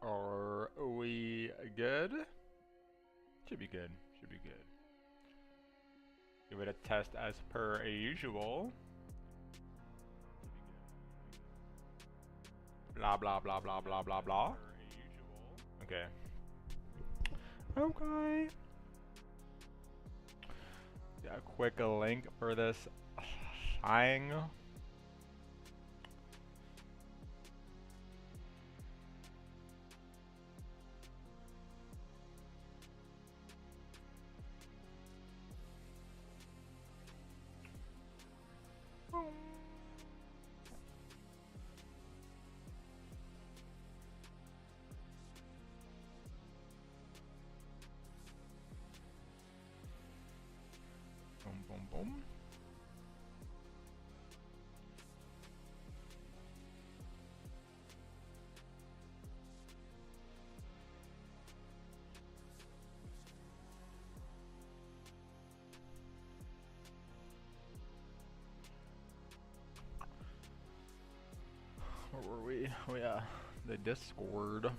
Are we good? Should be good. Should be good. Give it a test as per usual. Blah blah blah blah blah blah blah. Okay. Okay. Yeah, a quick link for this thing. Boom, boom, boom. Where were we? Oh yeah, the Discord.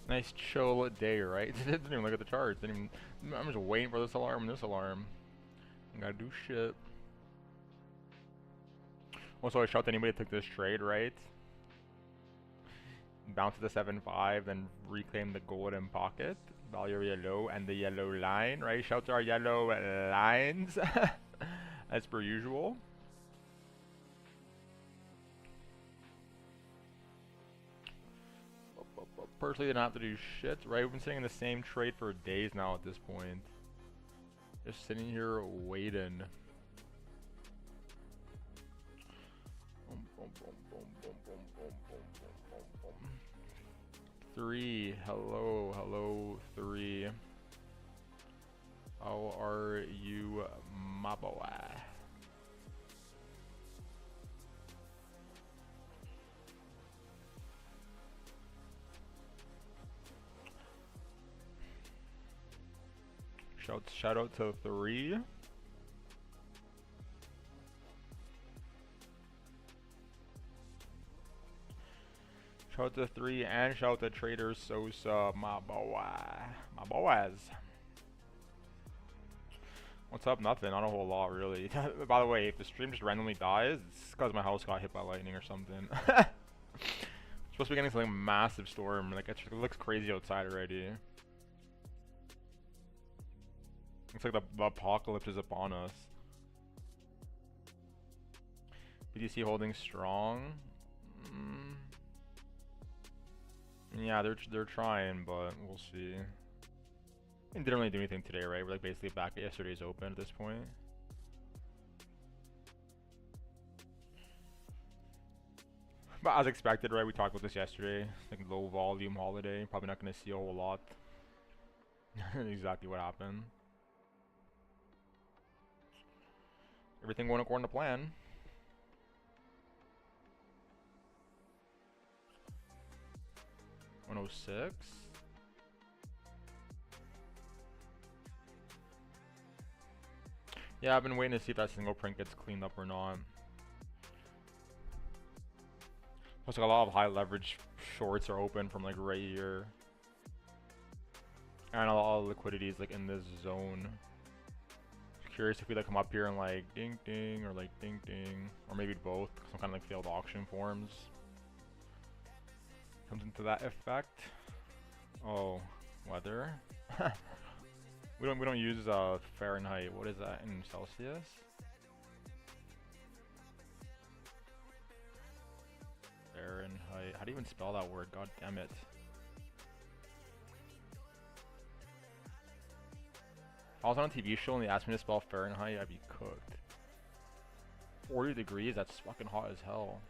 Nice chill day, right? Didn't even look at the charts. Didn't even. I'm just waiting for this alarm and this alarm. I gotta do shit. Also, I shout to anybody that took this trade, right? Bounce to the 7-5, then reclaim the golden pocket. Value yellow and the yellow line, right? Shout to our yellow lines, as per usual. Personally, didn't have to do shit, right? We've been sitting in the same trade for days now at this point. Just sitting here waiting. Boom, boom, boom, boom, boom, boom, boom, boom, boom, boom, boom. 3, hello, hello, 3. How are you, my boy? Shout out to 3. Shout out to 3 and shout out to Trader Sosa, my boy. My boys. What's up? Nothing. Not a whole lot, really. By the way, if the stream just randomly dies, it's because my house got hit by lightning or something. Supposed to be getting some massive storm. Like, it looks crazy outside already. Looks like the apocalypse is upon us. BTC holding strong. Yeah, they're trying, but we'll see. It didn't really do anything today, right? We're like basically back at yesterday's open at this point. But as expected, right? We talked about this yesterday. Like low volume holiday. Probably not going to see a whole lot. Exactly what happened. Everything went according to plan. $106. Yeah, I've been waiting to see if that single print gets cleaned up or not. Looks like a lot of high leverage shorts are open from like right here. And a lot of liquidity is like in this zone. Curious if we like come up here and like ding ding or like ding ding. Or maybe both. Some kind of like failed auction forms. Comes into that effect. Oh, weather. we don't use Fahrenheit. What is that in Celsius? Fahrenheit. How do you even spell that word? God damn it. If I was on a TV show and they asked me to spell Fahrenheit, I'd be cooked. 40 degrees? That's fucking hot as hell.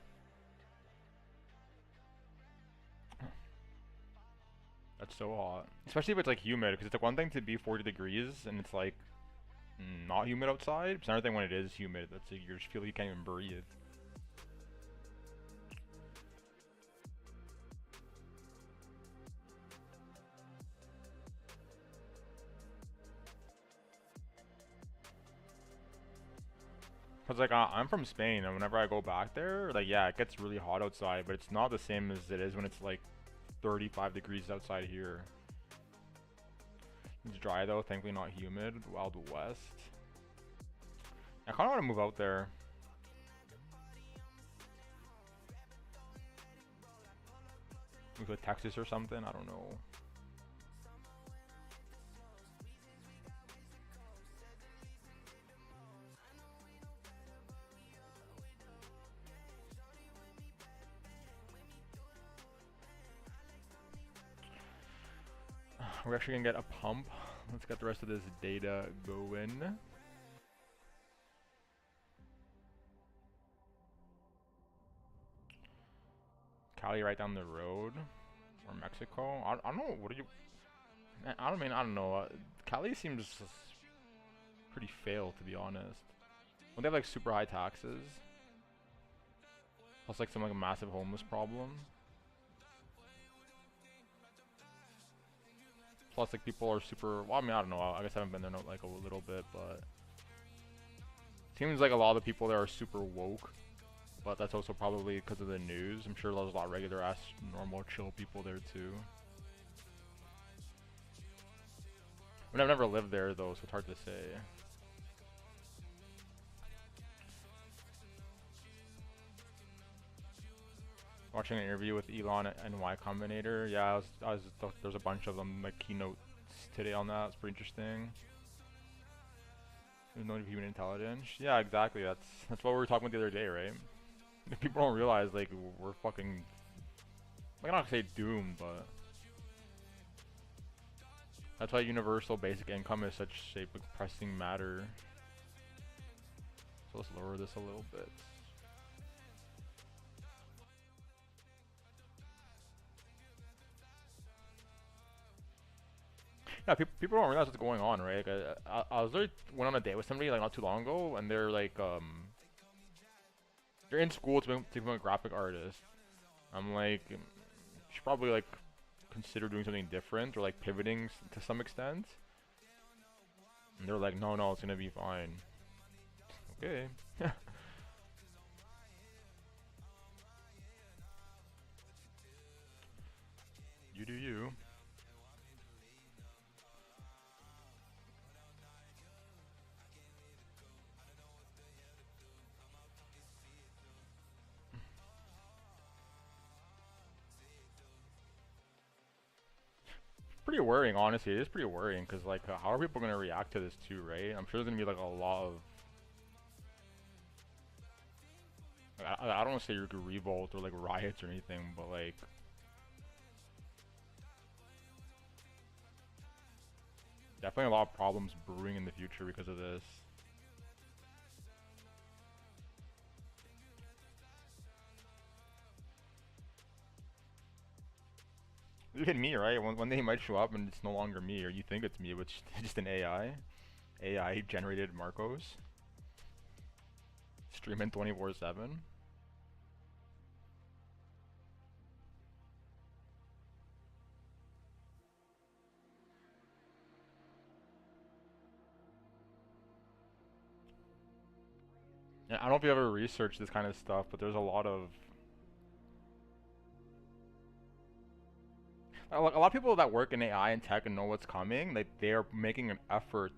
That's so hot. Especially if it's like humid, because it's like one thing to be 40 degrees and it's like not humid outside. It's another thing when it is humid. That's like you just feel like you can't even breathe. Cause like I'm from Spain, and whenever I go back there, like yeah, it gets really hot outside, but it's not the same as it is when it's like 35 degrees outside here. It's dry though, thankfully not humid. Wild West. I kind of want to move out there. Move to Texas or something. I don't know. We're actually gonna get a pump. Let's get the rest of this data going. Cali right down the road. Or Mexico. I don't know. What do you... I don't know. Cali seems pretty fail, to be honest. Don't they have like super high taxes? Plus like some like a massive homeless problem. Plus like people are super... Well, I mean, I don't know. I guess I haven't been there like a little bit, but... Seems like a lot of the people there are super woke. But that's also probably because of the news. I'm sure there's a lot of regular ass, normal, chill people there too. I mean, I've never lived there though, so it's hard to say. Watching an interview with Elon and Y Combinator. Yeah, there's a bunch of them, like keynotes today on that. It's pretty interesting. There's no human intelligence. Yeah, exactly. That's what we were talking about the other day, right? People don't realize like we're fucking, I'm not gonna say doomed, but that's why universal basic income is such a pressing matter. So let's lower this a little bit. Yeah, people don't realize what's going on, right? Like, I was literally went on a date with somebody like not too long ago, and they're like they're in school to become a graphic artist. I'm like, you should probably like consider doing something different or like pivoting to some extent. And they're like, no, it's gonna be fine. Okay. You do you. Pretty worrying, honestly. It is pretty worrying because like how are people gonna react to this too, right? I'm sure there's gonna be like a lot of I don't want to say you could revolt or like riots or anything, but like definitely a lot of problems brewing in the future because of this. Even me, right? One day it might show up and it's no longer me, or you think it's me, which is just an AI generated Marcos. Streaming 24/7. Yeah, I don't know if you ever researched this kind of stuff, but there's a lot of a lot of people that work in AI and tech and know what's coming. Like they are making an effort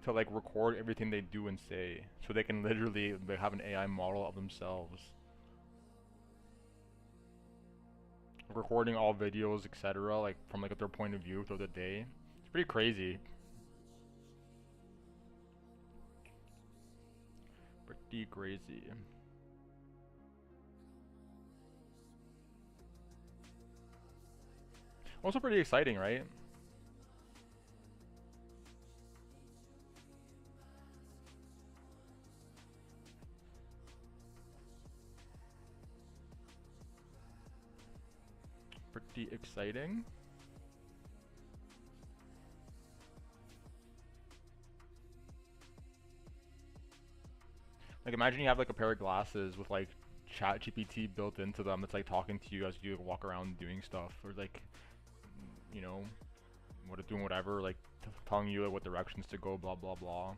to like record everything they do and say, so they can literally like, have an AI model of themselves, recording all videos, etc. Like from like their point of view throughout the day. It's pretty crazy. Pretty crazy. Also pretty exciting, right? Pretty exciting. Like imagine you have like a pair of glasses with like chat GPT built into them that's like talking to you as you walk around doing stuff, or like, you know, doing whatever, like telling you like what directions to go, blah blah blah.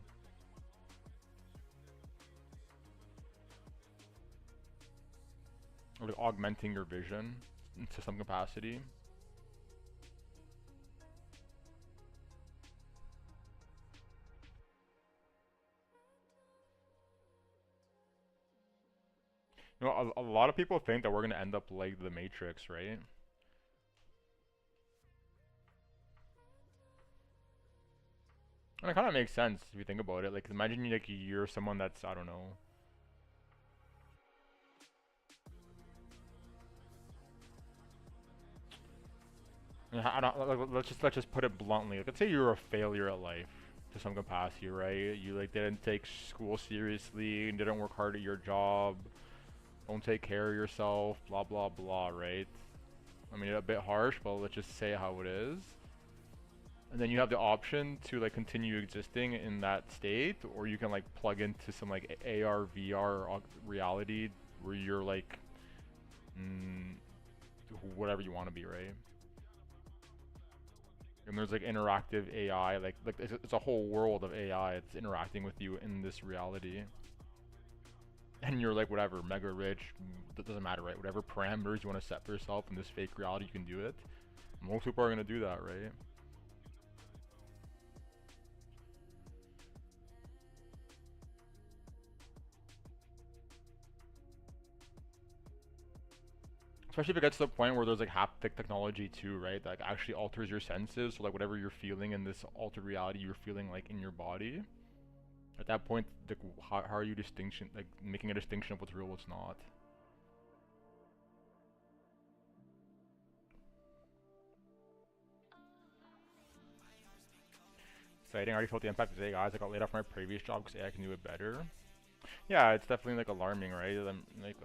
or like augmenting your vision to some capacity. You know, a lot of people think that we're gonna end up like the Matrix, right? And it kind of makes sense if you think about it. Like, imagine like you're someone that's, I don't know. I don't, like, let's just put it bluntly. Like, let's say you're a failure at life to some capacity, right? You like didn't take school seriously, didn't work hard at your job, don't take care of yourself, blah blah blah, right? I mean, a bit harsh, but let's just say how it is. And then you have the option to like continue existing in that state, or you can like plug into some like AR, VR reality where you're like whatever you want to be, right? And there's like interactive AI, like it's a whole world of AI. It's interacting with you in this reality, and you're like whatever, mega rich. That doesn't matter, right? Whatever parameters you want to set for yourself in this fake reality, you can do it. Most people are gonna do that, right? Especially if it gets to the point where there's like haptic technology too, right? That like actually alters your senses. So like whatever you're feeling in this altered reality, you're feeling like in your body. At that point, like, how are you making a distinction of what's real, what's not? Exciting. I already felt the impact today, guys. I got laid off from my previous job because AI can do it better. Yeah, it's definitely like alarming, right? Like,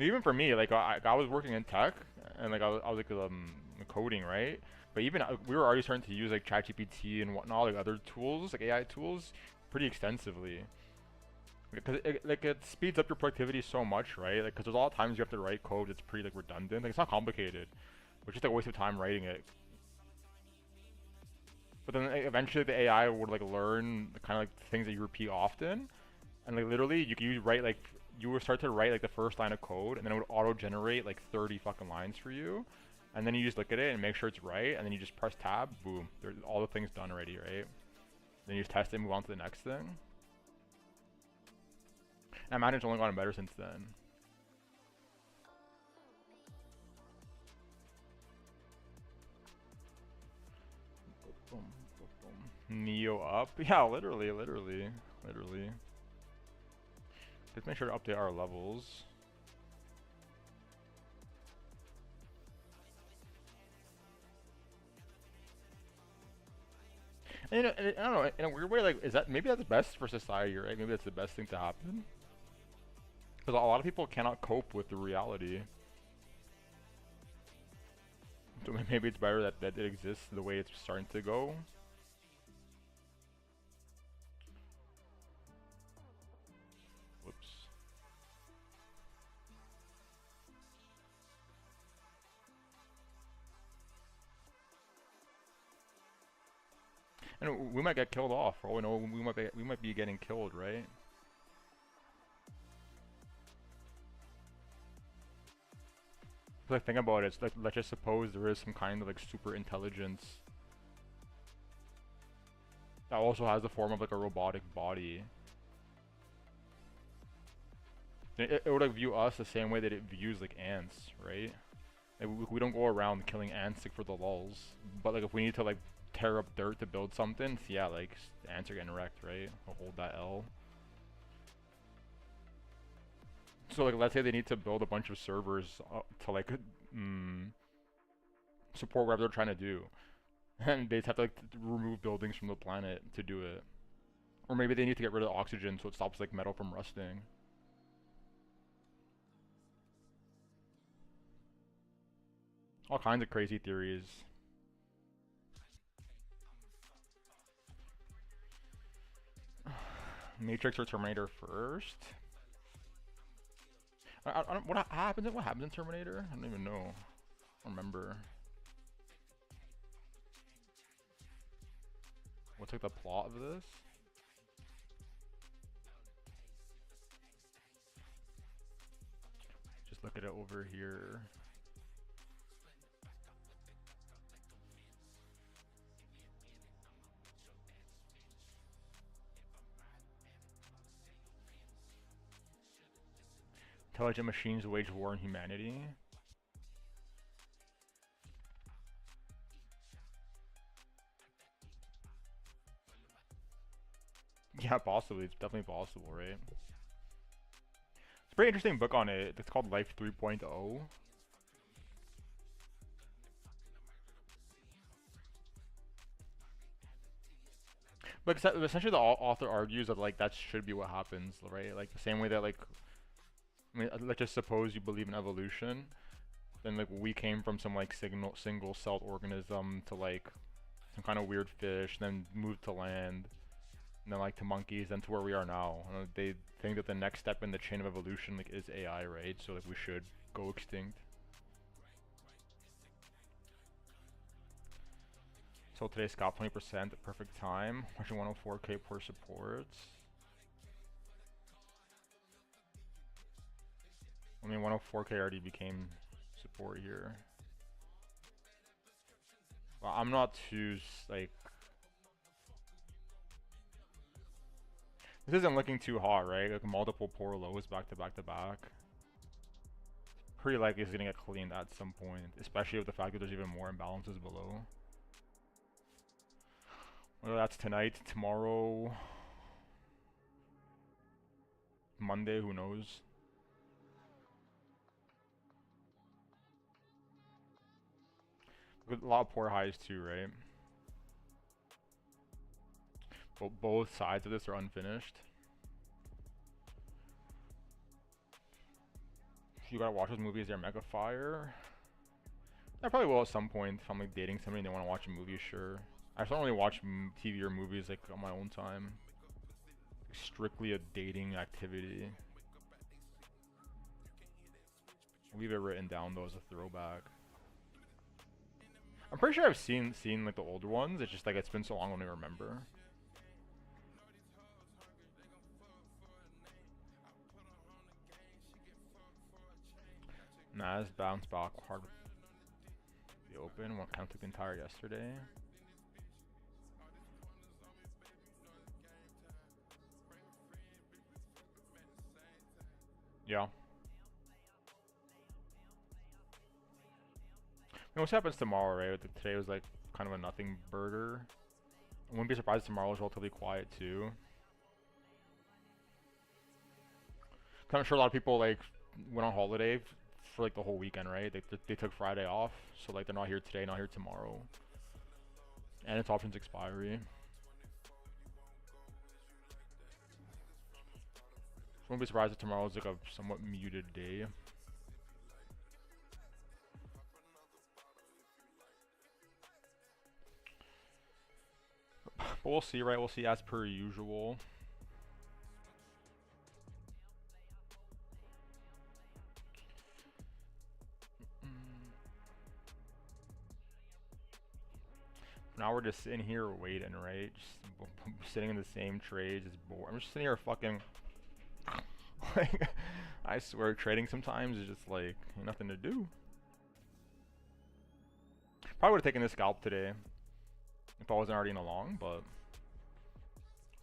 even for me, like I was working in tech, and like I was like coding, right? But even we were already starting to use like ChatGPT and whatnot, like other tools, like AI tools, pretty extensively. Because it speeds up your productivity so much, right? Like, because there's a lot of times you have to write code that's pretty like redundant. Like, it's not complicated, but just like a waste of time writing it. But then eventually the AI would like learn the kind of like things that you repeat often, and like literally you write like you would start to write like the first line of code, and then it would auto generate like 30 fucking lines for you, and then you just look at it and make sure it's right, and then you just press tab, boom, all the things done already, right? Then you just test it, and move on to the next thing. And I imagine it's only gotten better since then. Boom, boom, boom. Neo up, yeah, literally. Let's make sure to update our levels. And, I don't know, in a weird way, like, is that maybe that's best for society, right? Maybe that's the best thing to happen. Because a lot of people cannot cope with the reality. So maybe it's better that it exists the way it's starting to go. Whoops. And we might get killed off. For all we know, we might be getting killed, right? Like, think about it. It's like, let's just suppose there is some kind of like super intelligence that also has the form of like a robotic body. It would like view us the same way that it views like ants, right? Like, we don't go around killing ants like for the lulz. But like if we need to like tear up dirt to build something, so yeah, like ants are getting wrecked, right? I'll hold that L. So like let's say they need to build a bunch of servers to like support whatever they're trying to do. And they just have to like remove buildings from the planet to do it. Or maybe they need to get rid of the oxygen so it stops like metal from rusting. All kinds of crazy theories. Matrix or Terminator first? I don't, what happens? What happens in Terminator? I don't even know. I don't remember. what's like the plot of this? Just look at it over here. Intelligent machines wage war on humanity. Yeah, possibly. It's definitely possible, right? It's a pretty interesting book on it. It's called Life 3.0. But essentially the author argues that like that should be what happens, right? Like the same way that like, I mean, let's just suppose you believe in evolution, then like we came from some like single-celled organism to like some kind of weird fish, then moved to land, and then like to monkeys, then to where we are now. They think that the next step in the chain of evolution like is AI, right? So like we should go extinct. So today's got 20% at perfect time. Watching 104K per supports. I mean 104K already became support here. Well, I'm not too like. This isn't looking too hot, right? Like multiple poor lows back to back to back. Pretty likely it's gonna get cleaned at some point, especially with the fact that there's even more imbalances below. Whether that's tonight, tomorrow, Monday, who knows? A lot of poor highs too, right? Both sides of this are unfinished. If you gotta watch those movies, they're mega fire. I probably will at some point if I'm like dating somebody and they want to watch a movie, sure. I just don't really watch TV or movies like on my own time. Strictly a dating activity. Leave it written down though as a throwback. I'm pretty sure I've seen like the older ones. It's just like it's been so long I don't even remember. Nas bounced back hard with the open. One count took the entire yesterday. Yeah. And what happens tomorrow, right? Today was like kind of a nothing burger. I wouldn't be surprised if tomorrow is relatively quiet too. I'm sure a lot of people like went on holiday for like the whole weekend, right? They took Friday off, so like they're not here today, not here tomorrow. And it's options expiry. Wouldn't be surprised if tomorrow's like a somewhat muted day. But we'll see, right? We'll see as per usual. Now we're just sitting here waiting, right? Just sitting in the same trades. It's bored. I'm just sitting here fucking. Like, I swear, trading sometimes is just like nothing to do. Probably would have taken this scalp today if I wasn't already in a long, but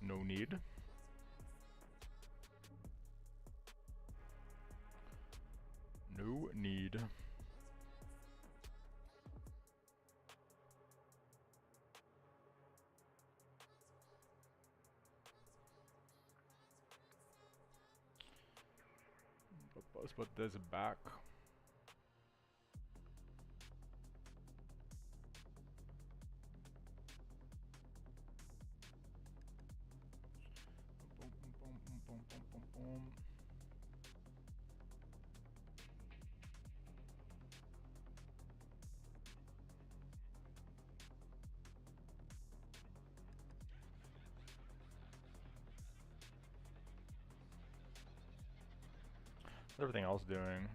no need. No need. Let's put this back. Boom, boom, boom, boom, boom, boom, boom. What's everything else doing?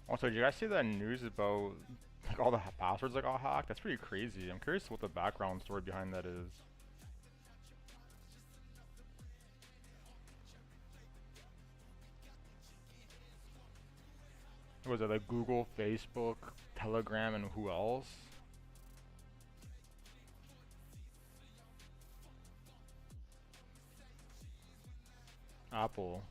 Also, did you guys see that news about like all the passwords that got hacked? That's pretty crazy. I'm curious what the background story behind that is. Was it like Google, Facebook, Telegram, and who else? Apple.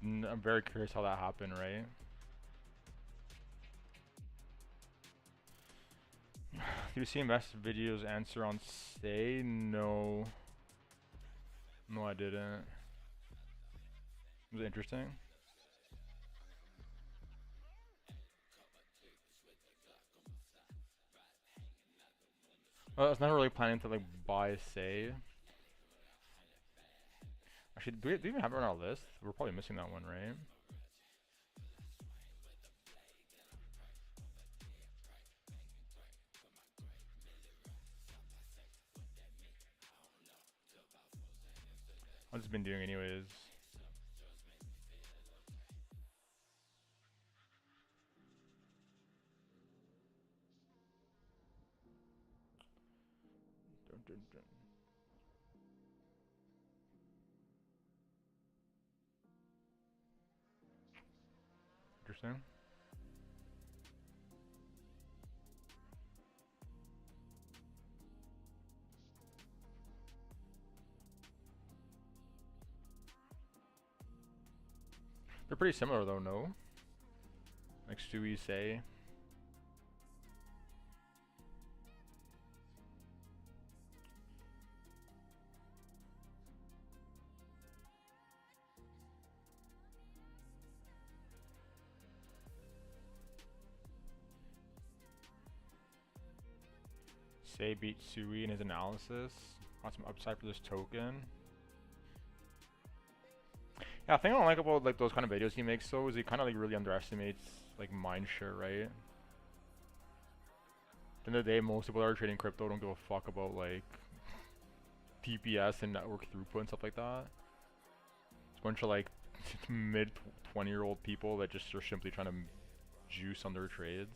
I'm very curious how that happened, right? Do you see Mess videos answer on Say? No. No, I didn't. Was it interesting? I was never really planning to like buy Say. Actually, do we even have it on our list? We're probably missing that one, right? I've just been doing anyways. Dun, dun, dun. Interesting. They're pretty similar though, no? Like Sui, Say. Say beat Sui in his analysis. Got some upside for this token. Yeah, the thing I don't like about like those kind of videos he makes though is he kind of like really underestimates like mindshare, right? At the end of the day, most people that are trading crypto don't give a fuck about like TPS and network throughput and stuff like that. It's a bunch of like mid 20-year-old people that just are simply trying to juice on their trades.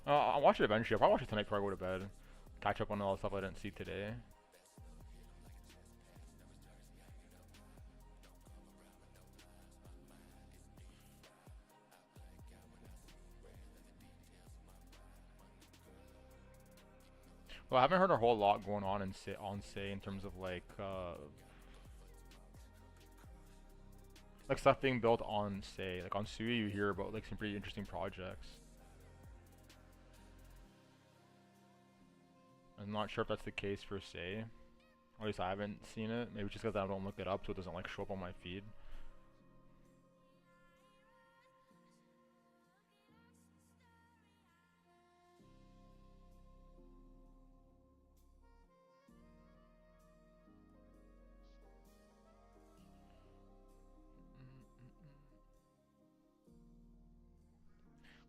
I'll watch it eventually. I'll probably watch it tonight before I go to bed. Catch up on all the stuff I didn't see today. Well, I haven't heard a whole lot going on in Say in terms of like stuff being built on Say. Like on Sui, you hear about like some pretty interesting projects. I'm not sure if that's the case for Say. At least I haven't seen it. Maybe just because I don't look it up, so it doesn't like show up on my feed.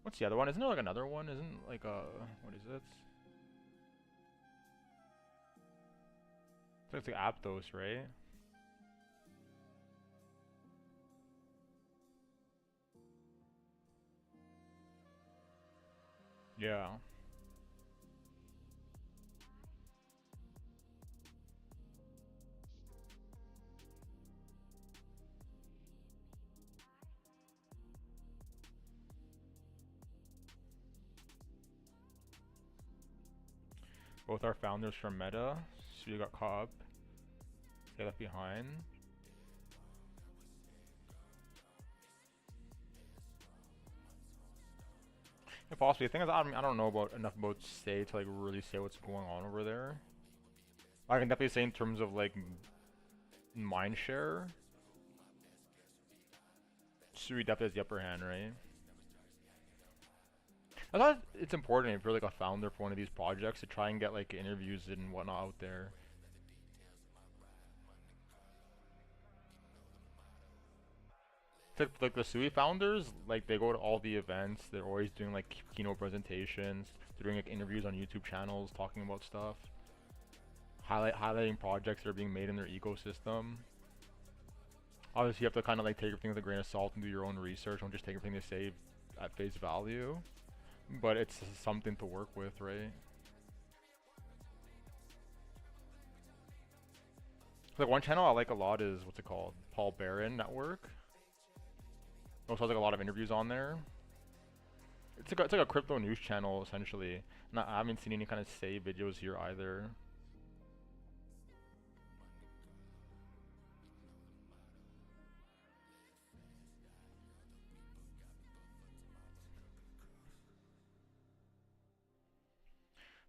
What's the other one? Isn't there like another one? Isn't like what is it? It's like Aptos, right? Yeah. Both are founders from Meta. Sui got caught up. They left behind. Yeah, possibly. The thing is, I don't know about enough about Say to like really say what's going on over there. I can definitely say in terms of like mindshare, Sui definitely has the upper hand, right? I thought it's important if you're like a founder for one of these projects to try and get like interviews and whatnot out there. It's like the Sui founders, like they go to all the events. They're always doing like keynote presentations. They're doing like interviews on YouTube channels, talking about stuff, highlighting projects that are being made in their ecosystem. Obviously, you have to kind of like take everything with a grain of salt and do your own research. Don't just take everything they say at face value. But it's something to work with, right? Like one channel I like a lot is what's it called? Paul Barron Network. Also has like a lot of interviews on there. It's like a crypto news channel essentially. I haven't seen any kind of say videos here either.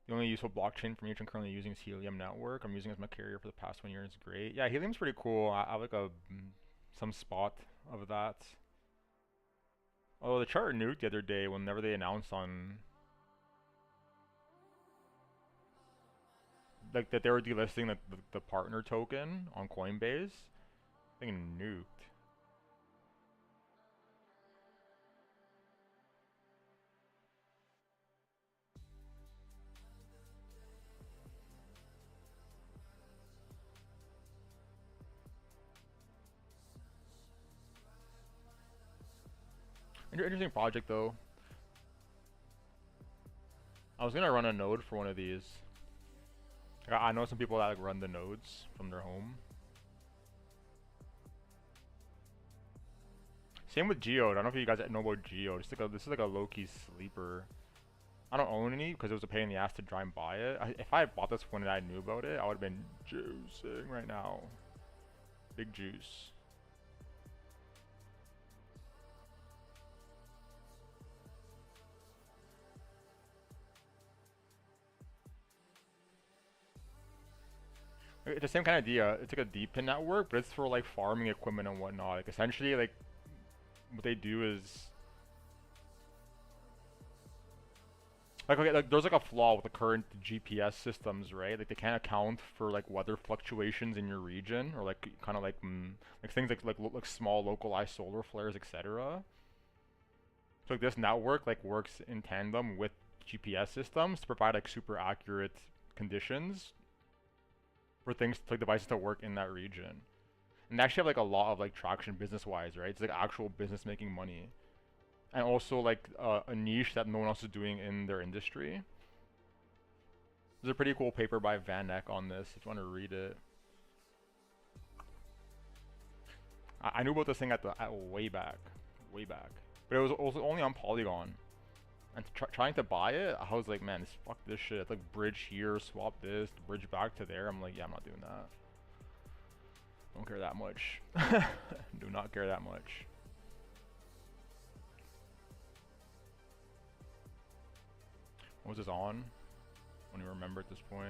The only useful blockchain for me which I'm currently using is Helium Network. I'm using it as my carrier for the past 1 year. It's great. Yeah, Helium's pretty cool. I have like a some spot of that. Oh, the chart nuked the other day whenever they announced on like that they were delisting the partner token on Coinbase. I think it nuked. Interesting project though. I was gonna run a node for one of these. Like, I know some people that like run the nodes from their home. Same with Geode. I don't know if you guys know about Geode. This is like a low-key sleeper. I don't own any because it was a pain in the ass to try and buy it. If I had bought this when I knew about it, I would have been juicing right now. Big juice. It's the same kind of idea. It's like a DePIN network, but it's for like farming equipment and whatnot. Like essentially, like what they do is like okay, like there's like a flaw with the current GPS systems, right? Like they can't account for like weather fluctuations in your region, or like kind of like things like small localized solar flares, etc. So like this network like works in tandem with GPS systems to provide like super accurate conditions for things like devices to work in that region. And they actually have like a lot of like traction business wise, right? It's like actual business making money. And also like a niche that no one else is doing in their industry. There's a pretty cool paper by Van Eck on this if you want to read it. I knew about this thing at way back, but it was also only on Polygon. And trying to buy it, I was like, man, fuck this shit. It's like bridge here, swap this, bridge back to there. I'm like, yeah, I'm not doing that. Don't care that much. Do not care that much. What was this on? I don't even remember at this point.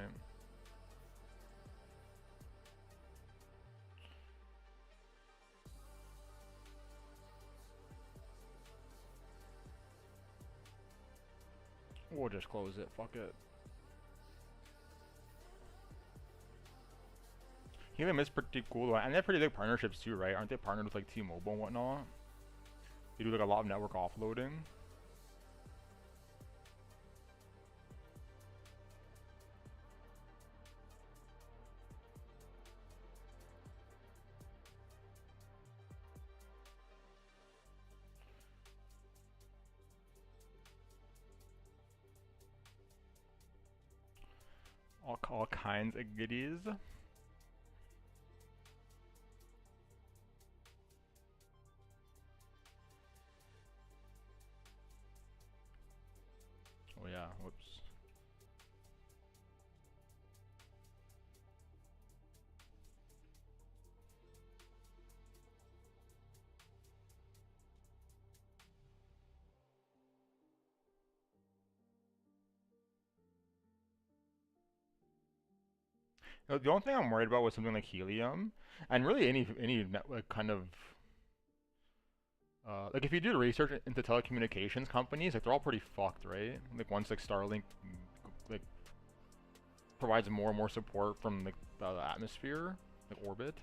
We'll just close it. Fuck it. Helium is pretty cool though, and they have pretty big partnerships too, right? Aren't they partnered with like T-Mobile and whatnot? They do like a lot of network offloading. All kinds of goodies. Oh yeah, whoops. The only thing I'm worried about was something like Helium, and really any kind of Like if you do research into telecommunications companies, like they're all pretty fucked, right? Like once like Starlink like provides more and more support from like the atmosphere, like orbit.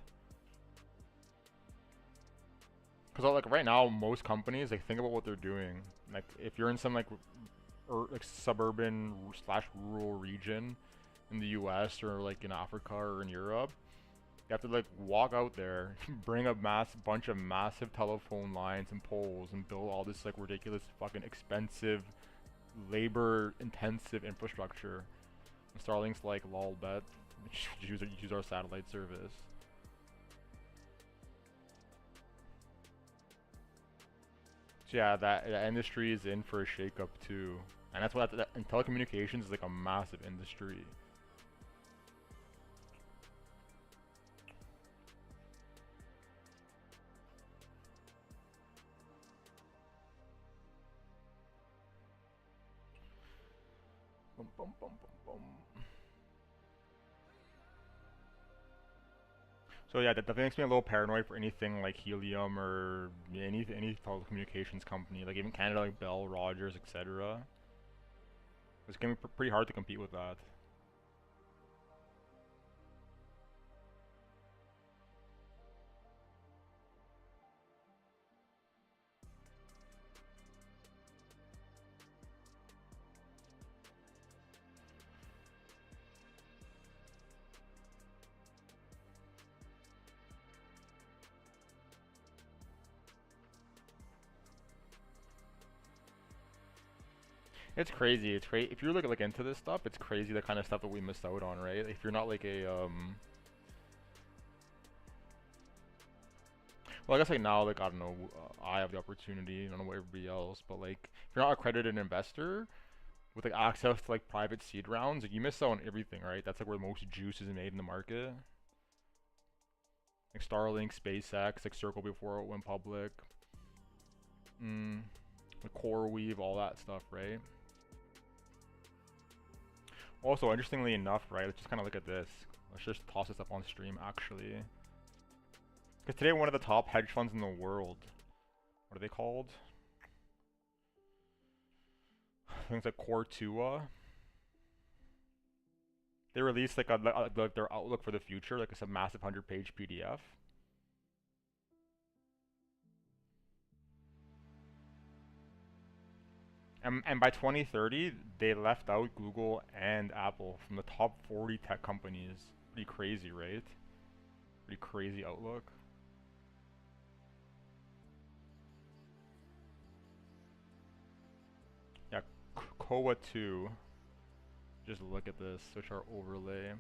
Because like right now, most companies like think about what they're doing. Like if you're in some like like suburban slash rural region in the U.S. or like in Africa or in Europe, you have to like walk out there, bring a bunch of massive telephone lines and poles, and build all this like ridiculous fucking expensive, labor-intensive infrastructure. And Starlink's like lol bet, use our satellite service. So yeah, that industry is in for a shakeup too, and that's what and telecommunications is like a massive industry. Bum, bum, bum, bum, bum. So yeah, that makes me a little paranoid for anything like Helium or any telecommunications company, like even Canada, like Bell, Rogers, etc. It's gonna be pretty hard to compete with that. It's crazy. It's crazy. If you look into this stuff, it's crazy the kind of stuff that we missed out on, right? If you're not like a well, I guess like now, like I don't know, I have the opportunity. I don't know about everybody else, but like if you're not an accredited investor with like access to like private seed rounds, like, you miss out on everything, right? That's like where most juice is made in the market. Like Starlink, SpaceX, like Circle before it went public, like CoreWeave, all that stuff, right? Also, interestingly enough, right? Let's just kind of look at this. Let's just toss this up on stream, actually. Because today, one of the top hedge funds in the world, what are they called? I think it's like Core2. They released like like their outlook for the future, like it's a massive 100-page PDF. And by 2030, they left out Google and Apple from the top 40 tech companies. Pretty crazy, right? Pretty crazy outlook. Yeah, Koa 2. Just look at this, switch our overlay.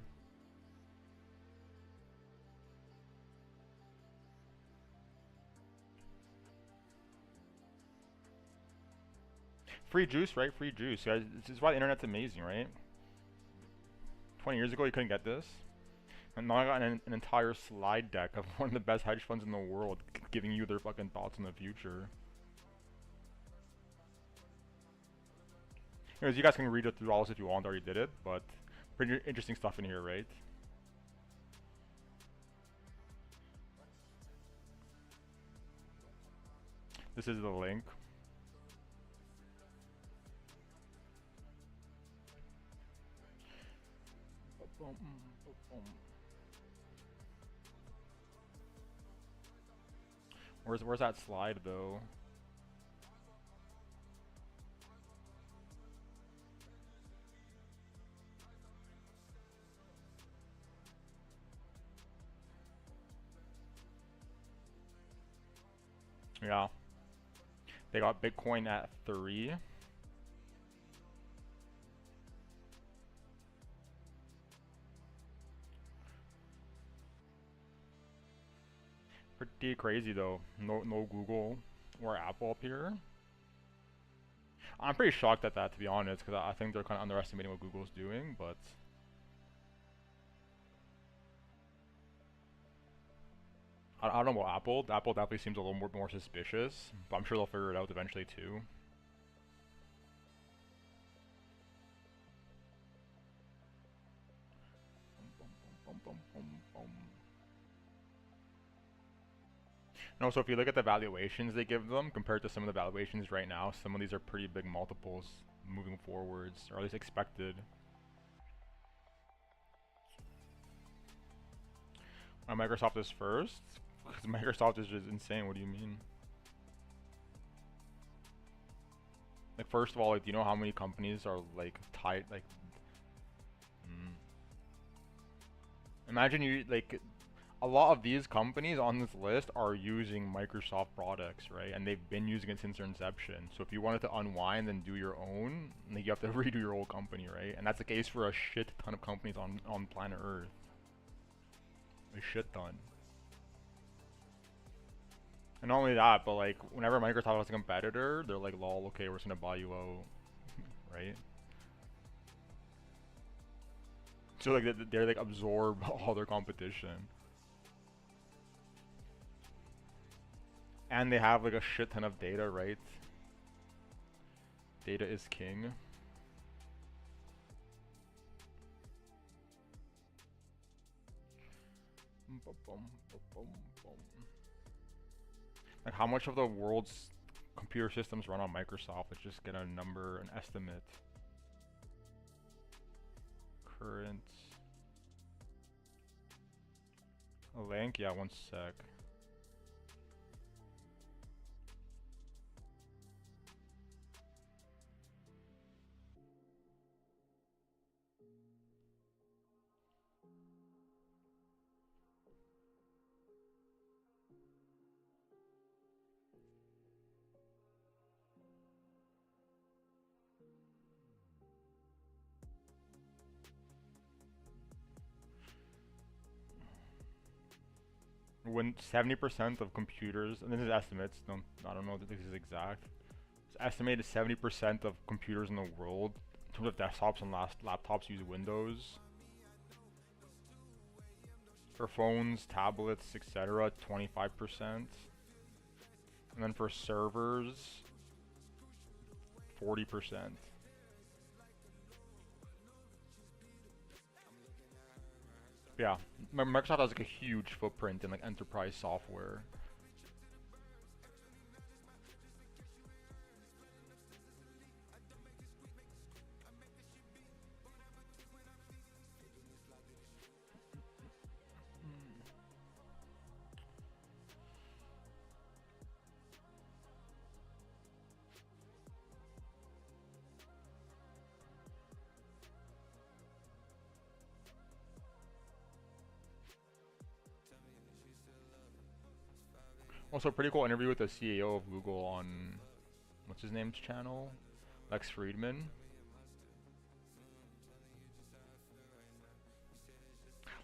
Free juice, right? Free juice. Guys, this is why the internet's amazing, right? 20 years ago, you couldn't get this. And now I got an entire slide deck of one of the best hedge funds in the world giving you their fucking thoughts on the future. Anyways, you guys can read it through all this if you want, I already did it, but pretty interesting stuff in here, right? This is the link. Where's that slide though? Yeah. They got Bitcoin at 3. Pretty crazy though. No Google or Apple up here. I'm pretty shocked at that, to be honest, because I think they're kind of underestimating what Google's doing, but I don't know about Apple. Apple definitely seems a little more suspicious, but I'm sure they'll figure it out eventually too. And also, if you look at the valuations they give them compared to some of the valuations right now, some of these are pretty big multiples moving forwards, or at least expected. Why Microsoft is first? Because Microsoft is just insane. What do you mean? Like, first of all, like, do you know how many companies are like tied? Like, imagine you like a lot of these companies on this list are using Microsoft products, right? And they've been using it since their inception. So if you wanted to unwind and do your own, like, you have to redo your whole company, right? And that's the case for a shit ton of companies on planet Earth. A shit ton. And not only that, but like whenever Microsoft has a competitor, they're like, lol, okay, we're just gonna buy you out, right? So like they're like absorb all their competition. And they have like a shit ton of data, right? Data is king. Like, how much of the world's computer systems run on Microsoft? Let's just get a number, an estimate. Current. A link? Yeah, one sec. When 70% of computers, and this is estimates, I don't know if this is exact. It's estimated 70% of computers in the world, in terms of desktops and laptops, use Windows. For phones, tablets, etc., 25%. And then for servers, 40%. Yeah, Microsoft has like a huge footprint in like enterprise software. Also, pretty cool interview with the CEO of Google on, what's his name's channel? Lex Friedman.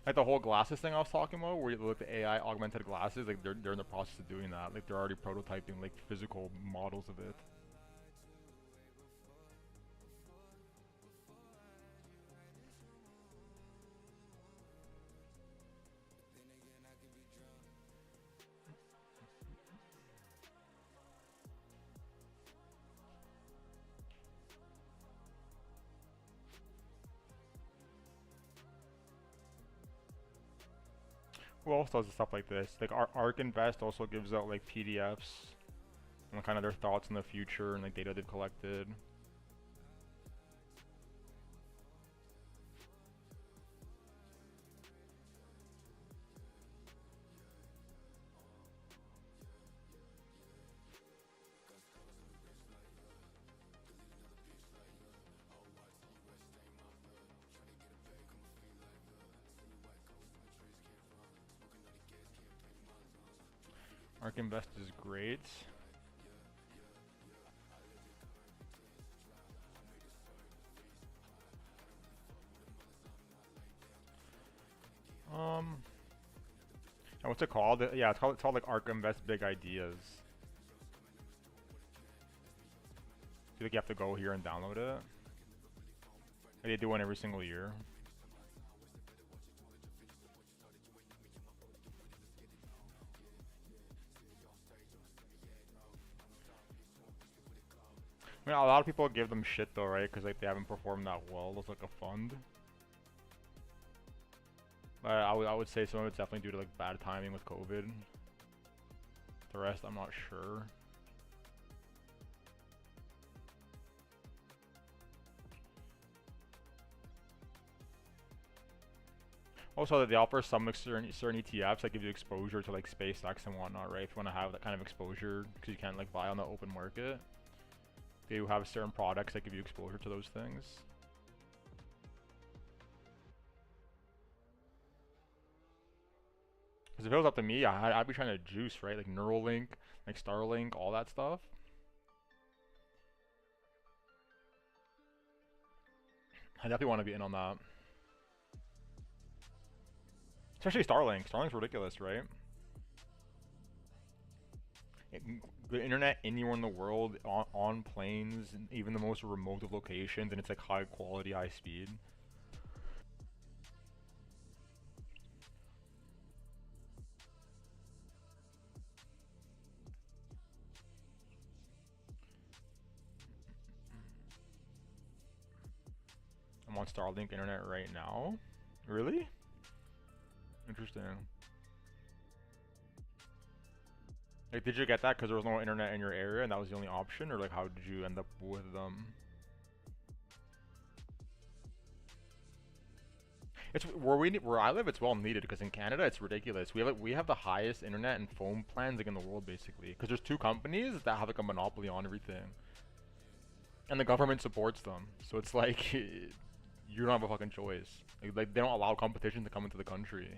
Like the whole glasses thing I was talking about, where you look at AI augmented glasses, like they're in the process of doing that. Like they're already prototyping like physical models of it. Who else does stuff like this? Like Ark Invest also gives out like PDFs and kind of their thoughts in the future and like data they've collected. Ark Invest is great. And what's it called? Yeah, it's called like Ark Invest Big Ideas. Do you think you have to go here and download it? Like they do one every single year. I mean, a lot of people give them shit though, right? Because like they haven't performed that well as like a fund. But I would say some of it's definitely due to like bad timing with COVID. The rest, I'm not sure. Also, they offer some like certain ETFs that give you exposure to like SpaceX and whatnot, right? If you want to have that kind of exposure, because you can't like buy on the open market. They do have certain products that give you exposure to those things. Because if it was up to me, I'd be trying to juice, right? Like Neuralink, like Starlink, all that stuff. I definitely want to be in on that. Especially Starlink. Starlink's ridiculous, right? The internet anywhere in the world, on planes, and even the most remote of locations, and it's like high quality, high speed. I'm on Starlink internet right now. Really? Interesting. Like, did you get that because there was no internet in your area and that was the only option, or like how did you end up with them? It's where I live. It's well needed because in Canada it's ridiculous. We have the highest internet and phone plans like in the world basically because there's two companies that have like a monopoly on everything, and the government supports them. So it's like you don't have a fucking choice. Like they don't allow competition to come into the country.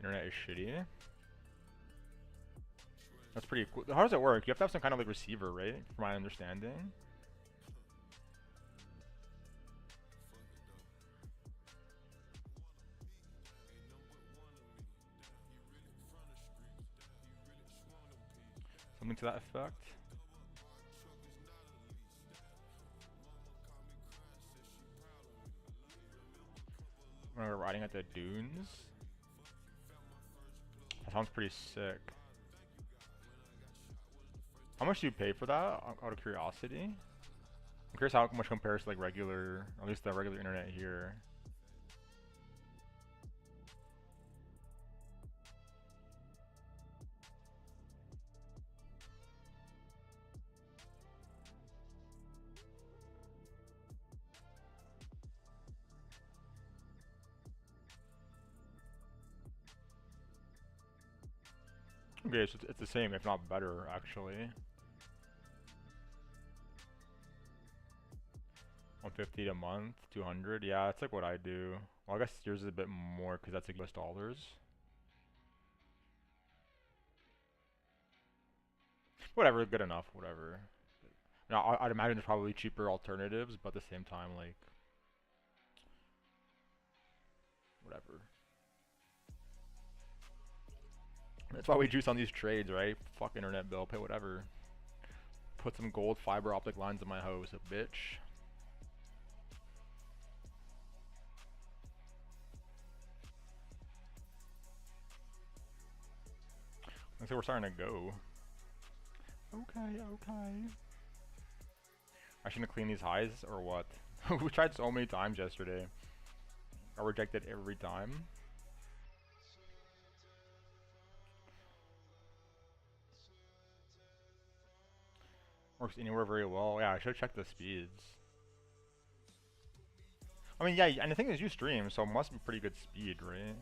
Internet is shitty. That's pretty cool. How does it work? You have to have some kind of like receiver, right? From my understanding. Something to that effect. When we're riding at the dunes. That sounds pretty sick. How much do you pay for that, out of curiosity? I'm curious how much compares to like regular, at least the regular internet here. Okay, so it's the same, if not better, actually. 150 a month, 200. Yeah, it's like what I do. Well, I guess yours is a bit more because that's like US dollars. Whatever, good enough. Whatever. Now, I'd imagine there's probably cheaper alternatives, but at the same time, like, whatever. That's why we juice on these trades, right? Fuck internet bill, pay whatever. Put some gold fiber optic lines in my house, a bitch. Looks like we're starting to go. Okay, okay. I shouldn't clean these highs, or what? We tried so many times yesterday. Got rejected every time. Works anywhere very well. Yeah, I should check the speeds. I mean, yeah, and the thing is you stream, so it must be pretty good speed, right?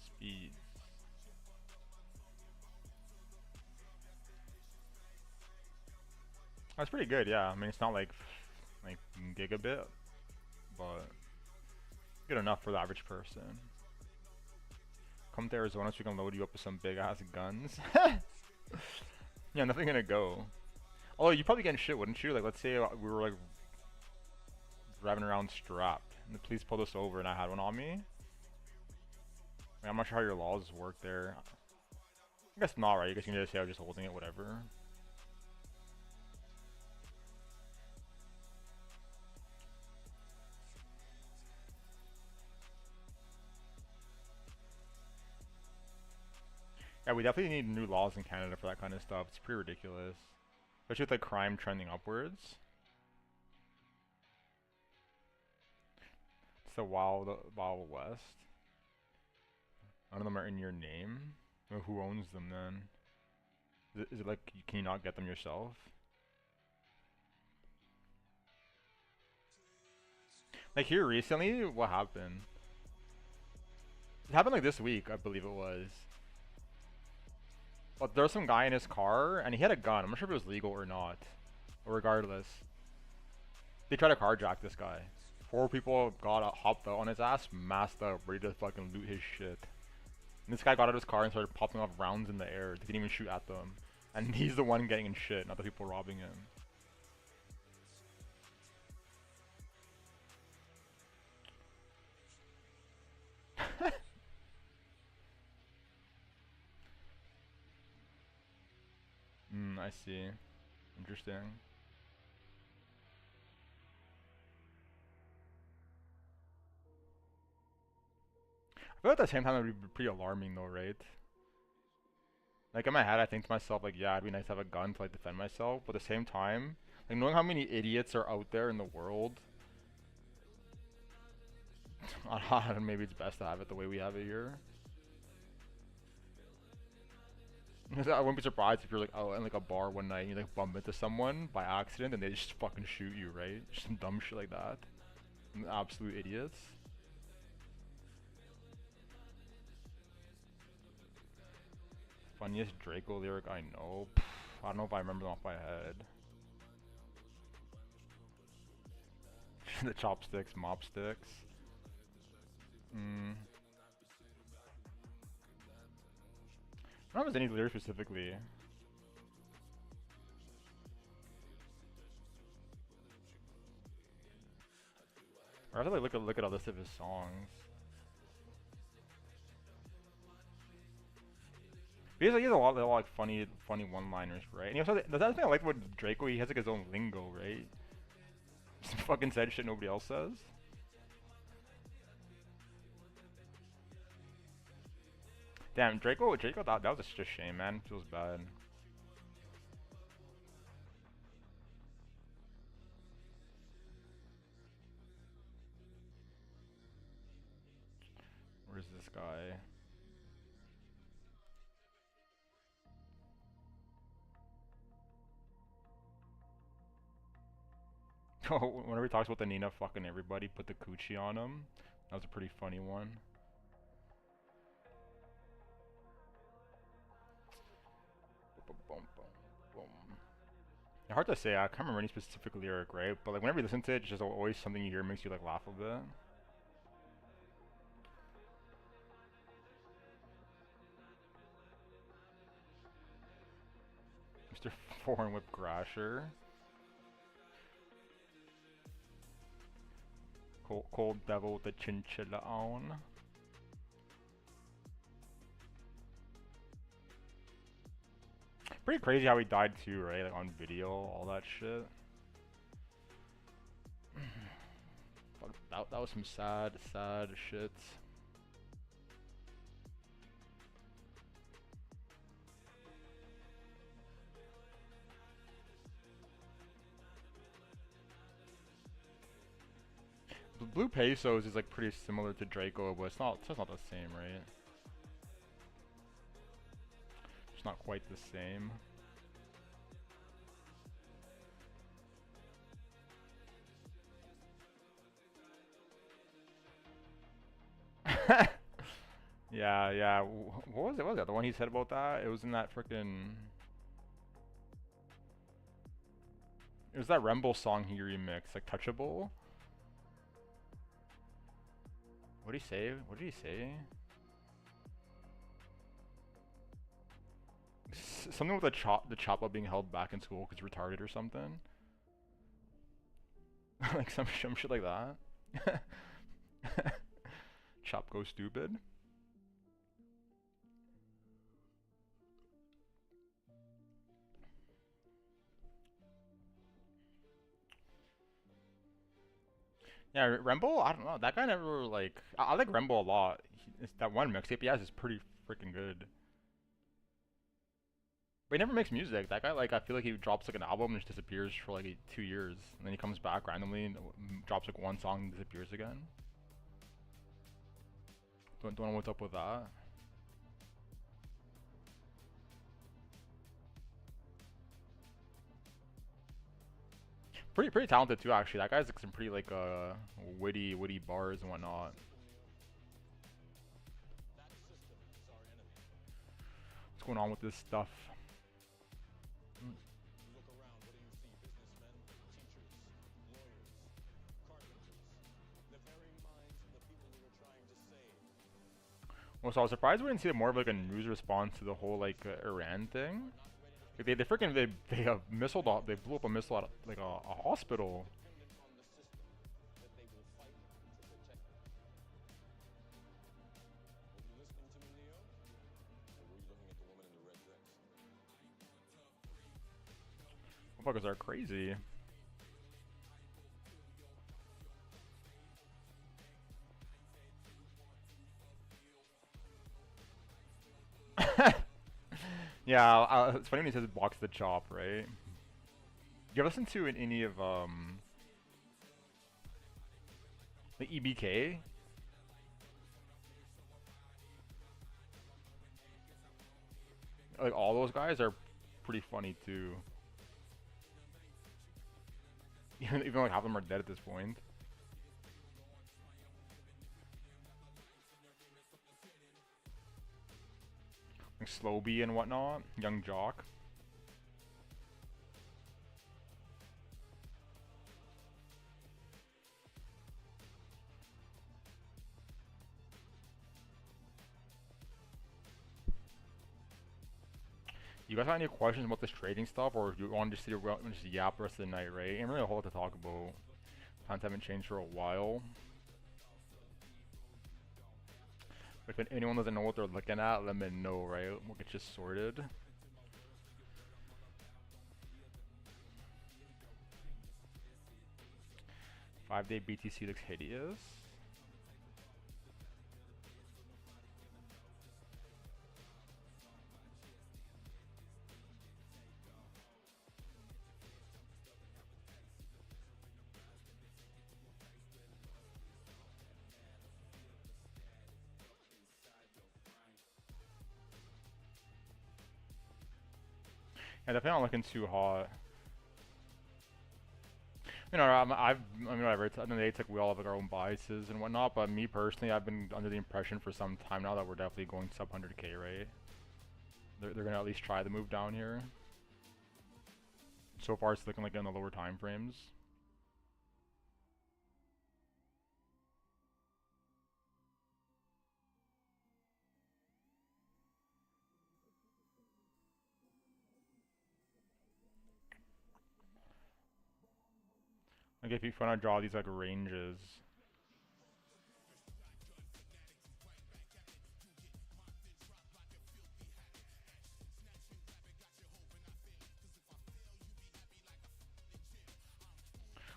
Speed. That's pretty good, yeah. I mean, it's not like gigabit, but good enough for the average person. Come to Arizona so we can load you up with some big ass guns. Yeah, nothing gonna go. Oh, you probably getting shit, wouldn't you? Like, let's say we were like driving around strapped, and the police pulled us over, and I had one on me. Like, I'm not sure how your laws work there. I guess not, right? I guess you can just say I was just holding it, whatever. Yeah, we definitely need new laws in Canada for that kind of stuff. It's pretty ridiculous. Especially with like crime trending upwards. It's the Wild West. None of them are in your name. Well, who owns them then? Is it like, can you not get them yourself? Like here recently, what happened? It happened like this week, I believe it was. But there was some guy in his car, and he had a gun. I'm not sure if it was legal or not. But regardless, they tried to carjack this guy. 4 people got hopped out on his ass, masked up, ready to fucking loot his shit. And this guy got out of his car and started popping off rounds in the air. They didn't even shoot at them. And he's the one getting in shit, not the people robbing him. I see. Interesting. I feel like at the same time it would be pretty alarming though, right? Like in my head I think to myself like, yeah, it'd be nice to have a gun to like defend myself, but at the same time, like knowing how many idiots are out there in the world, maybe it's best to have it the way we have it here. I wouldn't be surprised if you're like out in like a bar one night and you like bump into someone by accident and they just fucking shoot you, right? Just some dumb shit like that. Some absolute idiots. Funniest Draco lyric I know? Pff, I don't know if I remember them off my head. The chopsticks, mopsticks. I don't know if there's any lyrics specifically. Or I have to like look at a list of his songs. But he has a lot of like funny one-liners, right? And he also the other thing I like about Draco, he has like his own lingo, right? Some fucking said shit nobody else says. Damn, Draco, that was just a shame, man. Feels bad. Where's this guy? Oh, whenever he talks about the Nina fucking everybody, put the coochie on him. That was a pretty funny one. Hard to say, I can't remember any specific lyric, right? But like whenever you listen to it, it's just always something you hear makes you like laugh a bit. Mr. Foreign Whip Grasher. Cold Devil with the chinchilla on. Pretty crazy how he died too, right? Like on video, all that shit. Fuck, that was some sad shit. Blue Pesos is like pretty similar to Draco, but it's just not the same, right? It's not quite the same. Yeah. What was it? What was that? The one he said about that? It was in that freaking. It was that Remble song he remixed, like Touchable. What did he say? What did he say? Something with the Choppa being held back in school because retarded or something. Like some shit like that. Chop goes stupid. Yeah, Remble, I don't know. That guy never like. I like Remble a lot. That one mixtape he has is pretty freaking good. But he never makes music. That guy, like, I feel like he drops like an album and just disappears for like 2 years, and then he comes back randomly and drops like one song and disappears again. Don't know what's up with that. Pretty talented too, actually. That guy's like some pretty like witty bars and whatnot. What's going on with this stuff? Well, so I was surprised we didn't see more of like a news response to the whole like Iran thing. Like, they freaking they blew up a missile at like a hospital. Motherfuckers are crazy. Yeah, it's funny when he says box the chop, right? You ever listen to any of the EBK? Like all those guys are pretty funny too. Even like half of them are dead at this point. Like Slowby and whatnot, Young Jock. You guys have any questions about this trading stuff, or do you want to just sit around and just yap the rest of the night, right? Ain't really a whole lot to talk about. Plans haven't changed for a while. If anyone doesn't know what they're looking at, let me know, right? We'll get you sorted. Five-day BTC looks hideous. Yeah, definitely not looking too hot. You know, I mean, whatever. It's, at the end of the day, it's like we all have like our own biases and whatnot. But me personally, I've been under the impression for some time now that we're definitely going sub 100k, right? They're gonna at least try the move down here. So far, it's looking like in the lower time frames. Like if you want to draw these like ranges.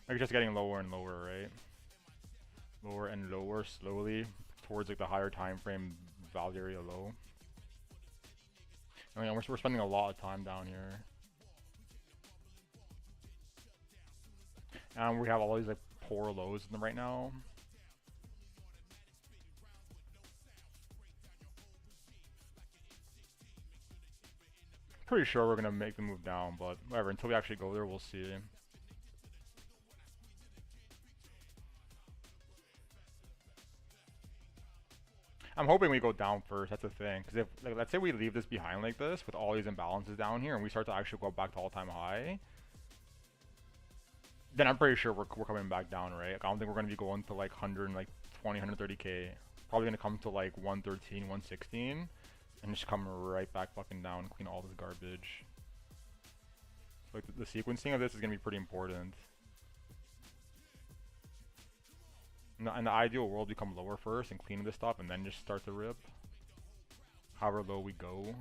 Like just getting lower and lower, right? Lower and lower slowly towards like the higher time frame value area low. I mean, we're spending a lot of time down here. And we have all these like poor lows in them right now. Pretty sure we're gonna make the move down, but whatever, until we actually go there, we'll see. I'm hoping we go down first, that's the thing. Because if, like, let's say we leave this behind like this, with all these imbalances down here, and we start to actually go back to all-time high, then I'm pretty sure we're coming back down, right? Like, I don't think we're going to be going to like 120, 130k. Probably going to come to like 113, 116, and just come right back fucking down and clean all this garbage. So, like, the sequencing of this is going to be pretty important. In the ideal world, we come lower first and clean this stuff, and then just start the rip. However low we go.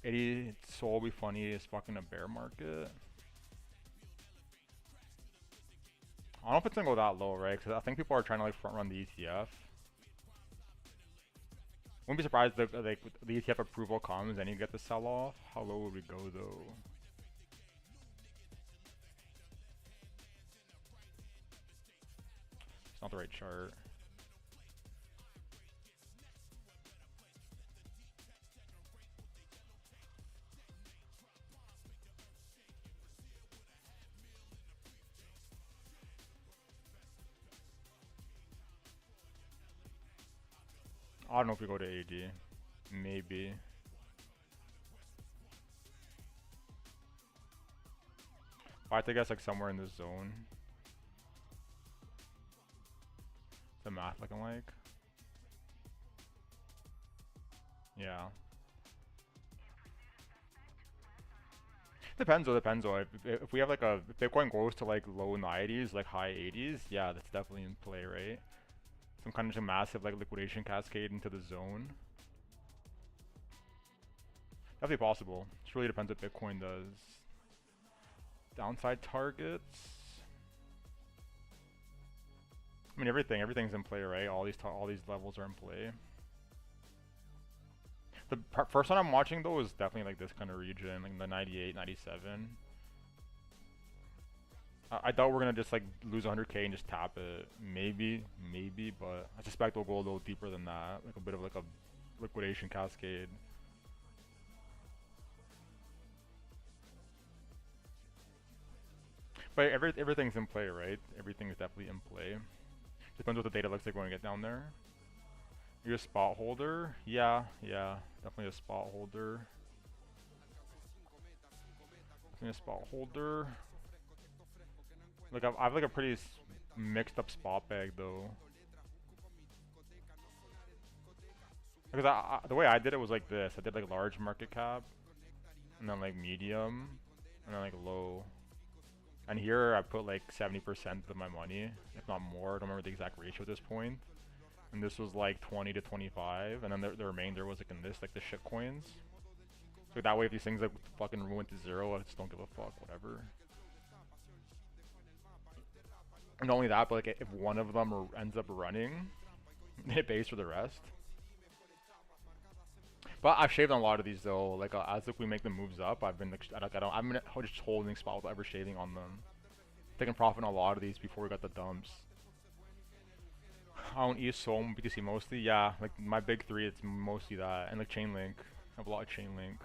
80 Soul will be funny. It's fucking a bear market. I don't know if it's gonna go that low, right? Because I think people are trying to like front run the ETF. Wouldn't be surprised if like the ETF approval comes and you get the sell off. How low would we go though? It's not the right chart. I don't know if we go to AD. Maybe. I think that's like somewhere in this zone. The math looking like. Yeah. Depends though. If we have like if Bitcoin goes to like low 90s, like high 80s, yeah, that's definitely in play, right? Some kind of massive like liquidation cascade into the zone. Definitely possible. It really depends what Bitcoin does. Downside targets. I mean everything's in play, right? All these levels are in play. The first one I'm watching though is definitely like this kind of region, like the 98, 97. I doubt we're gonna just like lose 100k and just tap it. Maybe, but I suspect we'll go a little deeper than that, like a bit of like a liquidation cascade. But everything's in play, right? Everything is definitely in play. Depends what the data looks like when we get down there. You're a spot holder? Yeah, definitely a spot holder. Definitely a spot holder. Like I have like a pretty mixed up spot bag though. Because the way I did it was like this. I did like large market cap, and then like medium, and then like low. And here I put like 70% of my money, if not more. I don't remember the exact ratio at this point. And this was like 20 to 25, and then the remainder was like in this, like the shit coins. So that way if these things like fucking ruin to zero, I just don't give a fuck, whatever. And not only that, but like if one of them ends up running, it pays for the rest. But I've shaved on a lot of these though. Like as if we make the moves up, I've been like I'm just holding spot without ever shaving on them. Taking profit on a lot of these before we got the dumps. I don't use Solm BTC mostly. Yeah, like my big three, it's mostly that, and like Chainlink. I have a lot of Chainlink.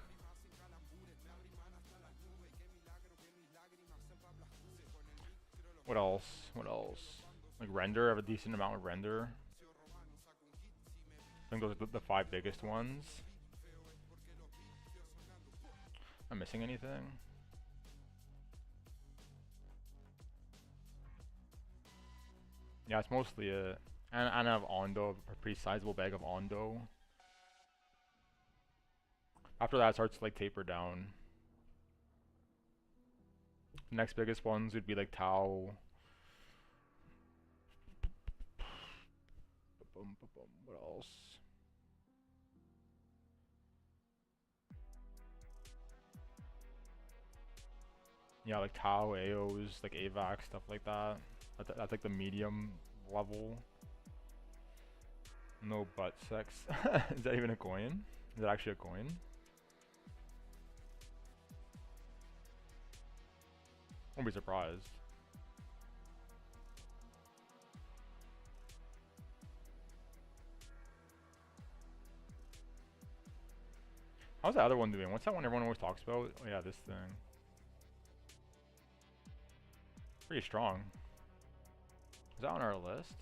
What else? Like Render, I have a decent amount of Render. I think those are the 5 biggest ones. Am I missing anything? Yeah, it's mostly it. And I have Ondo, a pretty sizable bag of Ondo. After that, it starts to like taper down. The next biggest ones would be like Tau. What else? Yeah, like Tau, AOs, like AVAX, stuff like that. That's like the medium level. No butt sex. Is that even a coin? Is that actually a coin? Won't be surprised. How's the other one doing? What's that one everyone always talks about? Oh yeah, this thing. Pretty strong. Is that on our list?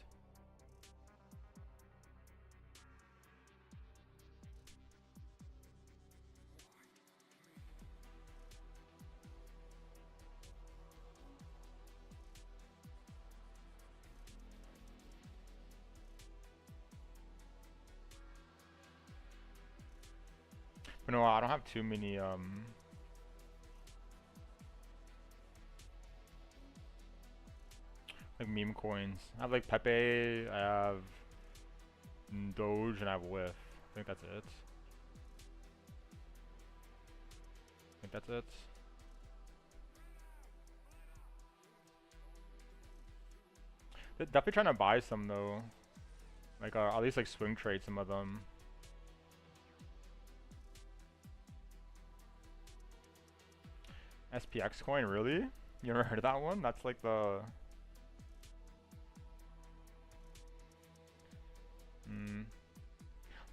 But no, I don't have too many like meme coins. I have like Pepe, I have Doge, and I have Whiff. I think that's it. They're definitely trying to buy some though. Like at least like swing trade some of them. SPX coin, really? You ever heard of that one? That's like the...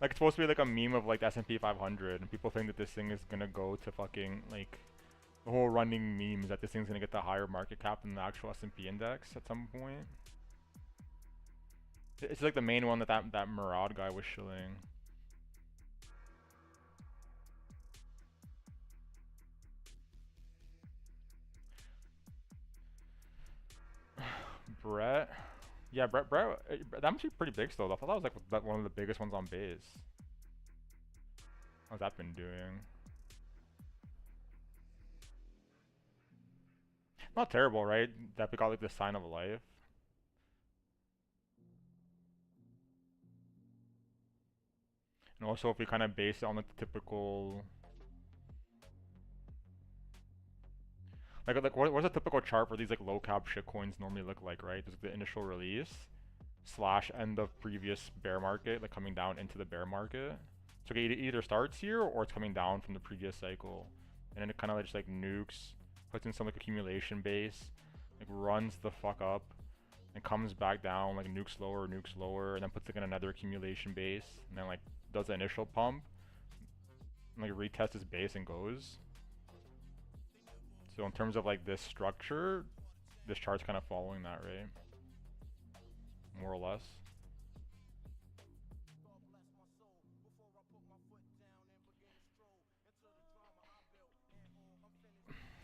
Like it's supposed to be like a meme of like the S&P 500, and people think that this thing is gonna go to fucking like the whole running memes that this thing's gonna get the higher market cap than the actual S&P index at some point. It's like the main one that Murad guy was shilling. Brett. Yeah, Brett, that must be pretty big still. I thought that was like one of the biggest ones on base. How's that been doing? Not terrible, right? That we got like the sign of life. And also if we kind of base it on like the typical... Like what's a typical chart for these like low cap shitcoins normally look like, right? There's the initial release slash end of previous bear market, like coming down into the bear market. So it either starts here or it's coming down from the previous cycle. And then it kind of just like nukes, puts in some like accumulation base, like runs the fuck up, and comes back down, like nukes lower, and then puts like in another accumulation base, and then like does the initial pump, and like retests its base and goes. So in terms of like this structure, this chart's kind of following that, right? More or less.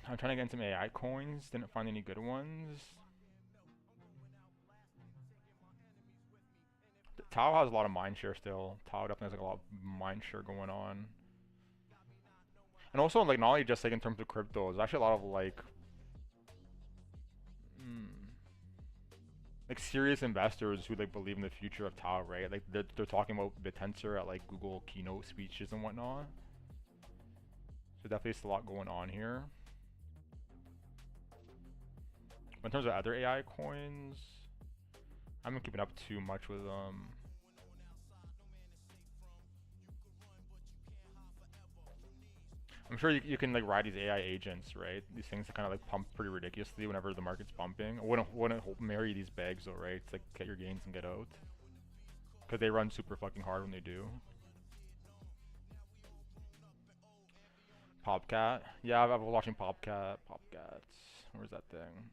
I'm trying to get into some AI coins, didn't find any good ones. Tau has a lot of mindshare still. Tau definitely has like a lot of mindshare going on. And also like not only just like in terms of crypto, there's actually a lot of like like serious investors who like believe in the future of Tau, right? Like they're talking about Bitensor at like Google keynote speeches and whatnot. So definitely it's a lot going on here. But in terms of other AI coins, I haven't keeping up too much with them. I'm sure you can like ride these AI agents, right? These things that kind of like pump pretty ridiculously whenever the market's pumping. I wouldn't marry these bags though, right? It's like get your gains and get out. Because they run super fucking hard when they do. Popcat. Yeah, I've been watching Popcat. Popcats. Where's that thing?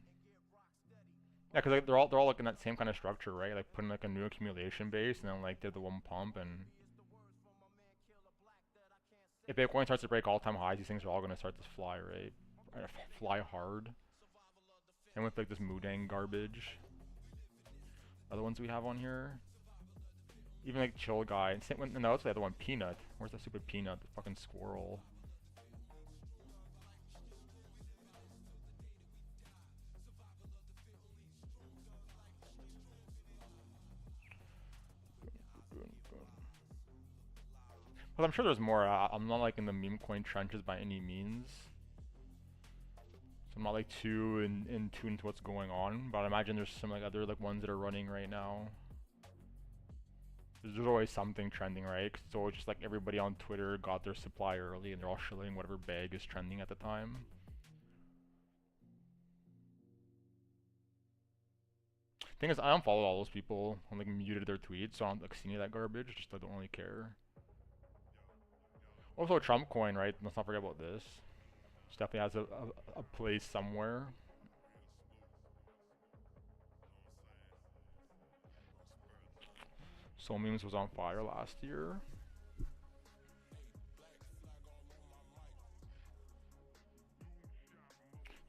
Yeah, because like, they're all like in that same kind of structure, right? Like putting like a new accumulation base and then like did the one pump, and if Bitcoin starts to break all-time highs, these things are all gonna start to fly, right? Fly hard. And with like this Mudang garbage. Other ones we have on here. Even like Chill Guy. And no, that's the other one, Peanut. Where's that stupid Peanut? The fucking squirrel. But I'm sure there's more. I'm not like in the meme coin trenches by any means. So I'm not like too in tune to what's going on. But I imagine there's some like other like ones that are running right now. There's always something trending, right? Cause it's always just like everybody on Twitter got their supply early and they're all shilling whatever bag is trending at the time. Thing is, I unfollowed all those people and like muted their tweets, so I don't like see any of that garbage. Just I don't really care. Also, Trump coin, right? Let's not forget about this. It definitely has a place somewhere. Soul Memes was on fire last year.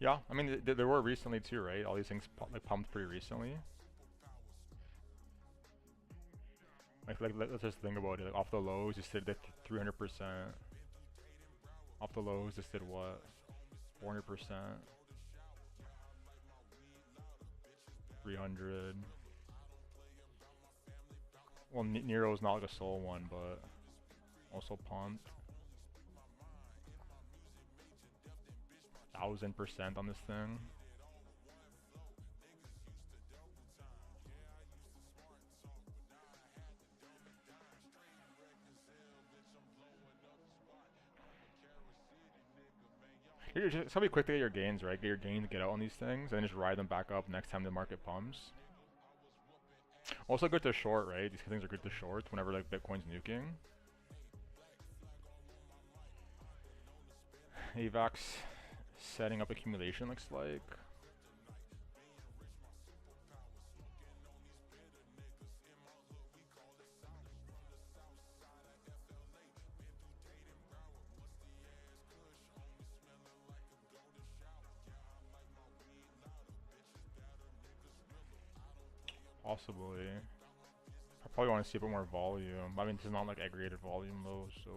Yeah, I mean they were recently too, right? All these things like pumped pretty recently. Like let's just think about it. Like off the lows, just did 300%. Off the lows, just did what? 400%. 300. Well, Nero's not like a soul one, but also pumped. 1000% on this thing. It's gonna be quick to get your gains, right? Get your gains, get out on these things, and then just ride them back up next time the market pumps. Also good to short, right? These things are good to short whenever like Bitcoin's nuking. AVAX setting up accumulation looks like. Possibly. I probably want to see a bit more volume. I mean, this is not like aggregated volume though, so.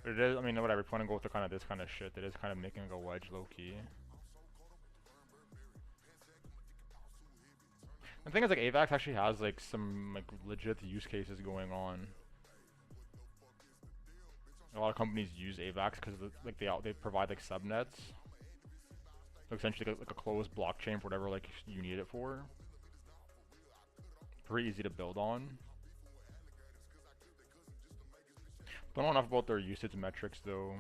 But it is, I mean, whatever, if you want to go with the kind of this kind of shit, it is kind of making like a wedge low key. The thing is, like, AVAX actually has like some like legit use cases going on. A lot of companies use AVAX because like they provide like subnets, so essentially like a closed blockchain for whatever like you need it for. Pretty easy to build on. Don't know enough about their usage metrics though.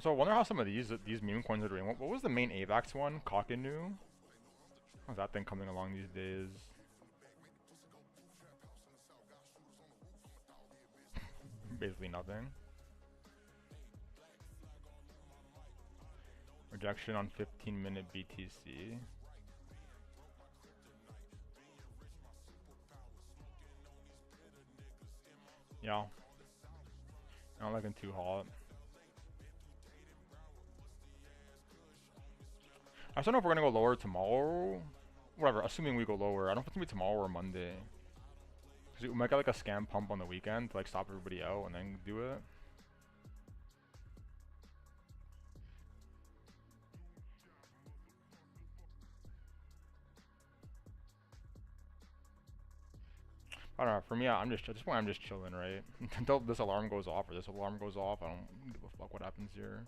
So I wonder how some of these meme coins are doing. What was the main AVAX one? Cockinu? How's that thing coming along these days? Basically nothing. Rejection on 15-minute BTC. Yeah. Not looking too hot. I don't know if we're gonna go lower tomorrow. Whatever, assuming we go lower. I don't know if it's gonna be tomorrow or Monday. Cause we might get like a scam pump on the weekend to like stop everybody out and then do it. I don't know. For me, I'm just at this point I'm just chilling, right? Until this alarm goes off or this alarm goes off, I don't give a fuck what happens here.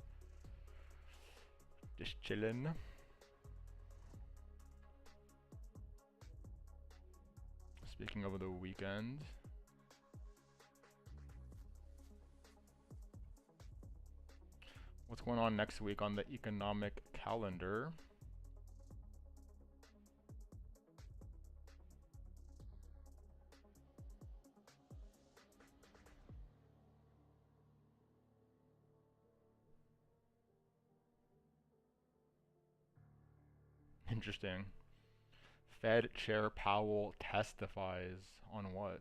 Just chilling. Speaking of the weekend. What's going on next week on the economic calendar? Interesting. Fed Chair Powell testifies on what?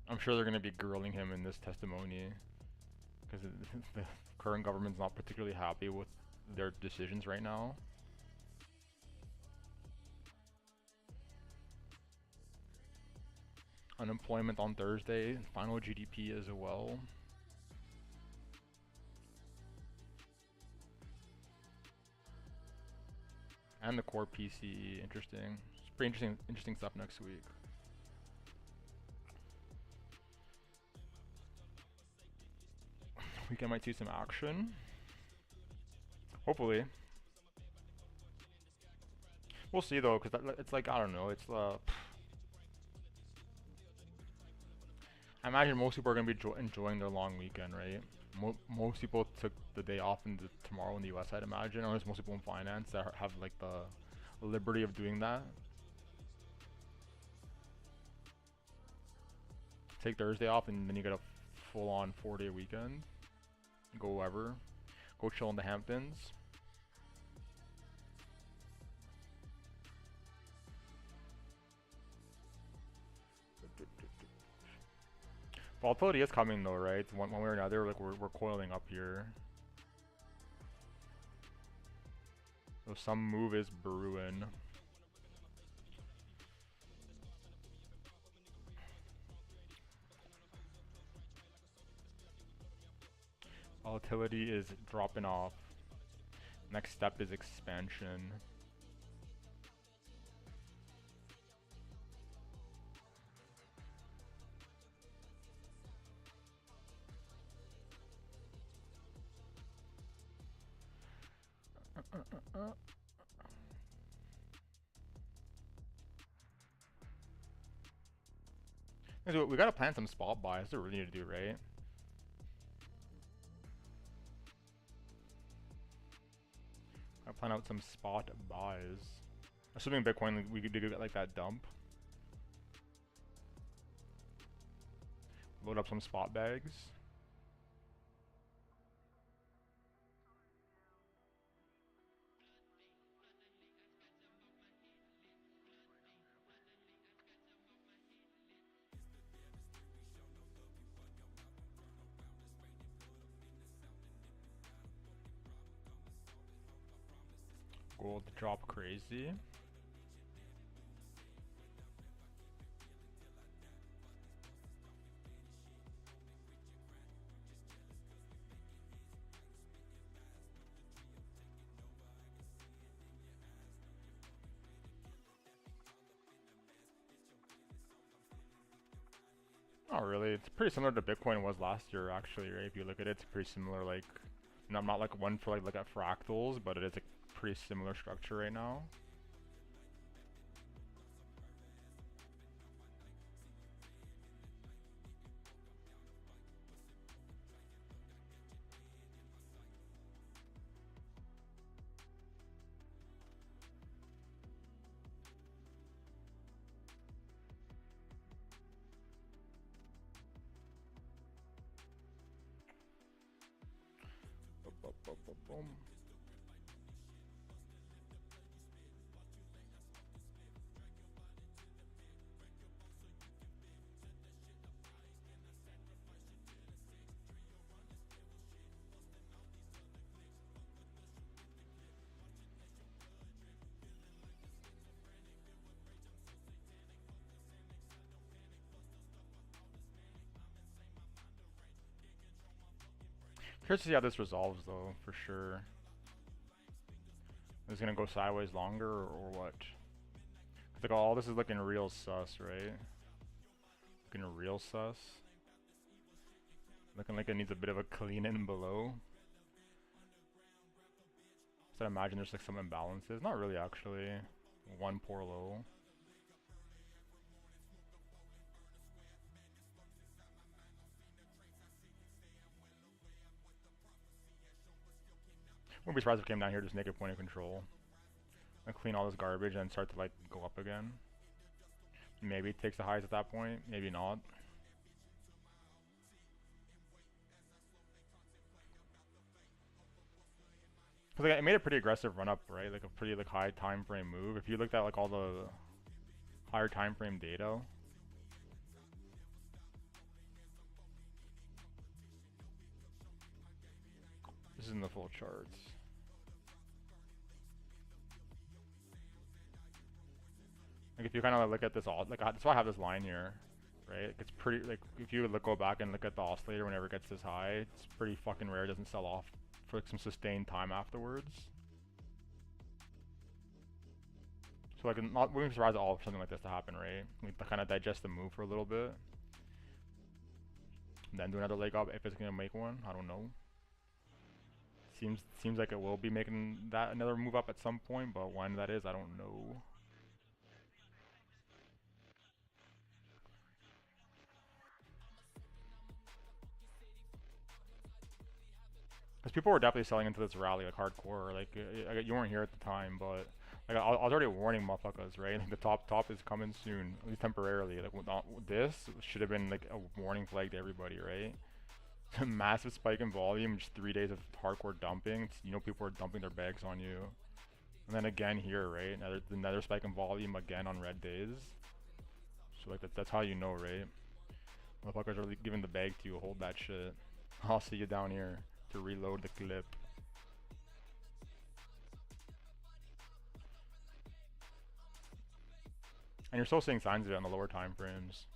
I'm sure they're going to be grilling him in this testimony because the current government's not particularly happy with their decisions right now. Unemployment on Thursday, final GDP as well. And the core PCE, interesting. It's pretty interesting stuff next week. Weekend might see some action. Hopefully. We'll see though, because it's like, I don't know, it's I imagine most people are going to be enjoying their long weekend, right? Most people took the day off tomorrow in the US, I'd imagine, or there's most people in finance that have like the liberty of doing that. Take Thursday off and then you get a full-on 4-day weekend. Go wherever. Go chill in the Hamptons. Volatility is coming though, right? One way or another, like we're coiling up here. So some move is brewing. Volatility is dropping off. Next step is expansion. We gotta plan some spot buys. That's what we really need to do, right? I plan out some spot buys. Assuming Bitcoin, we could do like that dump. Load up some spot bags. Gold drop crazy. Not really. It's pretty similar to Bitcoin was last year, actually, right? If you look at it, it's pretty similar. Like, not like one for like look at fractals, but it is a pretty similar structure right now. Boom. Curious to see how this resolves though, for sure. Is it gonna go sideways longer or what? Like all this is looking real sus, right? Looking real sus. Looking like it needs a bit of a clean in below. So I imagine there's like some imbalances. Not really actually. One poor low. Wouldn't be surprised if it came down here just naked point of control. And clean all this garbage and start to like go up again. Maybe it takes the highs at that point, maybe not. Cause like, it made a pretty aggressive run up, right? Like a pretty like high time frame move. If you looked at like all the higher time frame data. This is in the full charts. Like if you kind of look at this, like that's why I have this line here, right? It's pretty like if you go back and look at the oscillator whenever it gets this high, it's pretty fucking rare it doesn't sell off for like some sustained time afterwards. So like not wouldn't be surprised at all for something like this to happen, right? Like to kind of digest the move for a little bit, and then do another leg up if it's gonna make one. I don't know. Seems like it will be making that another move up at some point, but when that is, I don't know. Because people were definitely selling into this rally like hardcore. Like you weren't here at the time, but like I was already warning motherfuckers, right? Like the top is coming soon, at least temporarily. Like this should have been like a warning flag to everybody, right? Massive spike in volume, just 3 days of hardcore dumping. You know people are dumping their bags on you, and then again here, right? Another spike in volume again on red days. So like that's how you know, right? Motherfuckers are giving the bag to you. Hold that shit. I'll see you down here to reload the clip. And you're still seeing signs of it on the lower time frames.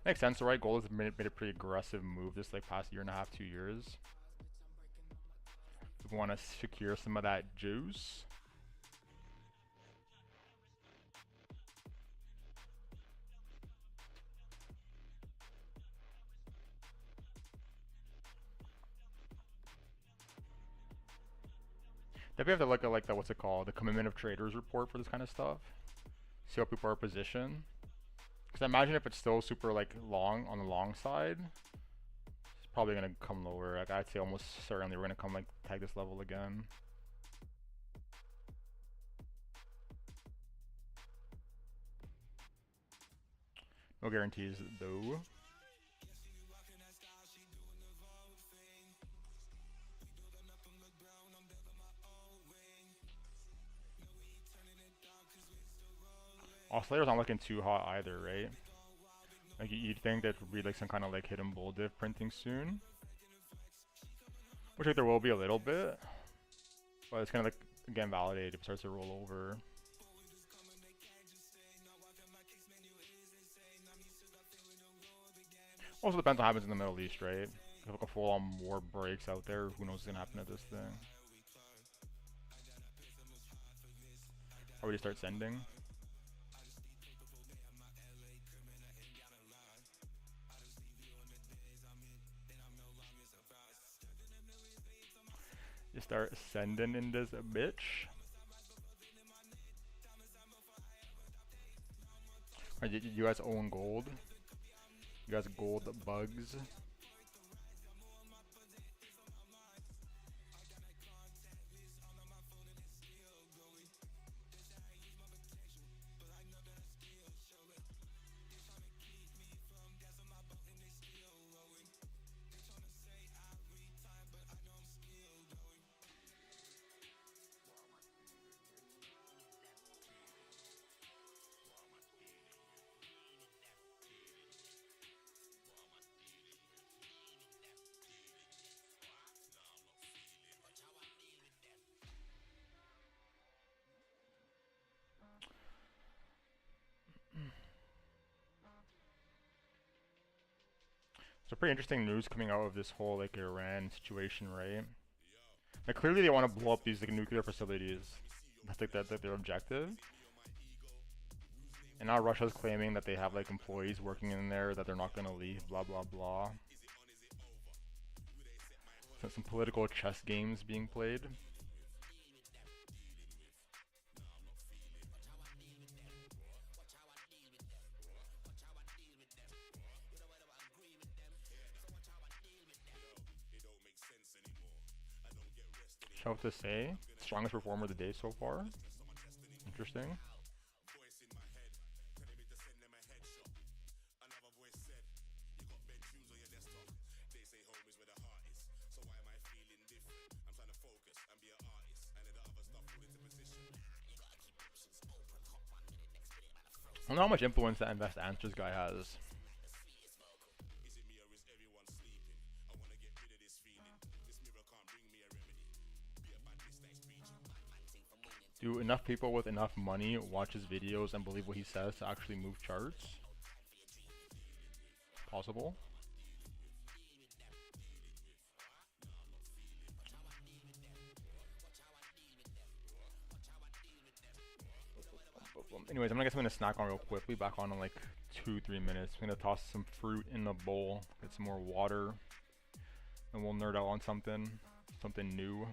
Makes sense, right? Gold has made a pretty aggressive move this like past year and a half, 2 years. We want to secure some of that juice. Maybe we have to look at like the what's it called, the commitment of traders report for this kind of stuff. See how people are positioned. Because I imagine if it's still super like long on the long side, it's probably gonna come lower. Like I'd say almost certainly we're gonna come like tag this level again. No guarantees though. Oscillators not looking too hot either, right? Like you'd think that would be like some kind of like hidden bull div printing soon. Which like there will be a little bit. But it's gonna like again validate if it starts to roll over. Also depends on what happens in the Middle East, right? If like a full on war breaks out there, who knows what's gonna happen to this thing. Already start sending. You start sending in this bitch. You guys own gold? You guys gold bugs? So pretty interesting news coming out of this whole like Iran situation, right? Like clearly they want to blow up these like nuclear facilities. That's like that's like their objective. And now Russia's claiming that they have like employees working in there that they're not gonna leave, blah blah blah. So some political chess games being played. Tough to say. Strongest performer of the day so far. Interesting. I don't know how much influence that Invest Answers guy has. Do enough people with enough money watch his videos and believe what he says to actually move charts? Possible. Anyways, I guess I'm gonna snack on real quickly. Back on in like 2-3 minutes. I'm gonna toss some fruit in the bowl, get some more water, and we'll nerd out on something new.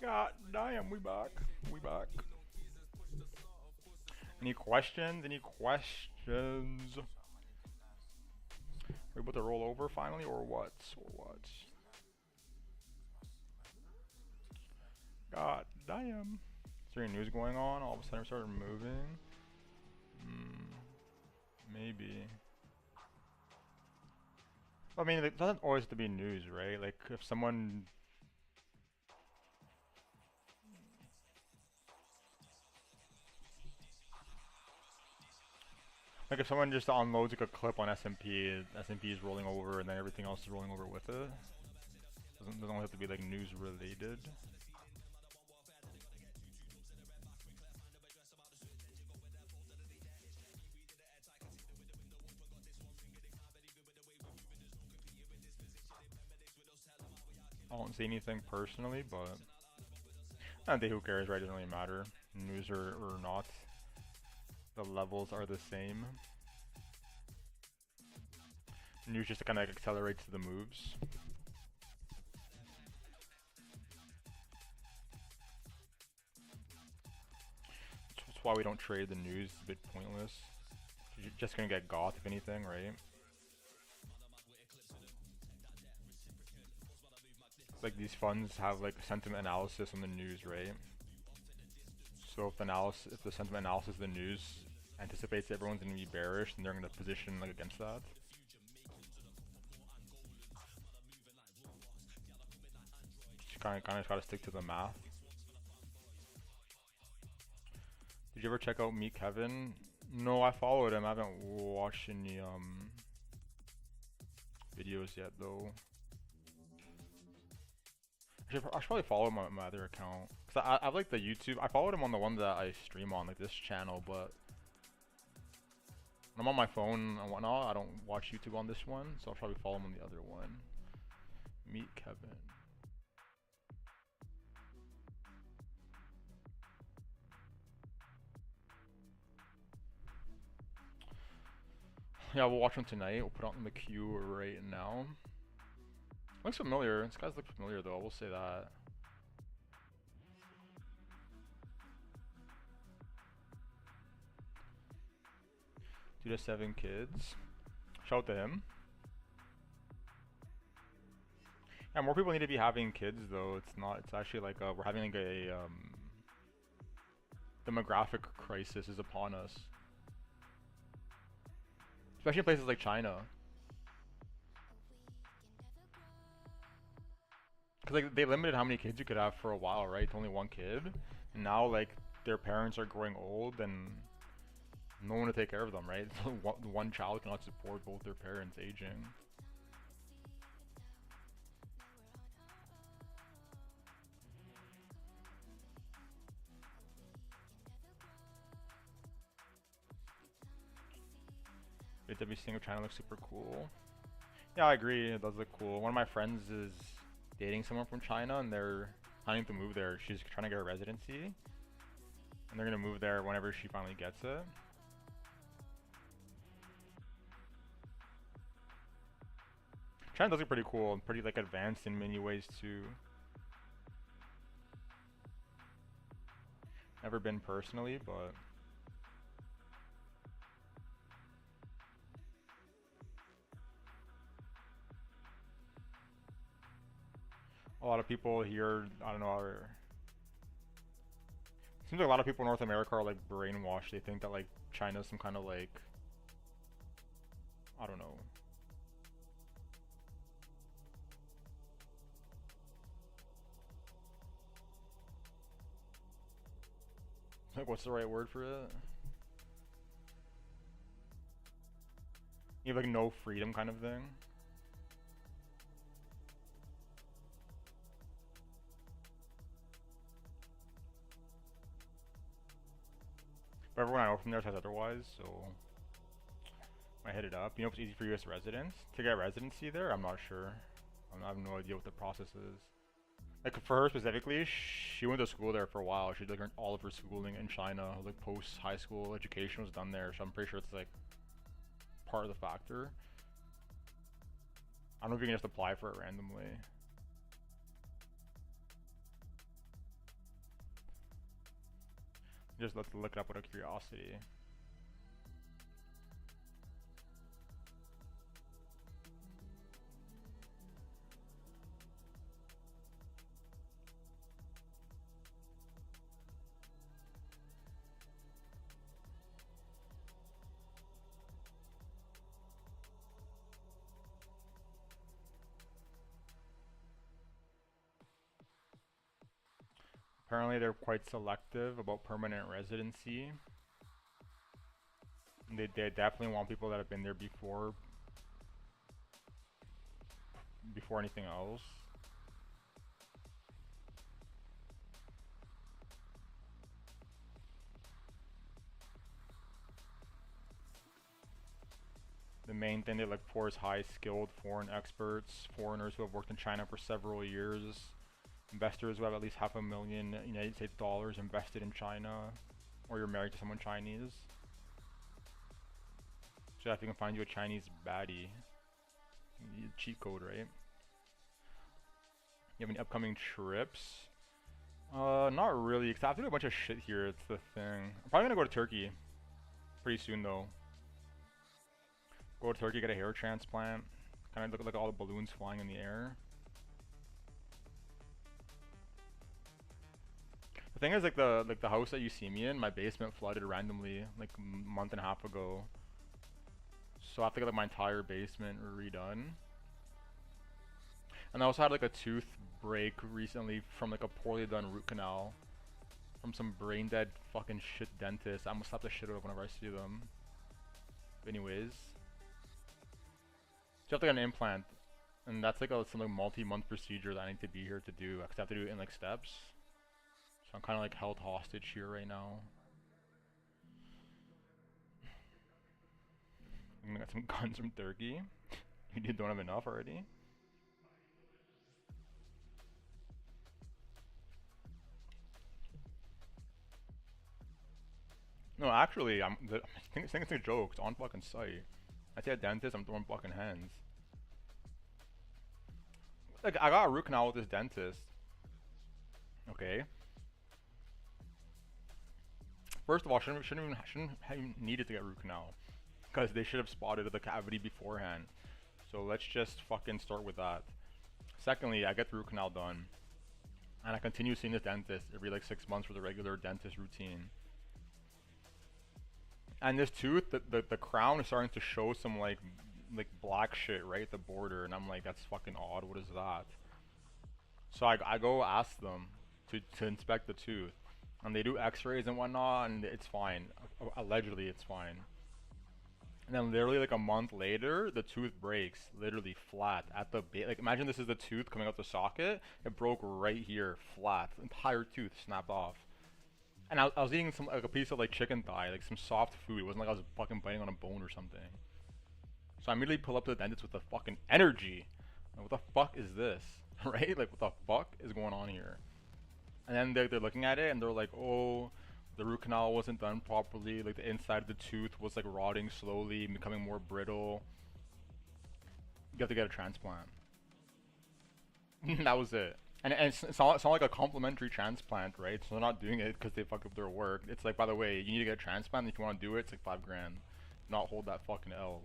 God damn, we back. We back. Any questions? Any questions? Are we about to roll over finally, or what? Or what? God damn. Is there any news going on? All of a sudden we started moving. Maybe. I mean, it doesn't always have to be news, right? Like, if someone... Like, if someone just unloads like a clip on SMP, SMP is rolling over and then everything else is rolling over with it. Doesn't only have to be like news related. I won't say anything personally, but I think who cares, right? It doesn't really matter. News or not. The levels are the same. News just kind of like accelerates the moves. That's why we don't trade the news. It's a bit pointless. You're just gonna get goth if anything, right? Like these funds have like sentiment analysis on the news, right? So if the sentiment analysis of the news anticipates everyone's gonna be bearish, then they're gonna position like against that. Just kind of gotta stick to the math. Did you ever check out Meet Kevin? No, I followed him. I haven't watched any videos yet though. I should probably follow him on my other account. Cause I like the YouTube. I followed him on the one that I stream on, like this channel, but when I'm on my phone and whatnot, I don't watch YouTube on this one, so I'll probably follow him on the other one. Meet Kevin. Yeah, we'll watch him tonight. We'll put it on the queue right now. Looks familiar. This guy's look familiar though, I will say that. 2 to 7 kids. Shout out to him. Yeah, more people need to be having kids though. It's actually like we're having like a demographic crisis is upon us. Especially in places like China. Cause like they limited how many kids you could have for a while, right? To only one kid. And now like their parents are growing old and no one to take care of them, right? One child cannot support both their parents aging. Every single China looks super cool. Yeah, I agree. It does look cool. One of my friends is dating someone from China, and they're planning to move there. She's trying to get a residency, and they're gonna move there whenever she finally gets it. China does look pretty cool and pretty like advanced in many ways too. Never been personally, but a lot of people here, I don't know, seems like a lot of people in North America are like brainwashed. They think that like China's some kind of like, I don't know. Like, what's the right word for it? You have like no freedom kind of thing. But everyone I know from there says otherwise, so I hit it up. You know if it's easy for US residents to get residency there? I'm not sure. I have no idea what the process is. Like for her specifically, she went to school there for a while. She like earned all of her schooling in China. Like post high school education was done there, so I'm pretty sure it's like part of the factor. I don't know if you can just apply for it randomly. Just let's look it up out of curiosity. Apparently they're quite selective about permanent residency. They definitely want people that have been there before anything else. The main thing they look for is high skilled foreign experts, foreigners who have worked in China for several years, investors who have at least $500,000 United States dollars invested in China, or you're married to someone Chinese. So if you can find you a Chinese baddie, you need a cheat code, right? You have any upcoming trips? Not really, because I have to do a bunch of shit here, it's the thing. I'm probably gonna go to Turkey pretty soon though. Go to Turkey, get a hair transplant. Kind of look at like all the balloons flying in the air. The thing is, like the house that you see me in, my basement flooded randomly like a month and a half ago. So I have to get like my entire basement redone. And I also had like a tooth break recently from like a poorly done root canal from some brain dead fucking shit dentist. I almost slap the shit out of whenever I see them. But anyways, so you have to get an implant, and that's like some like multi-month procedure that I need to be here to do. Cause I have to do it in like steps. So I'm kind of like held hostage here right now. I'm gonna get some guns from Turkey. You don't have enough already? No, actually, I think it's a joke. It's on fucking site. I see a dentist, I'm throwing fucking hands. Like, I got a root canal with this dentist. Okay. First of all, shouldn't have needed to get root canal, because they should have spotted the cavity beforehand. So let's just fucking start with that. Secondly, I get the root canal done, and I continue seeing this dentist every like 6 months for the regular dentist routine. And this tooth, the crown is starting to show some like black shit right at the border, and I'm like, that's fucking odd. What is that? So I go ask them to inspect the tooth. And they do X-rays and whatnot, and it's fine. Allegedly, it's fine. And then literally like a month later, the tooth breaks, literally flat at the base. Like imagine this is the tooth coming out the socket. It broke right here, flat. Entire tooth snapped off. And I was eating some like a piece of like chicken thigh, like some soft food. It wasn't like I was fucking biting on a bone or something. So I immediately pull up to the dentist with the fucking energy. Like, what the fuck is this? Right? Like what the fuck is going on here? And then they're looking at it and they're like, oh, the root canal wasn't done properly. Like the inside of the tooth was like rotting slowly, becoming more brittle. You have to get a transplant. That was it. And it's not like a complimentary transplant, right? So they're not doing it because they fucked up their work. It's like, by the way, you need to get a transplant. If you want to do it, it's like 5 grand. Not hold that fucking L.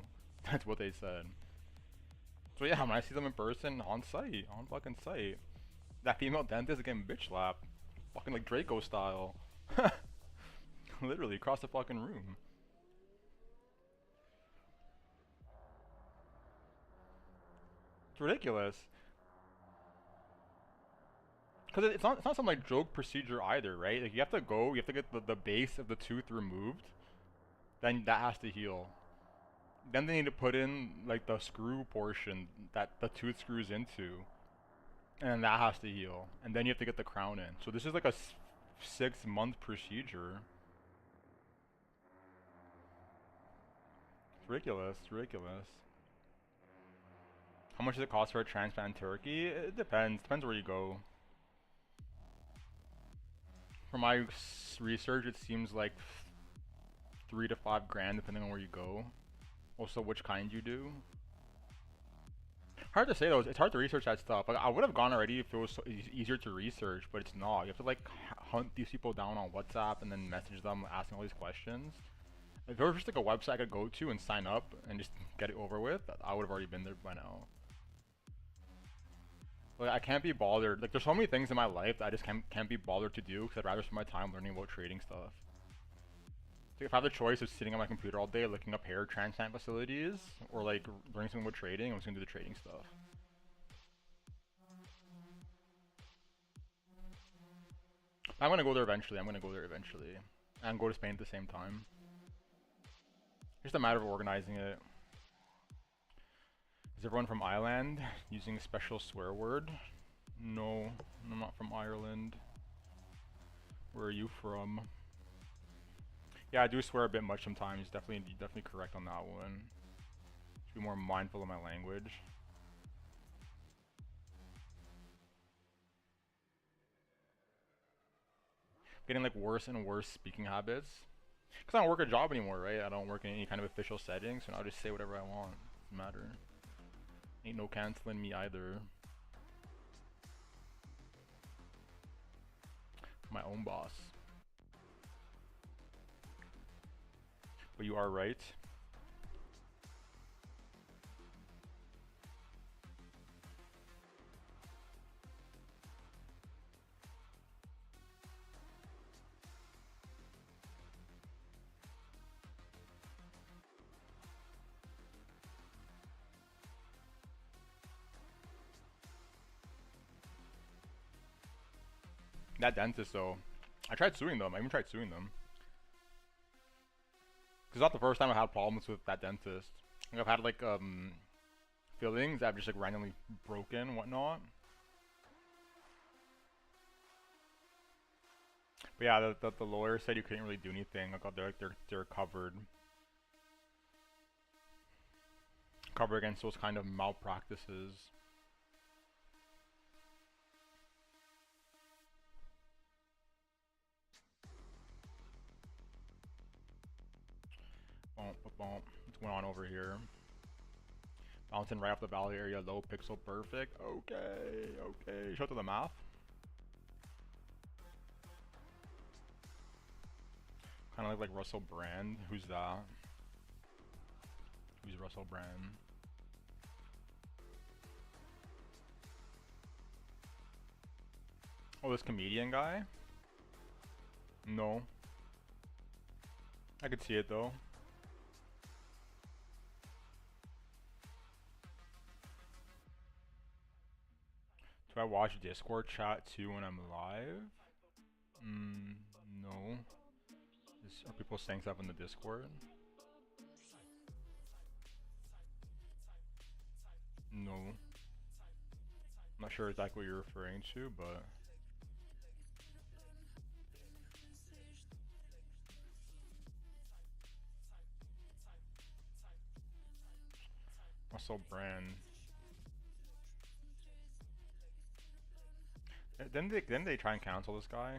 That's what they said. So yeah, when I see them in person, on site, on fucking site, that female dentist is getting bitch slapped. Fucking like Draco style. Literally across the fucking room. It's ridiculous. Because it's not some like joke procedure either, right? Like you have to go, you have to get the base of the tooth removed, then that has to heal. Then they need to put in like the screw portion that the tooth screws into, and that has to heal. And then you have to get the crown in. So this is like a 6-month procedure. It's ridiculous, it's ridiculous. How much does it cost for a transplant in Turkey? It depends where you go. For my research, it seems like 3 to 5 grand depending on where you go. Also, which kind you do. Hard to say though. It's hard to research that stuff. Like I would have gone already if it was so easier to research, but it's not. You have to like hunt these people down on WhatsApp and then message them asking all these questions. If there was just like a website I could go to and sign up and just get it over with, I would have already been there by now. Like I can't be bothered. Like there's so many things in my life that I just can't be bothered to do because I'd rather spend my time learning about trading stuff. Like if I have the choice of sitting on my computer all day looking up hair transplant facilities or like learning something about trading, I'm just gonna do the trading stuff. I'm gonna go there eventually. I'm gonna go there eventually, and go to Spain at the same time. It's just a matter of organizing it. Is everyone from Ireland using a special swear word? No, I'm not from Ireland. Where are you from? Yeah, I do swear a bit much sometimes. Definitely correct on that one. Should be more mindful of my language. Getting like worse and worse speaking habits. Cause I don't work a job anymore, right? I don't work in any kind of official setting, so now I just say whatever I want. Doesn't matter. Ain't no canceling me either. My own boss. But you are right. That dentist though, I tried suing them. I even tried suing them. Cause it's not the first time I've had problems with that dentist. Like I've had like fillings that have just like randomly broken and whatnot. But yeah, the lawyer said you couldn't really do anything. Like they're covered against those kind of malpractices. What's going on over here? Bouncing right off the valley area, low pixel perfect. Okay, okay. Show to the math. Kind of like Russell Brand. Who's that? Who's Russell Brand? Oh, this comedian guy? No. I could see it though. Do I watch Discord chat too when I'm live? Are people saying stuff in the Discord? No. I'm not sure exactly what you're referring to, but... Also brand. Didn't they try and cancel this guy?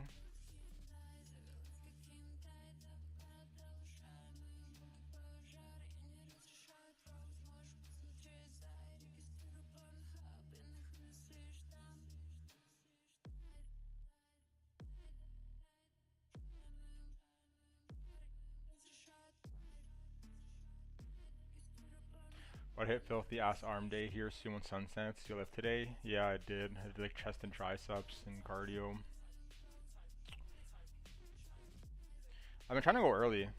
What hit filthy ass arm day here soon when sun sets? You lift today? Yeah, I did. I did like chest and triceps and cardio. I've been trying to go early.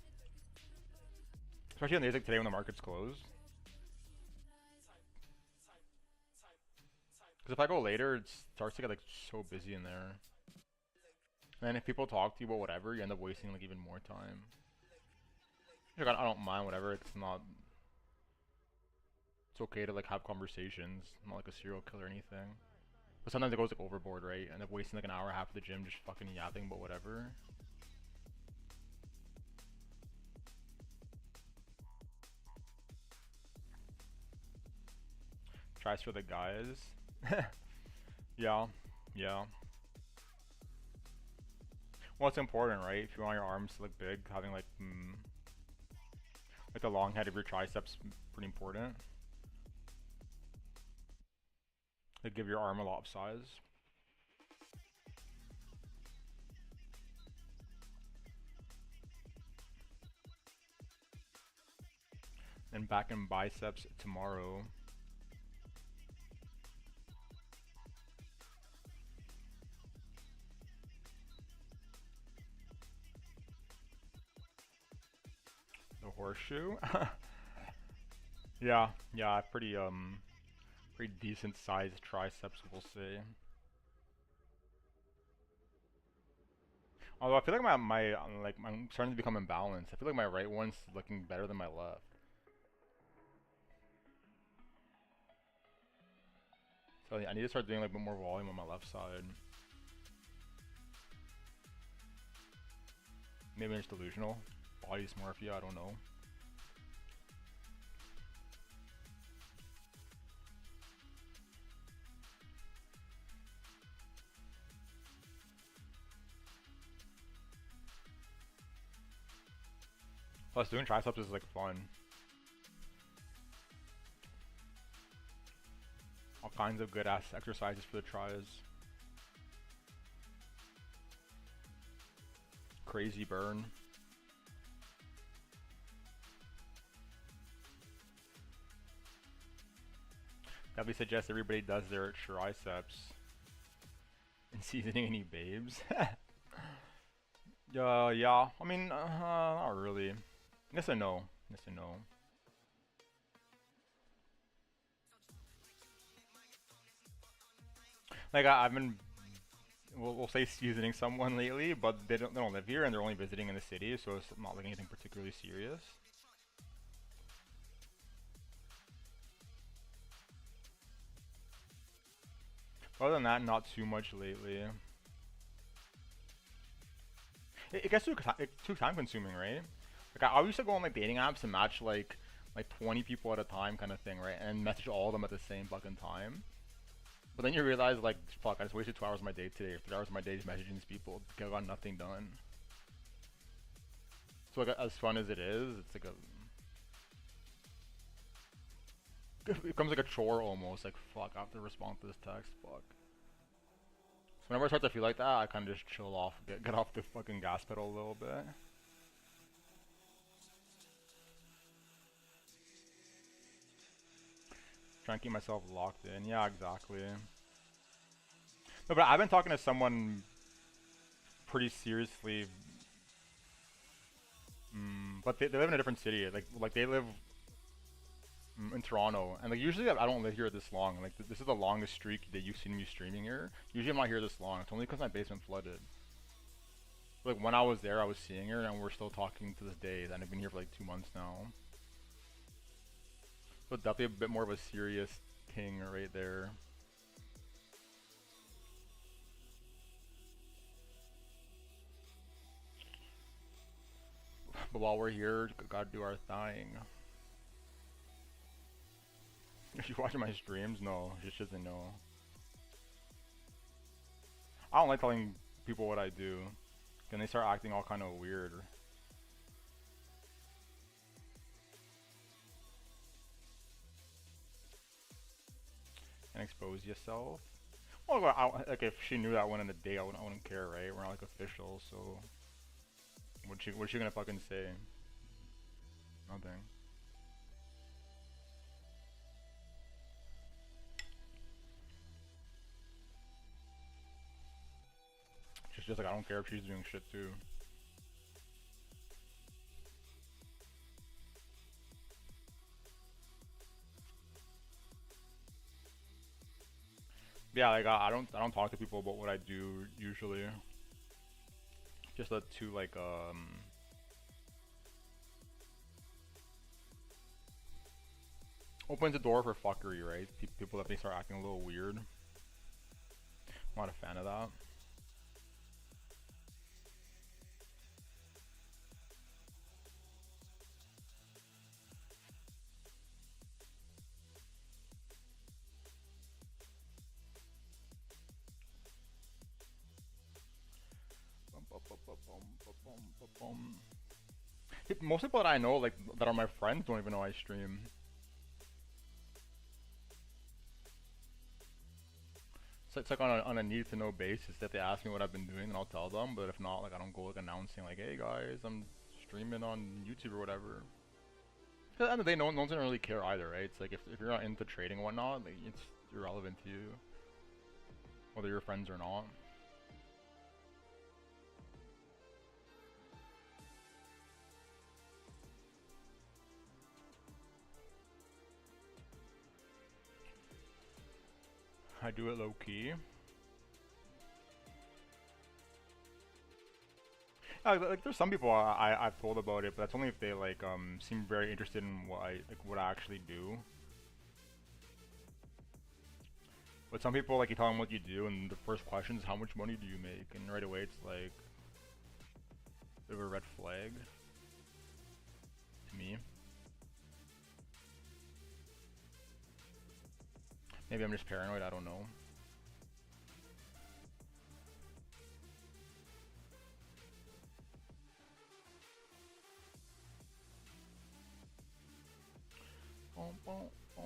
Especially on days like today when the market's closed. Because if I go later, it starts to get like so busy in there. And then if people talk to you about whatever, you end up wasting like even more time. Like, I don't mind whatever, it's not... It's okay to like have conversations, I'm not like a serial killer or anything. But sometimes it goes like overboard, right? I end up wasting like an hour and a half at the gym just fucking yapping about whatever. Tries for the guys. Yeah, yeah. Well, it's important, right? If you want your arms to look big, having like the long head of your triceps pretty important. They give your arm a lot of size. And back in biceps tomorrow. The horseshoe? Yeah, pretty decent sized triceps, we'll say. Although I feel like I'm starting to become imbalanced. I feel like my right one's looking better than my left. So I need to start doing like a bit more volume on my left side. Maybe it's delusional. Body dysmorphia, I don't know. Plus doing triceps is like fun. All kinds of good ass exercises for the tries. Crazy burn. Definitely suggest everybody does their triceps. And seasoning any babes? Yeah. I mean, not really. Yes and no. Yes and no. Like I've been, we'll say seasoning someone lately, but they don't live here and they're only visiting in the city, so it's not like anything particularly serious. Other than that, not too much lately. It gets too time consuming, right? Like I used to go on like dating apps and match like 20 people at a time kind of thing, right? And message all of them at the same fucking time. But then you realize like, fuck, I just wasted 2 hours of my day today, or 3 hours of my day just messaging these people. I got nothing done. So like as fun as it is, it's like it becomes like a chore almost. Like fuck, I have to respond to this text. Fuck. So whenever I start to feel like that, I kind of just chill off, get off the fucking gas pedal a little bit. Trying to keep myself locked in. Yeah, exactly. No, but I've been talking to someone pretty seriously. But they live in a different city. Like they live in Toronto, and like usually I don't live here this long. Like this is the longest streak that you've seen me streaming here. Usually I'm not here this long. It's only because my basement flooded. Like when I was there, I was seeing her, and we're still talking to this day. And I've been here for like 2 months now. So definitely a bit more of a serious thing right there. But while we're here, gotta do our thing. Is she watching my streams? No, she just doesn't know. I don't like telling people what I do. Then they start acting all kind of weird. And expose yourself. Well, like if she knew that I went on a date, I wouldn't care, right? We're not like official, so what's she gonna fucking say? Nothing. She's just like, I don't care if she's doing shit too. Yeah, like I don't talk to people about what I do usually. Just to like opens the door for fuckery, right? People that they start acting a little weird. I'm not a fan of that. Most people that I know, like that are my friends, don't even know I stream. So it's like on a need to know basis. If they ask me what I've been doing, then I'll tell them. But if not, like I don't go like announcing like, hey guys, I'm streaming on YouTube or whatever. Because at the end of the day, no one's gonna really care either, right? It's like if you're not into trading and whatnot, like it's irrelevant to you, whether you're friends or not. I do it low key. Like there's some people I've told about it, but that's only if they like seem very interested in what I actually do. But some people like you tell them what you do, and the first question is how much money do you make, and right away it's like a bit of a red flag to me. Maybe I'm just paranoid. I don't know. Boom, boom, boom.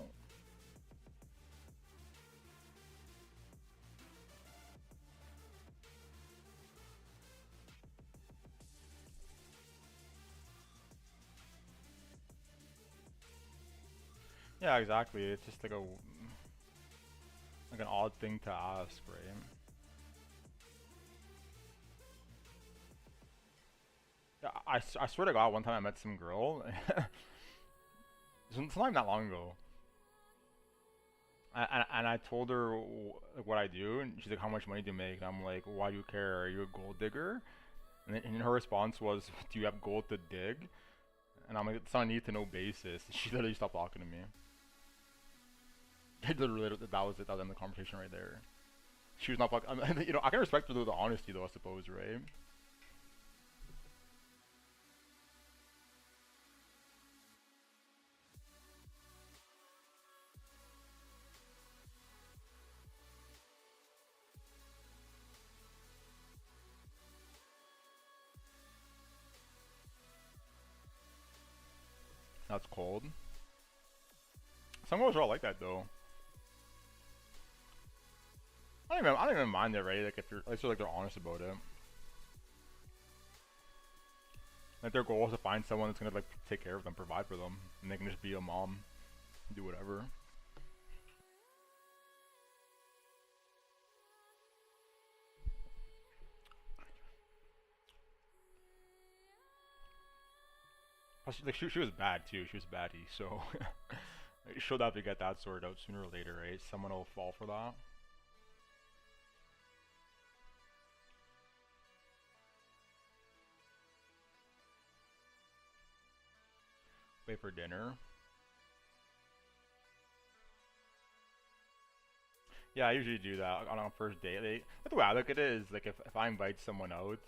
Yeah, exactly. It's just like an odd thing to ask, right? Yeah, I swear to God, one time I met some girl. It's not even that long ago. And I told her like what I do, and she's like, "How much money do you make?" And I'm like, "Why do you care? Are you a gold digger?" And her response was, "Do you have gold to dig?" And I'm like, "It's on a need to know basis." She literally stopped talking to me. Literally, that was it. That was in the conversation right there. She was not fuck. I mean, I can respect her the honesty though, I suppose, right? That's cold. Some girls are all like that though. I don't even mind it, right? Like if you're, at least like they're honest about it. Like their goal is to find someone that's gonna like take care of them, provide for them, and they can just be a mom, do whatever. Plus, like she was bad too. She was baddie, so she'll have to get that sorted out sooner or later, right? Someone will fall for that. Wait for dinner. Yeah, I usually do that on a first date. But the way I look at it is like if I invite someone out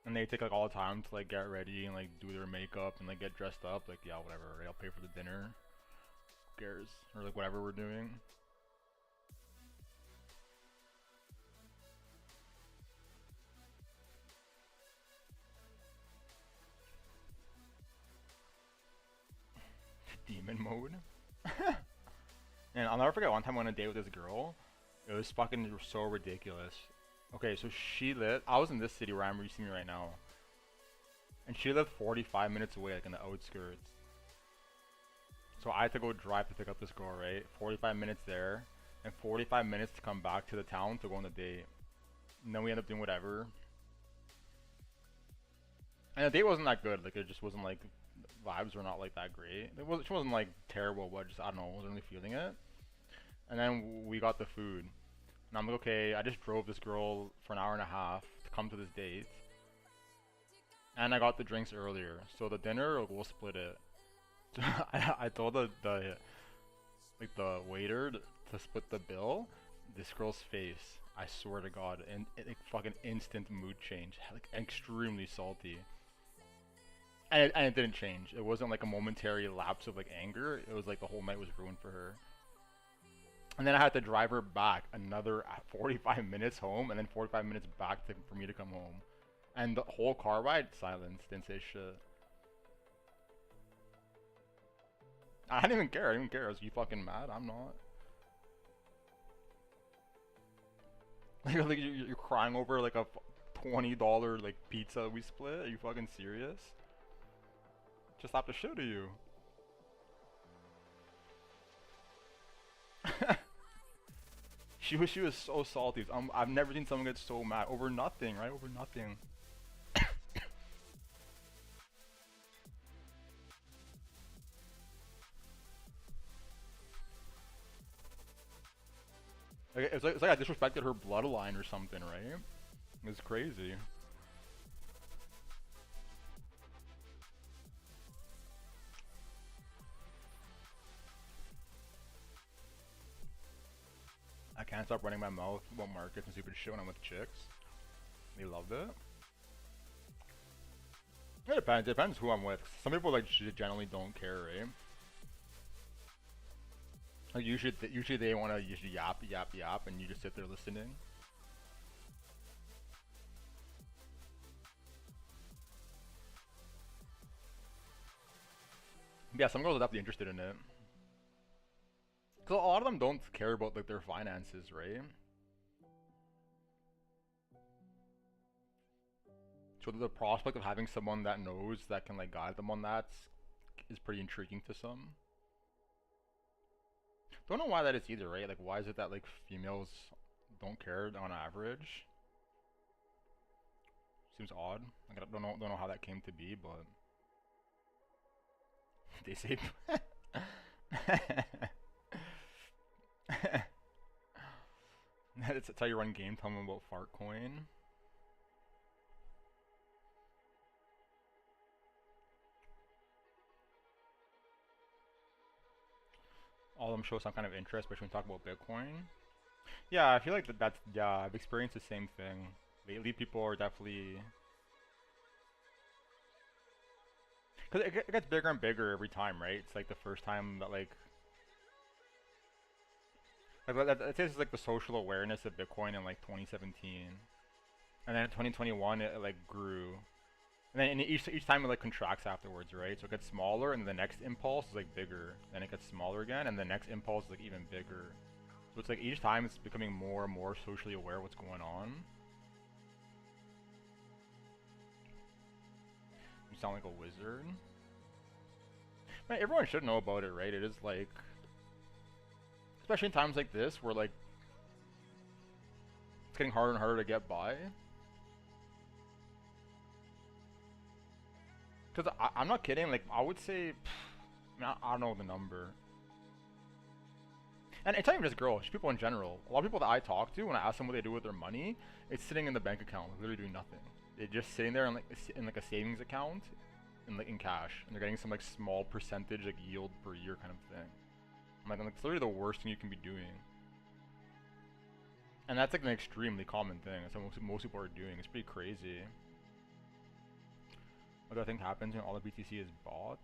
and they take like all the time to like get ready and like do their makeup and like get dressed up, like yeah, whatever, right? I'll pay for the dinner. Who cares? Or like whatever we're doing. Demon mode. And I'll never forget one time I went on a date with this girl. It was fucking so ridiculous. Okay, so she lived. I was in this city where I'm reaching right now, and she lived 45 minutes away, like in the outskirts. So I had to go drive to pick up this girl, right? 45 minutes there, and 45 minutes to come back to the town to go on the date. And then we ended up doing whatever. And the date wasn't that good. Like it just wasn't like vibes were not like that great. She wasn't like terrible, but just I don't know, I wasn't really feeling it. And then we got the food. And I'm like, okay, I just drove this girl for an hour and a half to come to this date. And I got the drinks earlier. So the dinner, we'll split it. So I told the waiter to split the bill. This girl's face, I swear to God, and like fucking instant mood change. Like extremely salty. And it didn't change. It wasn't like a momentary lapse of like anger. It was like the whole night was ruined for her. And then I had to drive her back another 45 minutes home, and then 45 minutes back for me to come home. And the whole car ride, silence, didn't say shit. I didn't even care. I didn't care. Was you fucking mad? I'm not. Like you're crying over like a $20 like pizza we split? Are you fucking serious? Just slapped the shit out of you. She was so salty. I've never seen someone get so mad over nothing, right? Over nothing. Like, it's like I disrespected her bloodline or something, right? It's crazy. I can't stop running my mouth about markets and stupid shit when I'm with chicks. They loved it. It depends. It depends who I'm with. Some people like generally don't care, right? Like usually they want to usually yap, and you just sit there listening. Yeah, some girls are definitely interested in it. Cause a lot of them don't care about like their finances, right? So the prospect of having someone that knows that can like guide them on that is pretty intriguing to some. Don't know why that is either, right? Like why is it that like females don't care on average? Seems odd. Like, I don't know how that came to be, but they say that's how you run game. Tell them about Fartcoin. All of them show some kind of interest, especially when we talk about Bitcoin. Yeah, I feel like that's yeah. I've experienced the same thing. Lately, people are definitely because it gets bigger and bigger every time, right? It's like the first time that I'd say it's like the social awareness of Bitcoin in like 2017, and then in 2021 it like grew, and then each time it like contracts afterwards, right? So it gets smaller, and the next impulse is like bigger, then it gets smaller again, and the next impulse is like even bigger. So it's like each time it's becoming more and more socially aware of what's going on. You sound like a wizard. Man, everyone should know about it, right? It is like, especially in times like this where like it's getting harder and harder to get by. Because I'm not kidding, like I would say, I don't know the number. And it's not even just girls, just people in general. A lot of people that I talk to, when I ask them what they do with their money, it's sitting in the bank account, literally doing nothing. They're just sitting there in like a savings account in cash, and they're getting some like small percentage like yield per year kind of thing. I'm like it's literally the worst thing you can be doing. And that's like an extremely common thing. That's what most people are doing. It's pretty crazy. What I think happens when all the BTC is bought.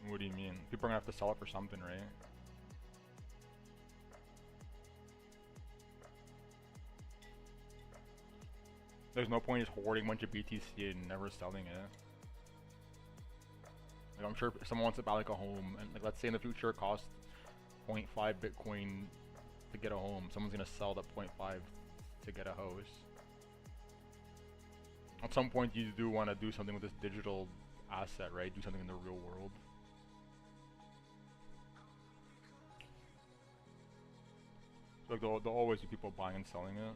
What do you mean? People are gonna have to sell it for something, right? There's no point just hoarding a bunch of BTC and never selling it. Like, I'm sure if someone wants to buy like a home, and like let's say in the future it costs 0.5 Bitcoin to get a home, someone's gonna sell that 0.5 to get a house. At some point you do want to do something with this digital asset, right? Do something in the real world. So like there'll always be people buying and selling it.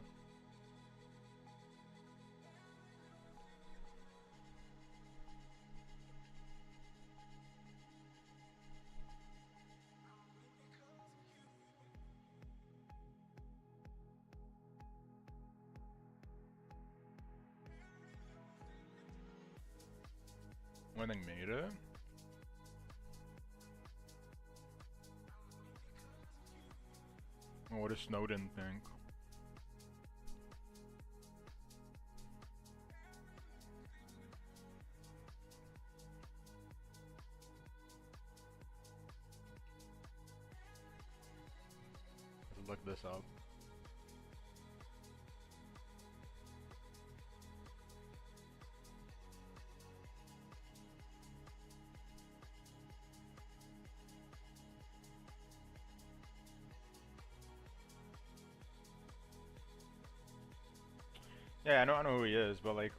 When they made it? What does Snowden think? Let's look this up. Yeah, I know who he is, but like,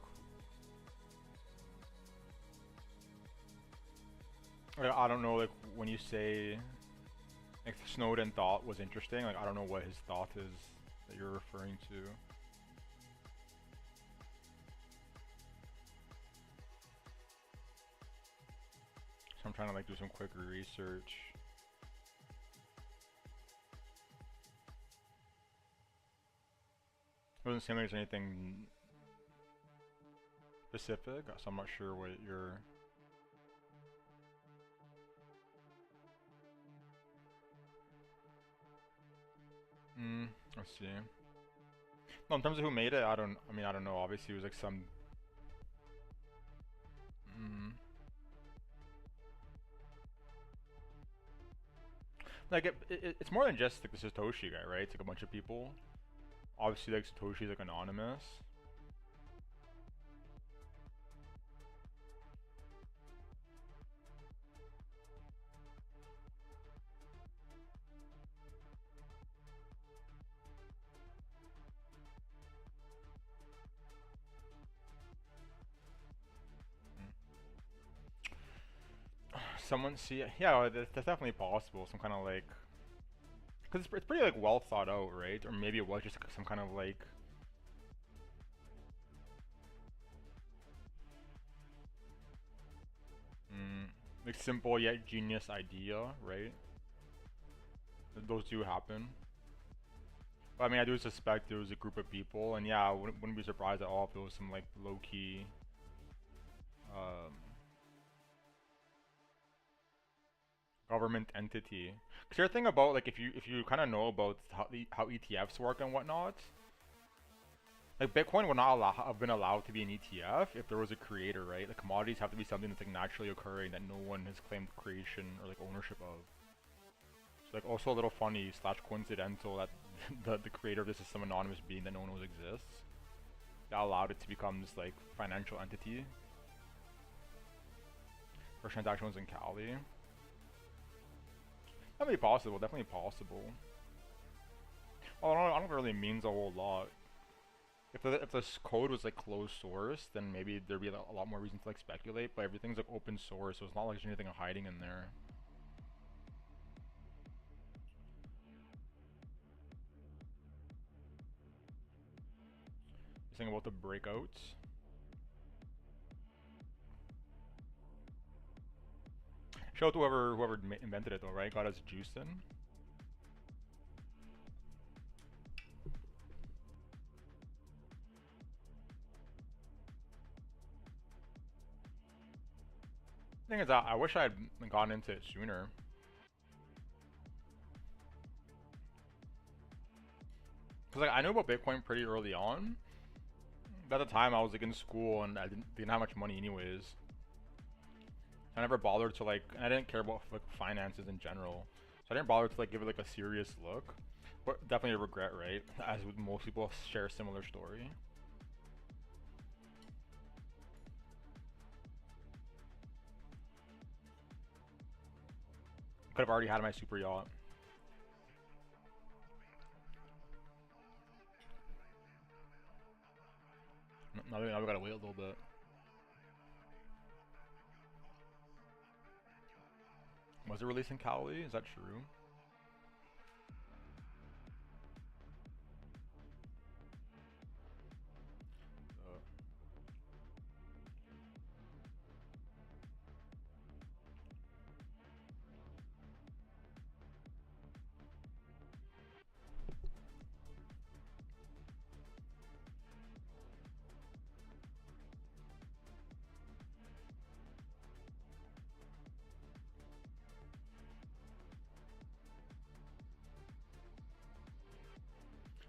I don't know, like, when you say, like, Snowden thought was interesting, like, I don't know what his thought is that you're referring to. So I'm trying to, like, do some quick research. It doesn't seem like there's anything specific, so I'm not sure what you're... Let's see. No, in terms of who made it, I don't know. Obviously, it was like some... Like, it's more than just like the Satoshi guy, right? It's like a bunch of people. Obviously, like, Satoshi's like anonymous. Someone see, yeah, that's definitely possible. Some kind of like, because it's pretty like well thought out, right? Or maybe it was just some kind of like, like simple yet genius idea, right? Those do happen. But I mean, I do suspect there was a group of people, and yeah, I wouldn't be surprised at all if it was some like low key, government entity. Cause your thing about like if you kind of know about how ETFs work and whatnot, like Bitcoin would not have been allowed to be an ETF if there was a creator, right? Like commodities have to be something that's like naturally occurring that no one has claimed creation or like ownership of. So like also a little funny / coincidental that the creator of this is some anonymous being that no one knows exists. That allowed it to become this like financial entity. First transaction was in Cali. Definitely possible, definitely possible. Well, I don't know if it really means a whole lot. If this code was like closed source, then maybe there'd be a lot more reason to like speculate, but everything's like open source, so it's not like there's anything hiding in there. You're saying about the breakouts? Shout out to whoever invented it though, right? Got us juicing. Thing is, I wish I had gotten into it sooner. Cause like I knew about Bitcoin pretty early on. At the time, I was like in school and I didn't have much money anyways. I never bothered to like, and I didn't care about like finances in general, so I didn't bother to like give it like a serious look. But definitely a regret, right? As with most people share a similar story. Could have already had my super yacht. Now we gotta wait a little bit. Was it released in Cali? Is that true?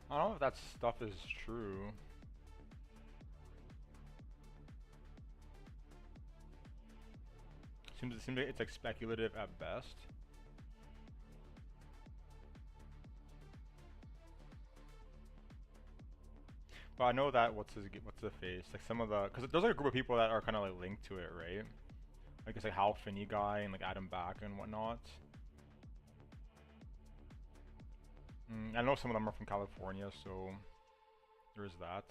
I don't know if that stuff is true. Seems like it's like speculative at best. But I know that what's the face? Like some of the, because there's like a group of people that are kind of like linked to it, right? Like it's like Hal Finney guy and like Adam Back and whatnot. I know some of them are from California, so there's that.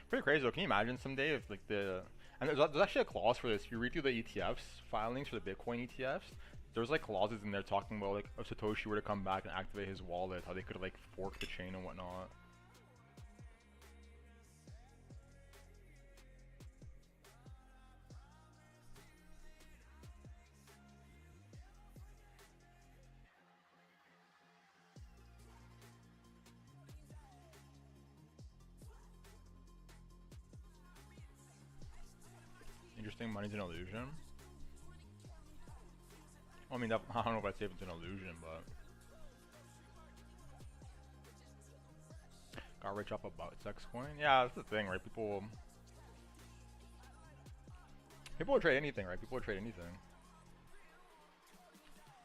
Pretty crazy though. Can you imagine someday if like and there's actually a clause for this. If you read through the ETFs filings for the Bitcoin ETFs, there's like clauses in there talking about like if Satoshi were to come back and activate his wallet, how they could like fork the chain and whatnot. Interesting. Money's an illusion. Well, I mean, I don't know if I'd say if it's an illusion, but got rich off a butt sex coin. Yeah, that's the thing, right? People will trade anything, right? People will trade anything.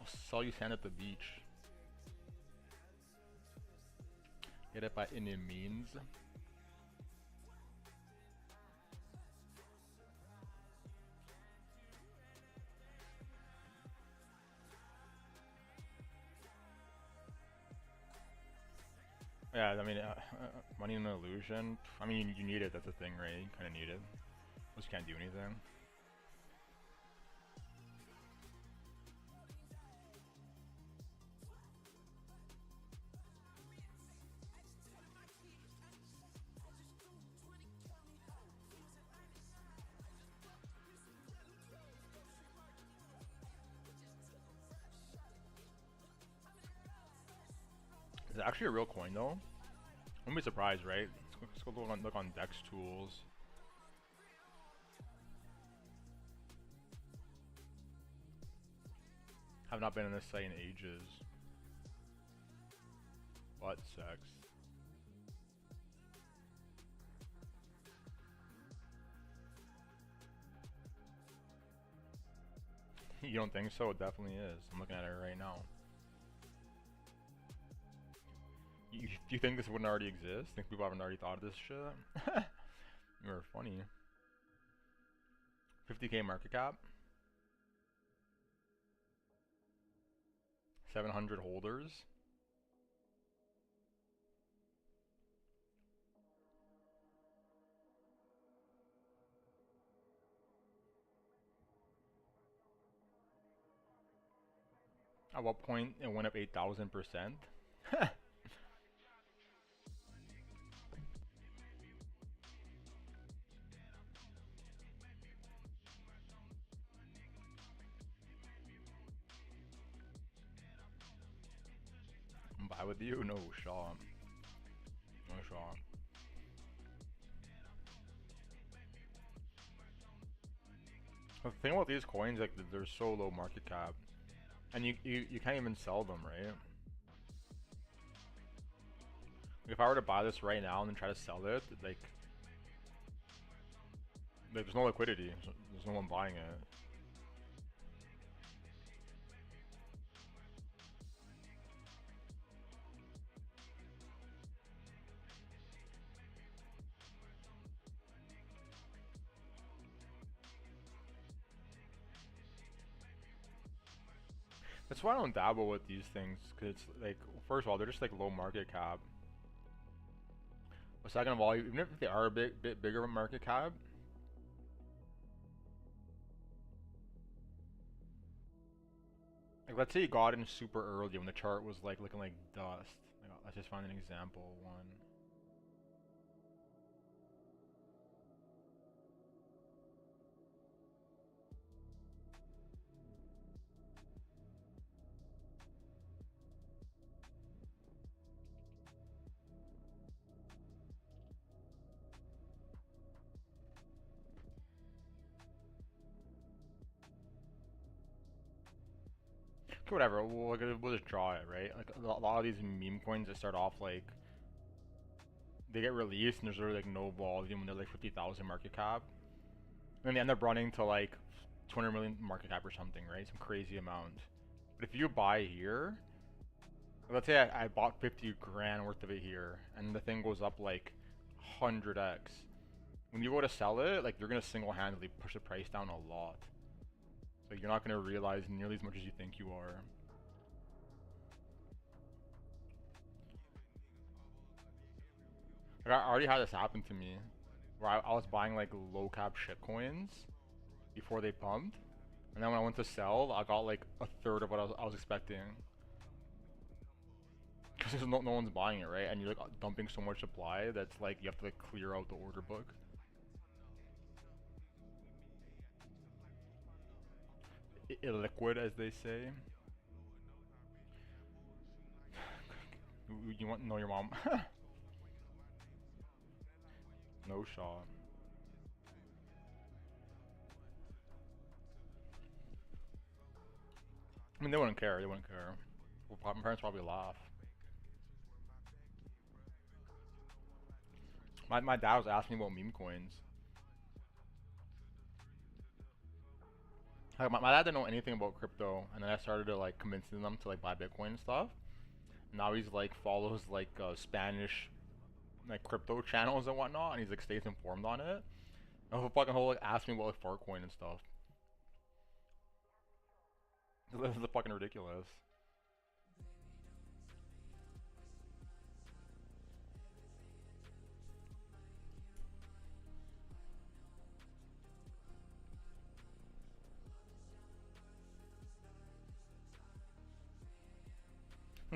I'll sell you sand at the beach. Get it by any means. Yeah, I mean, money and illusion. I mean, you need it. That's the thing, right? You kind of need it. Just can't do anything. Is it actually a real coin though? I'm gonna be surprised, right? Let's go look on Dex Tools. Have not been on this site in ages. Butt sex. You don't think so? It definitely is. I'm looking at it right now. Do you think this wouldn't already exist? Think people haven't already thought of this shit? You were funny. 50k market cap. 700 holders. At what point it went up 8,000%? with you? No shot. No shot. The thing about these coins, like, they're so low market cap. And you can't even sell them, right? If I were to buy this right now and then try to sell it, like there's no liquidity. There's no one buying it. That's why I don't dabble with these things, because it's like, first of all, they're just like low market cap. But second of all, even if they are a bit bigger of a market cap, like let's say you got in super early when the chart was like looking like dust. Like, let's just find an example one. Okay, whatever. We'll just draw it, right? Like a lot of these meme coins that start off like they get released and there's really like no volume when they're like 50,000 market cap, and then they end up running to like 200 million market cap or something, right? Some crazy amount. But if you buy here, let's say I bought 50 grand worth of it here, and the thing goes up like 100x. When you go to sell it, like you're gonna single-handedly push the price down a lot. So you're not gonna realize nearly as much as you think you are. Like I already had this happen to me, where I was buying like low cap shit coins before they pumped, and then when I went to sell, I got like a third of what I was expecting. Because there's no one's buying it, right? And you're like dumping so much supply that's like you have to like clear out the order book. Illiquid, as they say. You want to know your mom? No shot. I mean, they wouldn't care. They wouldn't care. Well, my parents probably laugh. My dad was asking me about meme coins. Like, my dad didn't know anything about crypto, and then I started to like convincing them to like buy Bitcoin and stuff. Now he's like follows like Spanish like crypto channels and whatnot, and he's like stays informed on it. And he'll fucking whole like ask me about like Farcoin and stuff. This is fucking ridiculous.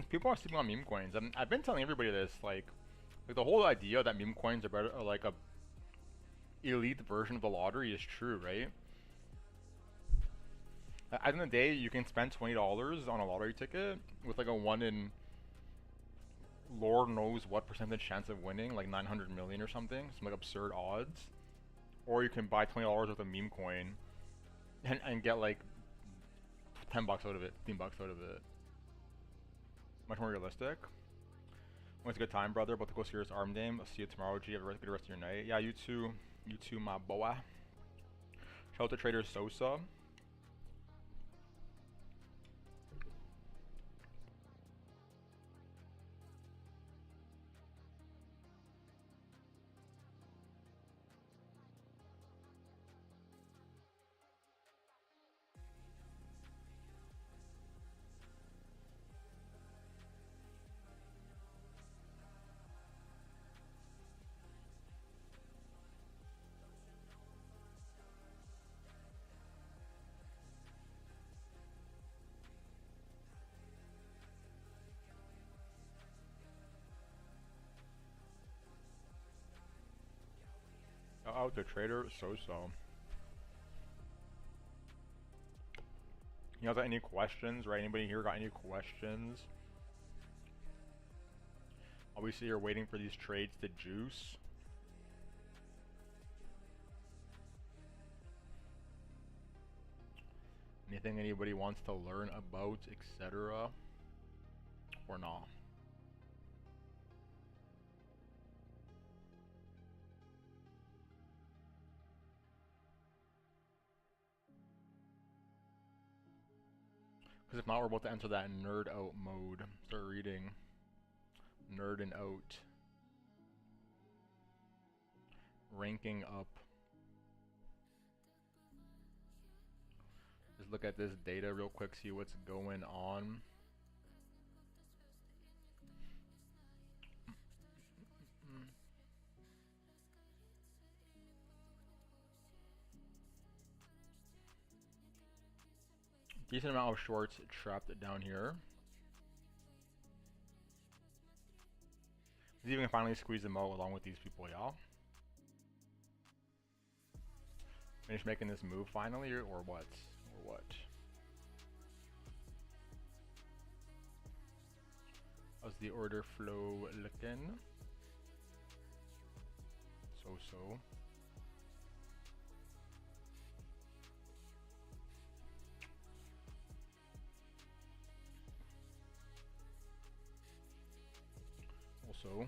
People are sleeping on meme coins. I've been telling everybody this, like the whole idea that meme coins are better, are like a elite version of the lottery is true, right? At the end of the day, you can spend $20 on a lottery ticket with like a 1 in Lord knows what percentage chance of winning, like 900 million or something, some like absurd odds. Or you can buy $20 worth of meme coin and get like 10 bucks out of it, 15 bucks out of it. Much more realistic. Well, it's a good time, brother. About to go serious arm game. I'll see you tomorrow, G. Have a good rest of your night. Yeah, you too. You too, my boy. Shout out to Trader Sosa. Shout out to Trader Sosa. You guys got any questions, right? Anybody here got any questions? Obviously, you're waiting for these trades to juice. Anything anybody wants to learn about, etc. Or not? Because if not, we're about to enter that nerd out mode. Start reading. Nerding out. Ranking up. Just look at this data real quick, see what's going on. Decent amount of shorts trapped down here. He's even finally squeeze them out along with these people, y'all. Finish making this move finally, or what? Or what? How's the order flow looking? So. Also.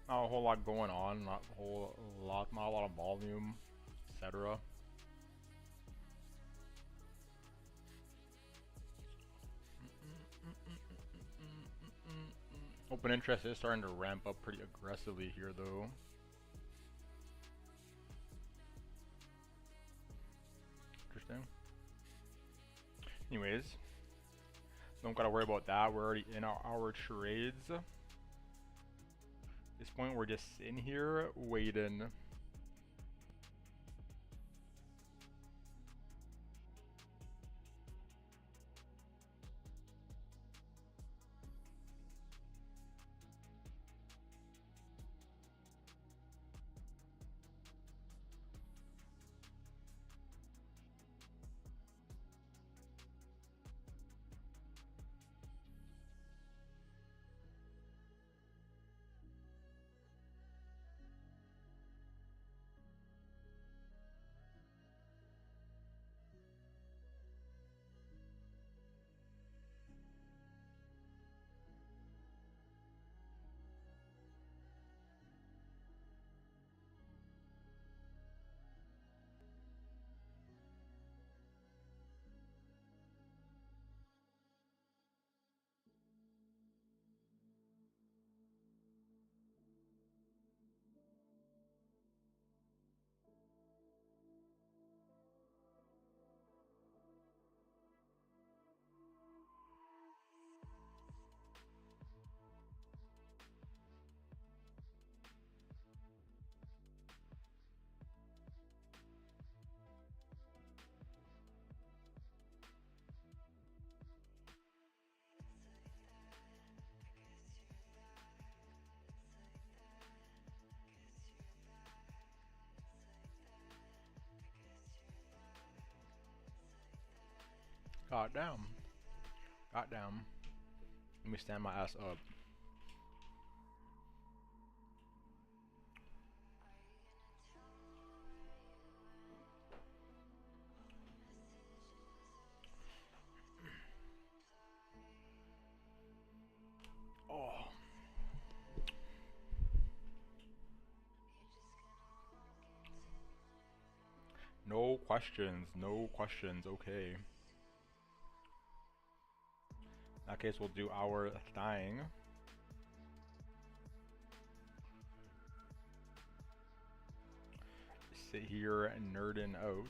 Not a whole lot going on, not a lot of volume, etc. Open interest is starting to ramp up pretty aggressively here though. Interesting. Anyways, don't gotta worry about that. We're already in our trades. At this point, we're just sitting here waiting. Goddamn. Goddamn. Let me stand my ass up. Oh. No questions, no questions, okay. In that case, we'll do our thing. sit here nerding out.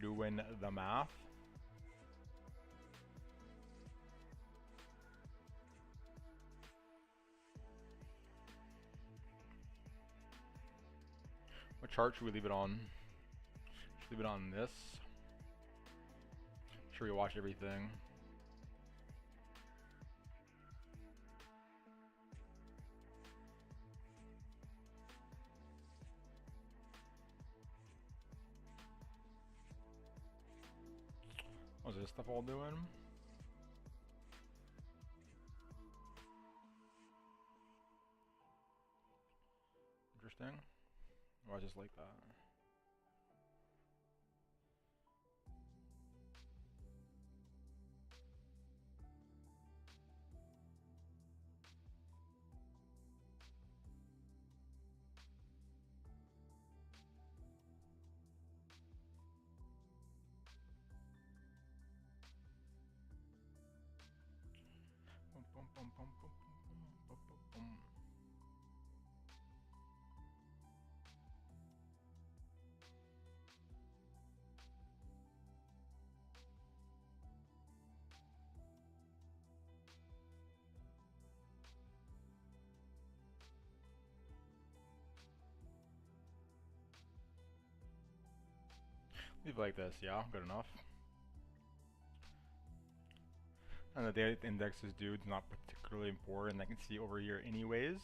Doing the math. What chart should we leave it on? Should leave it on this. Should we watch everything? What's this stuff all doing? Interesting. Or I just like that. Bum, bum, bum, bum, bum, bum, bum, bum. Leave it like this, yeah, good enough. And the data indexes, dude, is not particularly important. I can see over here anyways.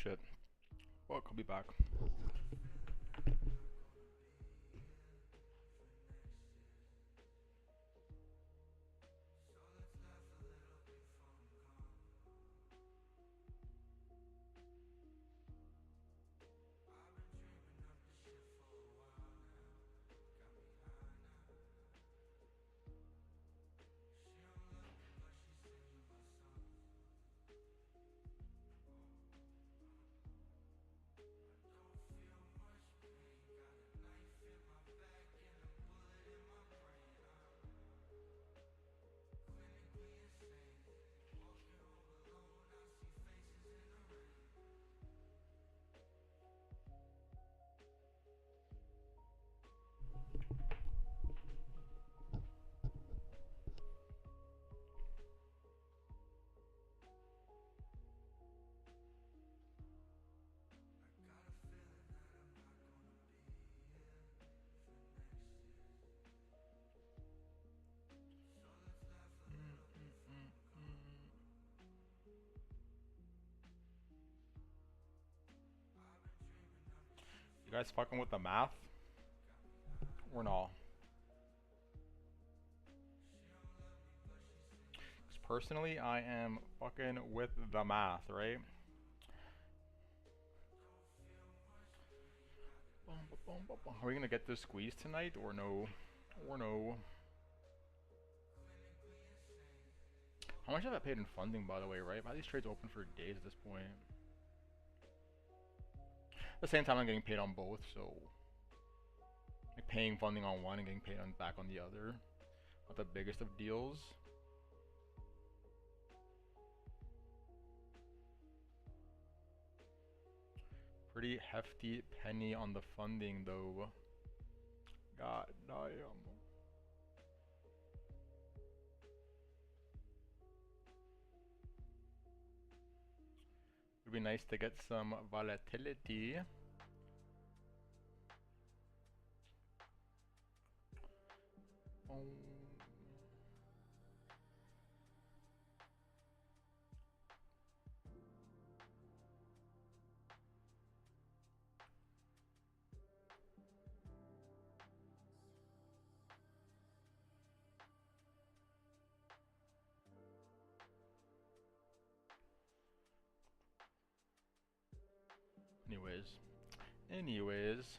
Shit. Well, I'll be back. You guys fucking with the math? Or no? Because personally, I am fucking with the math, right? Are we gonna get this squeeze tonight or no? Or no? How much have I paid in funding, by the way, right? I've had these trades open for days at this point. At the same time, I'm getting paid on both, so like paying funding on one and getting paid on back on the other. Not the biggest of deals. Pretty hefty penny on the funding though. God damn. Would be nice to get some volatility. Anyways.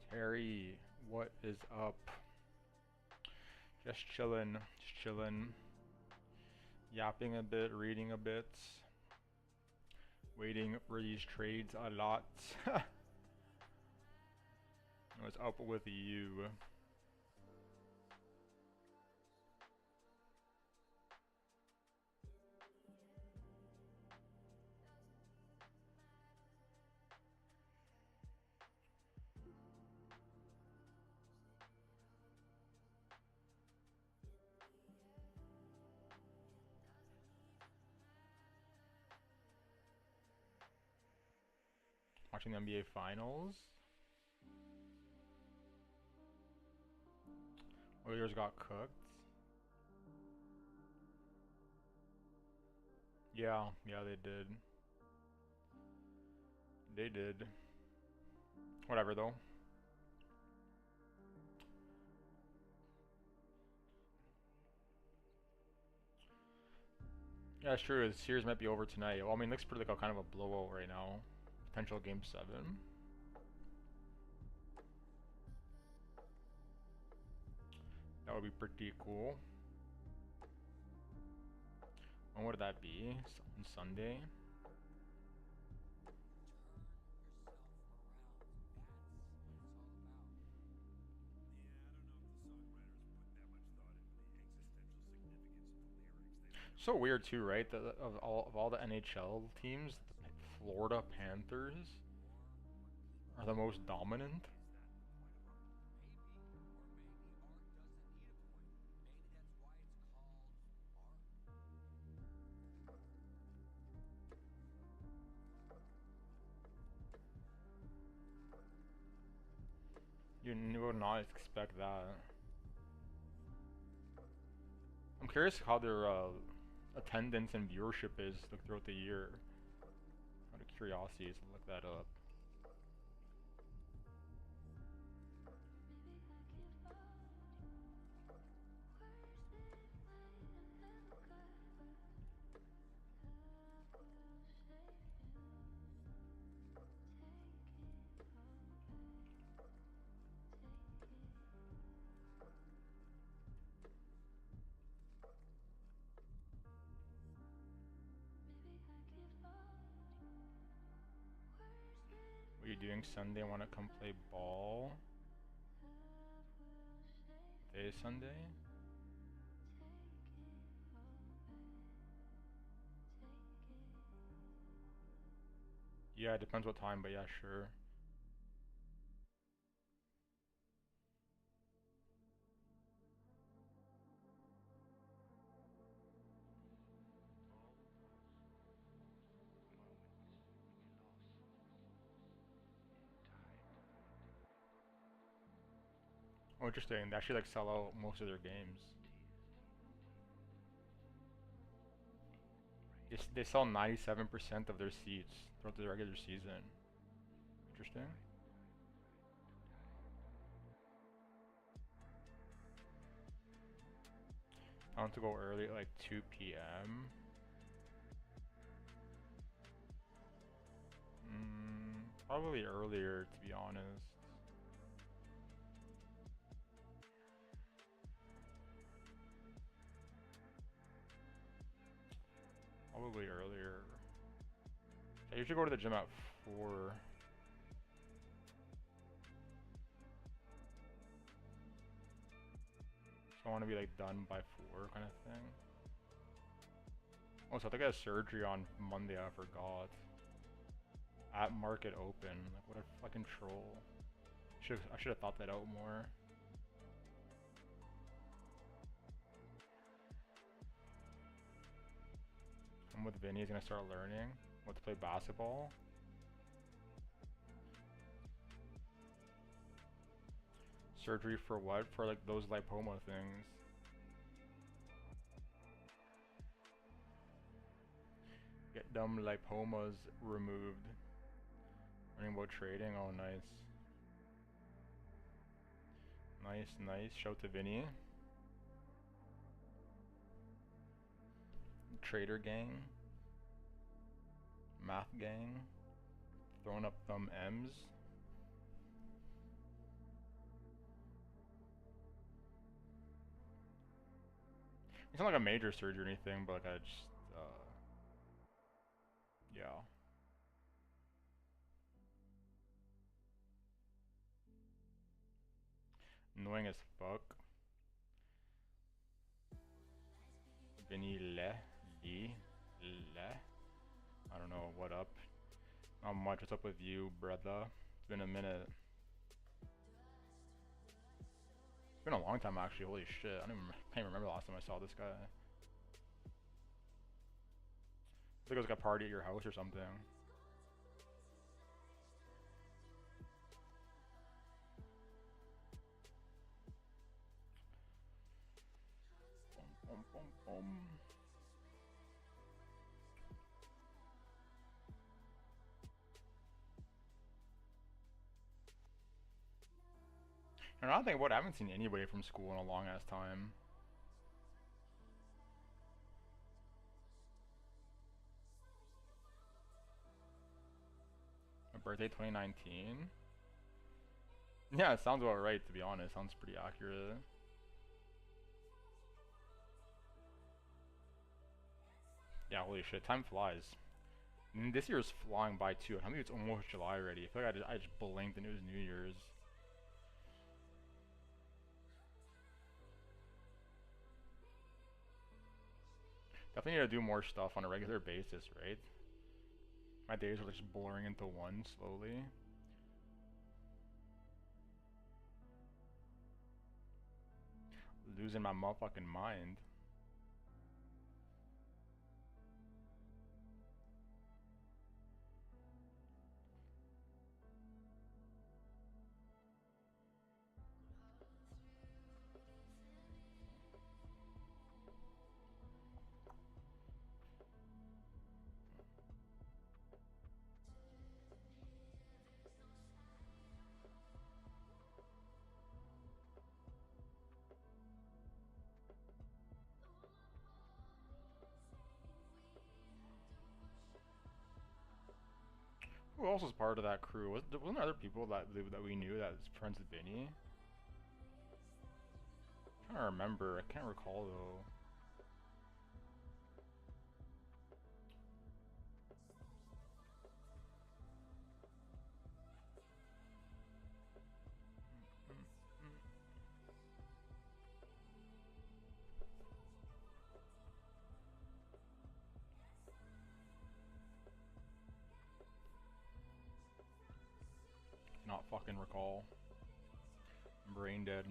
Terry, what is up? Just chillin', yapping a bit, reading a bit, waiting for these trades a lot. What's up with you? Watching the NBA Finals. Warriors got cooked. Yeah, they did. They did. Whatever though. Yeah, it's true. The series might be over tonight. Well, I mean, it looks pretty like a kind of a blowout right now. Potential game 7. That would be pretty cool. When would that be? On Sunday? So weird too, right? That of all the NHL teams, the Florida Panthers are the most dominant. You would not expect that. I'm curious how their attendance and viewership is like, throughout the year. Out of curiosity, to look that up. What are you doing Sunday? Want to come play ball? Day is Sunday? Yeah, it depends what time, but yeah, sure. Oh, interesting. They actually like sell out most of their games. They sell 97% of their seats throughout the regular season. Interesting. I want to go early at like 2 p.m. Probably earlier, to be honest. Probably earlier. I usually go to the gym at 4. So I want to be like done by 4 kind of thing. Oh, so I think I had surgery on Monday, I forgot. At Market Open. Like, what a fucking troll. I should have thought that out more. I'm with Vinny, he's gonna start learning what to play basketball. Surgery for what? For like those lipoma things. Get dumb lipomas removed. Learning about trading, oh nice. Nice. Shout to Vinny. Trader gang. Math gang. Throwing up thumb M's. It's not like a major surgery or anything, but like I just, yeah. Annoying as fuck. Vinny Le. I don't know, what up? Not much, what's up with you, brother? It's been a minute. It's been a long time actually, holy shit. Can't even remember the last time I saw this guy. I think it was like a party at your house or something. And I think what I haven't seen anybody from school in a long ass time. My birthday 2019. Yeah, it sounds about right to be honest. Sounds pretty accurate. Yeah, holy shit, time flies. And this year is flying by too. I think it's almost July already. I feel like I just blinked and it was New Year's. Definitely need to do more stuff on a regular basis, right? My days are just blurring into one slowly. Losing my motherfucking mind. Who else was part of that crew? Wasn't there other people that we knew that was friends with Vinny? I'm trying to remember. I can't recall though. Not fucking recall. Brain dead.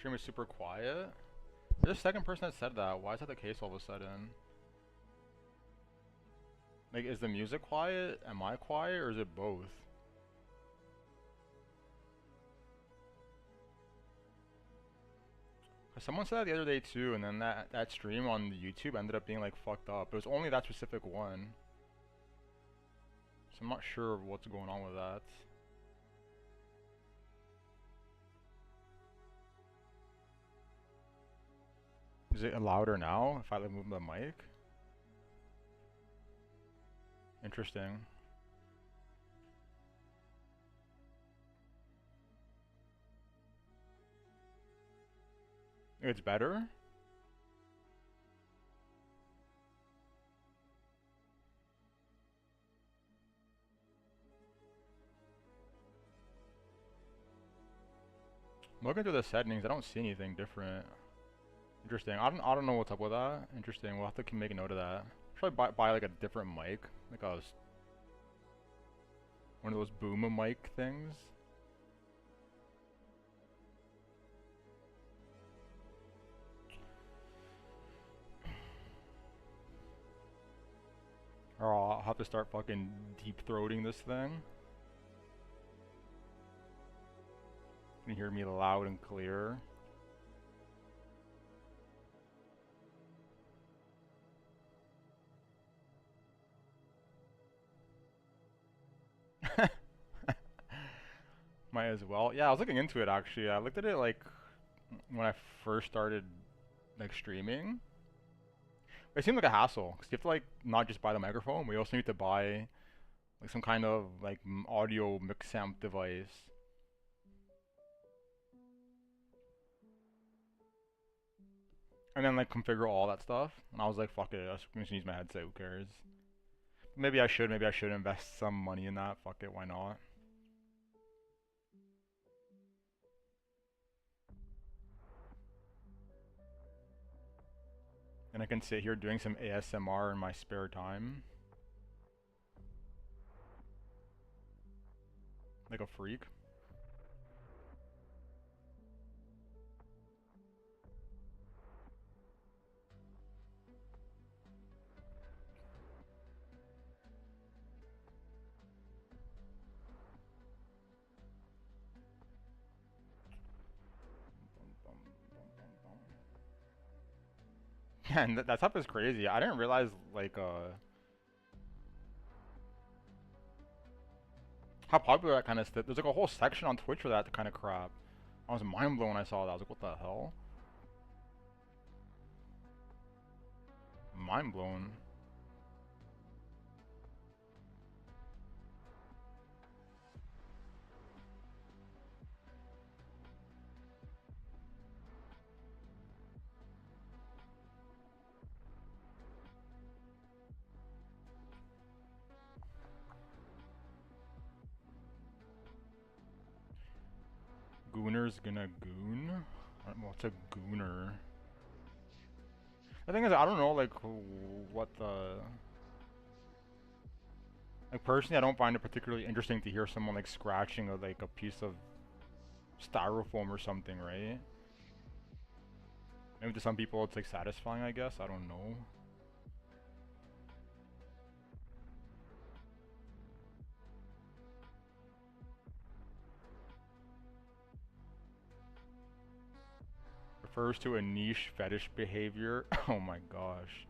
Stream is super quiet. There's a second person that said that. Why is that the case all of a sudden? Like, is the music quiet? Am I quiet? Or is it both? Someone said that the other day too, and then that stream on YouTube ended up being like fucked up. It was only that specific one. So I'm not sure what's going on with that. Is it louder now if I like move the mic? Interesting. It's better? I'm looking through the settings, I don't see anything different. Interesting. I don't know what's up with that. Interesting. We'll have to make a note of that. Should I buy like a different mic? Like one of those boom mic things? Or I'll have to start fucking deep throating this thing. You can hear me loud and clear. Might as well. Yeah, I was looking into it actually. I looked at it like when I first started like streaming. It seemed like a hassle because you have to like not just buy the microphone, we also need to buy like some kind of like audio mix amp device. And then like configure all that stuff. And I was like, fuck it, I'm just gonna use my headset, who cares? Maybe I should invest some money in that. Fuck it, why not? And I can sit here doing some ASMR in my spare time. Like a freak. And that stuff is crazy. I didn't realize like how popular that kind of stuff. There's like a whole section on Twitch for that kind of crap. I was mind blown when I saw that. I was like, what the hell? Mind blown. Gooner's gonna goon? What's a gooner? The thing is, I don't know, like, what the... Like, personally, I don't find it particularly interesting to hear someone, like, scratching a, like, a piece of styrofoam or something, right? Maybe to some people it's, like, satisfying, I guess. I don't know. Refers to a niche fetish behavior. Oh my gosh.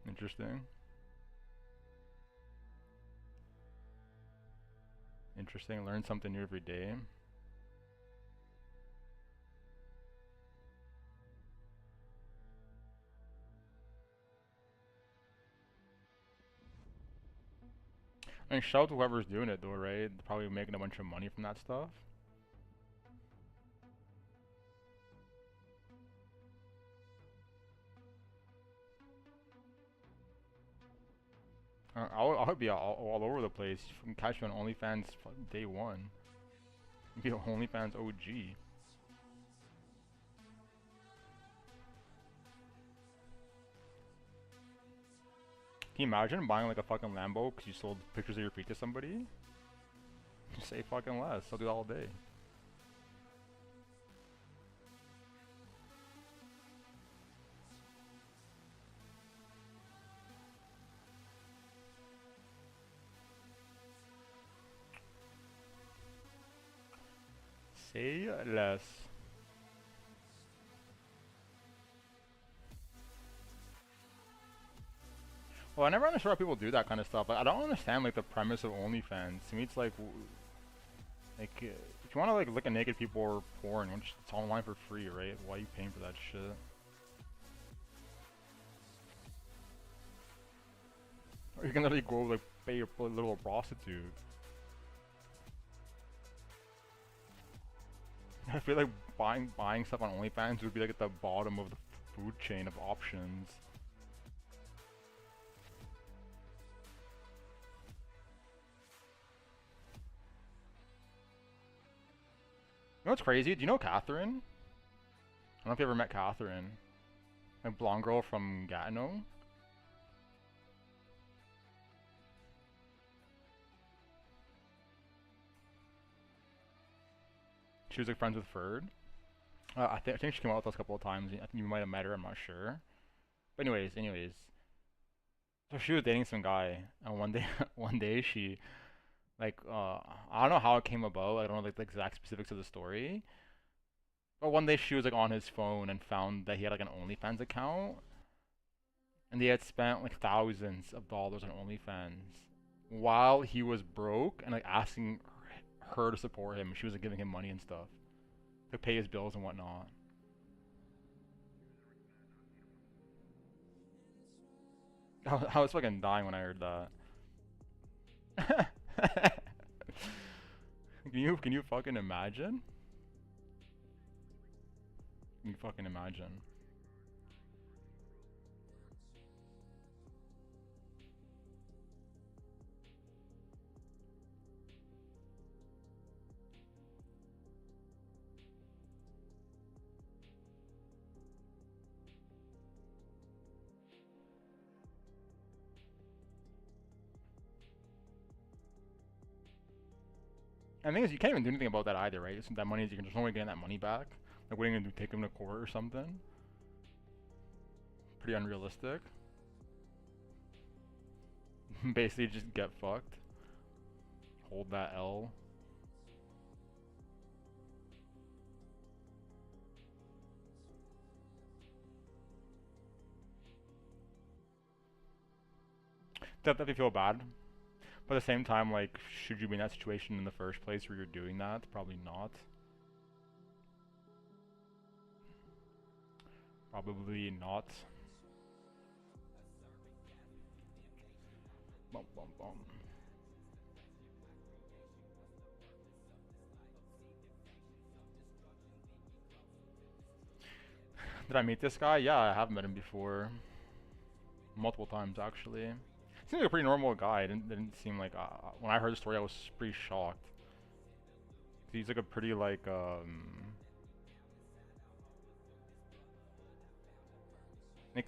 Interesting. Interesting. Learn something new every day. I mean, shout out to whoever's doing it though, right? They're probably making a bunch of money from that stuff. I'll be all over the place. You can catch me on OnlyFans day one. You get OnlyFans OG. Can you imagine buying like a fucking Lambo because you sold pictures of your feet to somebody? Just say fucking less. I'll do that all day. Say less. Well, I never understood why people do that kind of stuff. Like, I don't understand like the premise of OnlyFans. To me, it's like, if you want to like look at naked people or porn, which it's online for free, right? Why are you paying for that shit? Or you can literally go like pay a little prostitute. I feel like buying stuff on OnlyFans would be like at the bottom of the food chain of options. You know what's crazy? Do you know Catherine? I don't know if you ever met Catherine. Like blonde girl from Gatineau. She was like friends with Ferd. I think she came out with us a couple of times. I think you might have met her. I'm not sure. But anyways. So she was dating some guy, and one day, one day she, like, I don't know how it came about. I don't know like the exact specifics of the story. But one day she was like on his phone and found that he had like an OnlyFans account, and they had spent like thousands of dollars on OnlyFans while he was broke and like asking her to support him. She was like giving him money and stuff to pay his bills and whatnot. I was fucking dying when I heard that. Can you fucking imagine? Can you fucking imagine? And the thing is, you can't even do anything about that either, right? That money is you can just only get that money back. Like, what are you gonna do? Take him to court or something? Pretty unrealistic. Basically, just get fucked. Hold that L. Definitely feel bad. But at the same time, like, should you be in that situation in the first place where you're doing that? Probably not. Probably not. Bum, bum, bum. Did I meet this guy? Yeah, I have met him before. Multiple times, actually. Seems like a pretty normal guy. Didn't seem like... when I heard the story, I was pretty shocked. He's like a pretty, like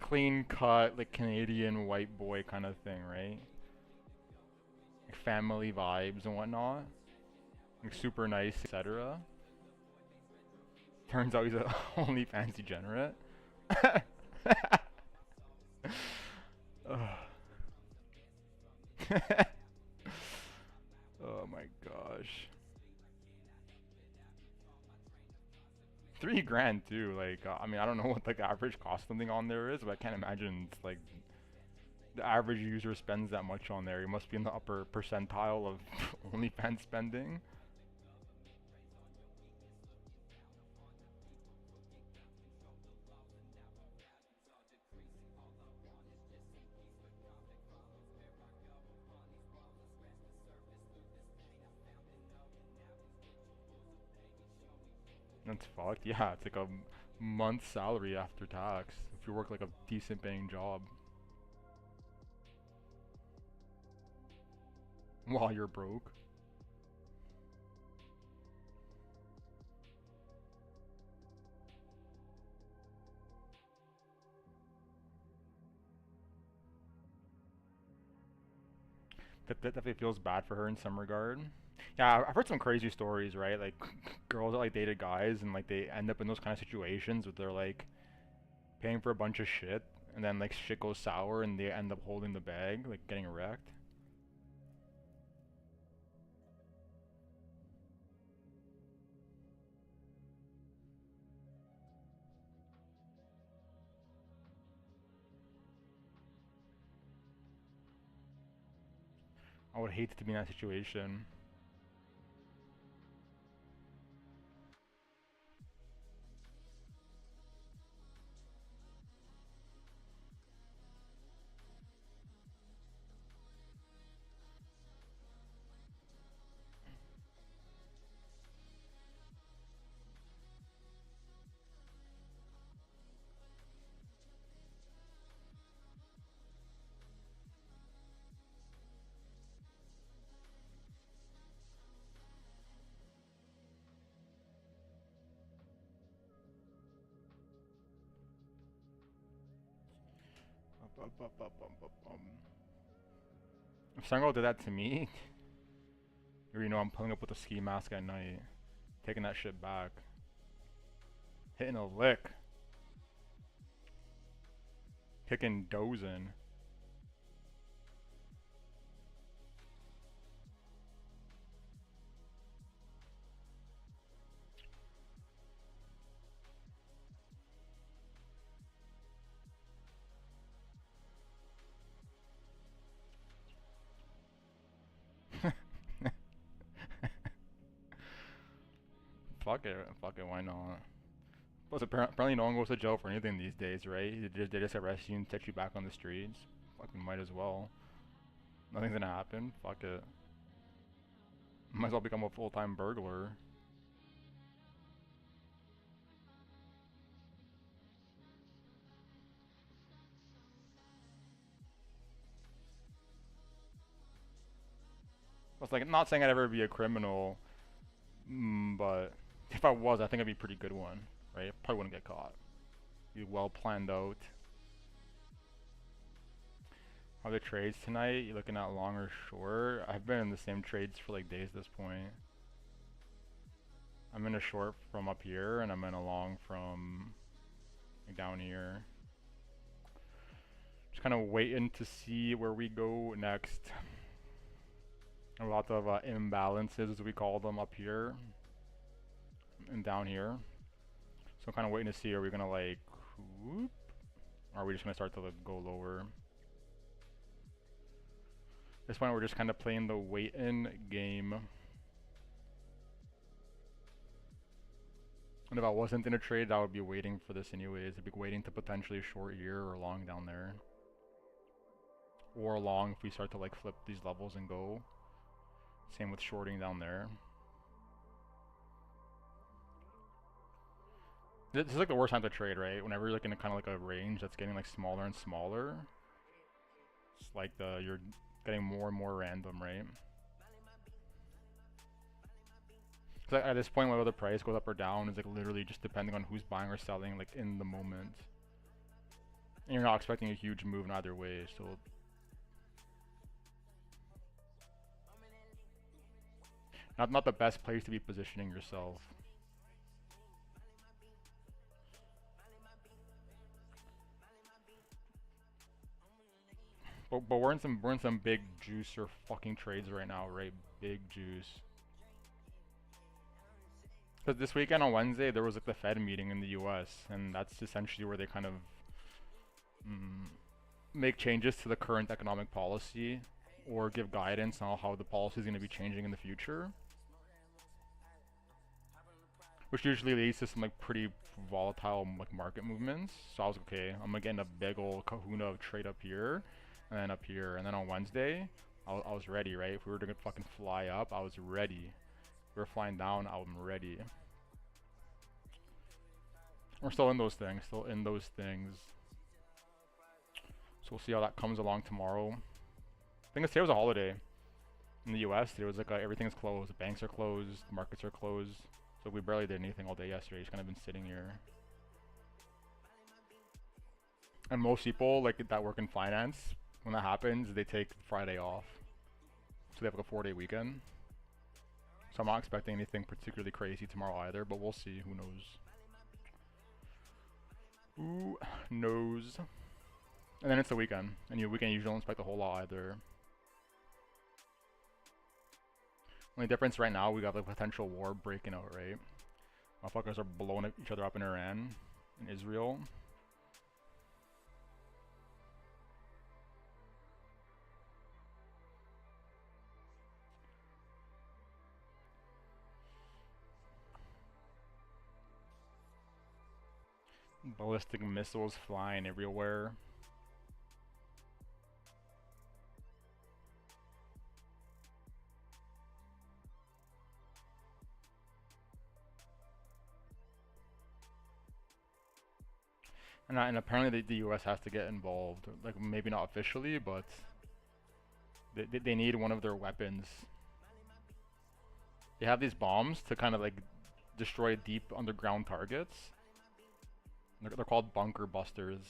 clean cut, like Canadian white boy kind of thing, right? Like family vibes and whatnot. Like super nice, etc. Turns out he's a OnlyFans degenerate. Oh my gosh. 3 grand too, like, I mean, I don't know what like the average cost something on there is, but I can't imagine it's like the average user spends that much on there. You must be in the upper percentile of OnlyFans spending. That's fucked. Yeah, it's like a month's salary after tax if you work like a decent paying job while you're broke. That definitely feels bad for her in some regard. Yeah, I've heard some crazy stories, right? Like girls that like dated guys and like they end up in those kind of situations where they're like paying for a bunch of shit and then like shit goes sour and they end up holding the bag, like getting wrecked. I would hate to be in that situation. If some girl did that to me, or you know, I'm pulling up with a ski mask at night, taking that shit back, hitting a lick, kicking dozing. Fuck it, why not? Plus, apparently no one goes to jail for anything these days, right? They just arrest you and set you back on the streets. Fucking might as well. Nothing's gonna happen. Fuck it. Might as well become a full-time burglar. Plus, like, not saying I'd ever be a criminal, but if I was, I think I'd be a pretty good one, right? Probably wouldn't get caught. Be well planned out. How are the trades tonight? You looking at long or short? I've been in the same trades for like days at this point. I'm in a short from up here, and I'm in a long from like down here. Just kind of waiting to see where we go next. A lot of imbalances, as we call them, up here and down here. So I'm kind of waiting to see, are we gonna like, whoop, or are we just gonna start to like, go lower? At this point, we're just kind of playing the wait-in game. And if I wasn't in a trade, I would be waiting for this anyways. I'd be waiting to potentially short here or long down there. Or long if we start to like flip these levels and go. Same with shorting down there. This is like the worst time to trade, right? Whenever you're like in a kind of like a range that's getting like smaller and smaller. It's like you're getting more and more random, right? Because at this point, whether the price goes up or down is like literally just depending on who's buying or selling like in the moment. And you're not expecting a huge move in either way, so not the best place to be positioning yourself. But we're in some big juice or fucking trades right now, right? Big juice. Because this weekend on Wednesday there was like the Fed meeting in the U.S. and that's essentially where they kind of mm, make changes to the current economic policy or give guidance on how the policy is going to be changing in the future, which usually leads to some like pretty volatile like market movements. So I was okay. I'm gonna get in a big old kahuna of trade up here, and then up here, and then on Wednesday, I was ready, right? If we were to fucking fly up, I was ready. If we were flying down, I'm ready. We're still in those things, still in those things. So we'll see how that comes along tomorrow. I think today was a holiday in the U.S. There was like everything's closed, the banks are closed, the markets are closed. So we barely did anything all day yesterday. Just kind of been sitting here. And most people like that work in finance, when that happens, they take Friday off. So they have like a 4-day weekend. So I'm not expecting anything particularly crazy tomorrow either, but we'll see. Who knows? Who knows? And then it's the weekend, and your weekend usually don't expect a whole lot either. Only difference right now, we got the potential war breaking out, right? Motherfuckers are blowing each other up in Iran, in Israel. Ballistic missiles flying everywhere. And apparently the US has to get involved. Like, maybe not officially, but they need one of their weapons. They have these bombs to kind of like destroy deep underground targets. They're called bunker busters.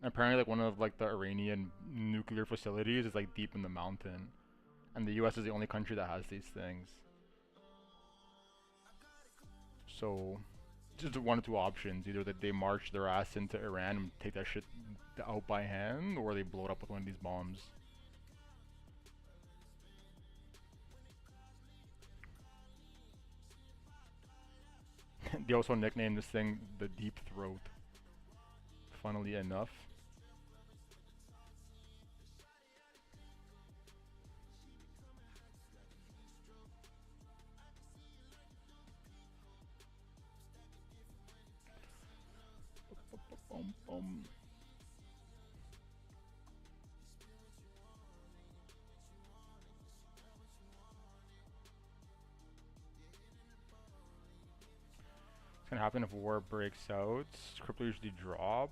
And apparently like one of like the Iranian nuclear facilities is like deep in the mountain. And the US is the only country that has these things. So just one of two options. Either that they march their ass into Iran and take that shit out by hand, or they blow it up with one of these bombs. They also nicknamed this thing the Deep Throat, funnily enough. It's gonna happen if war breaks out. Crypto usually drop.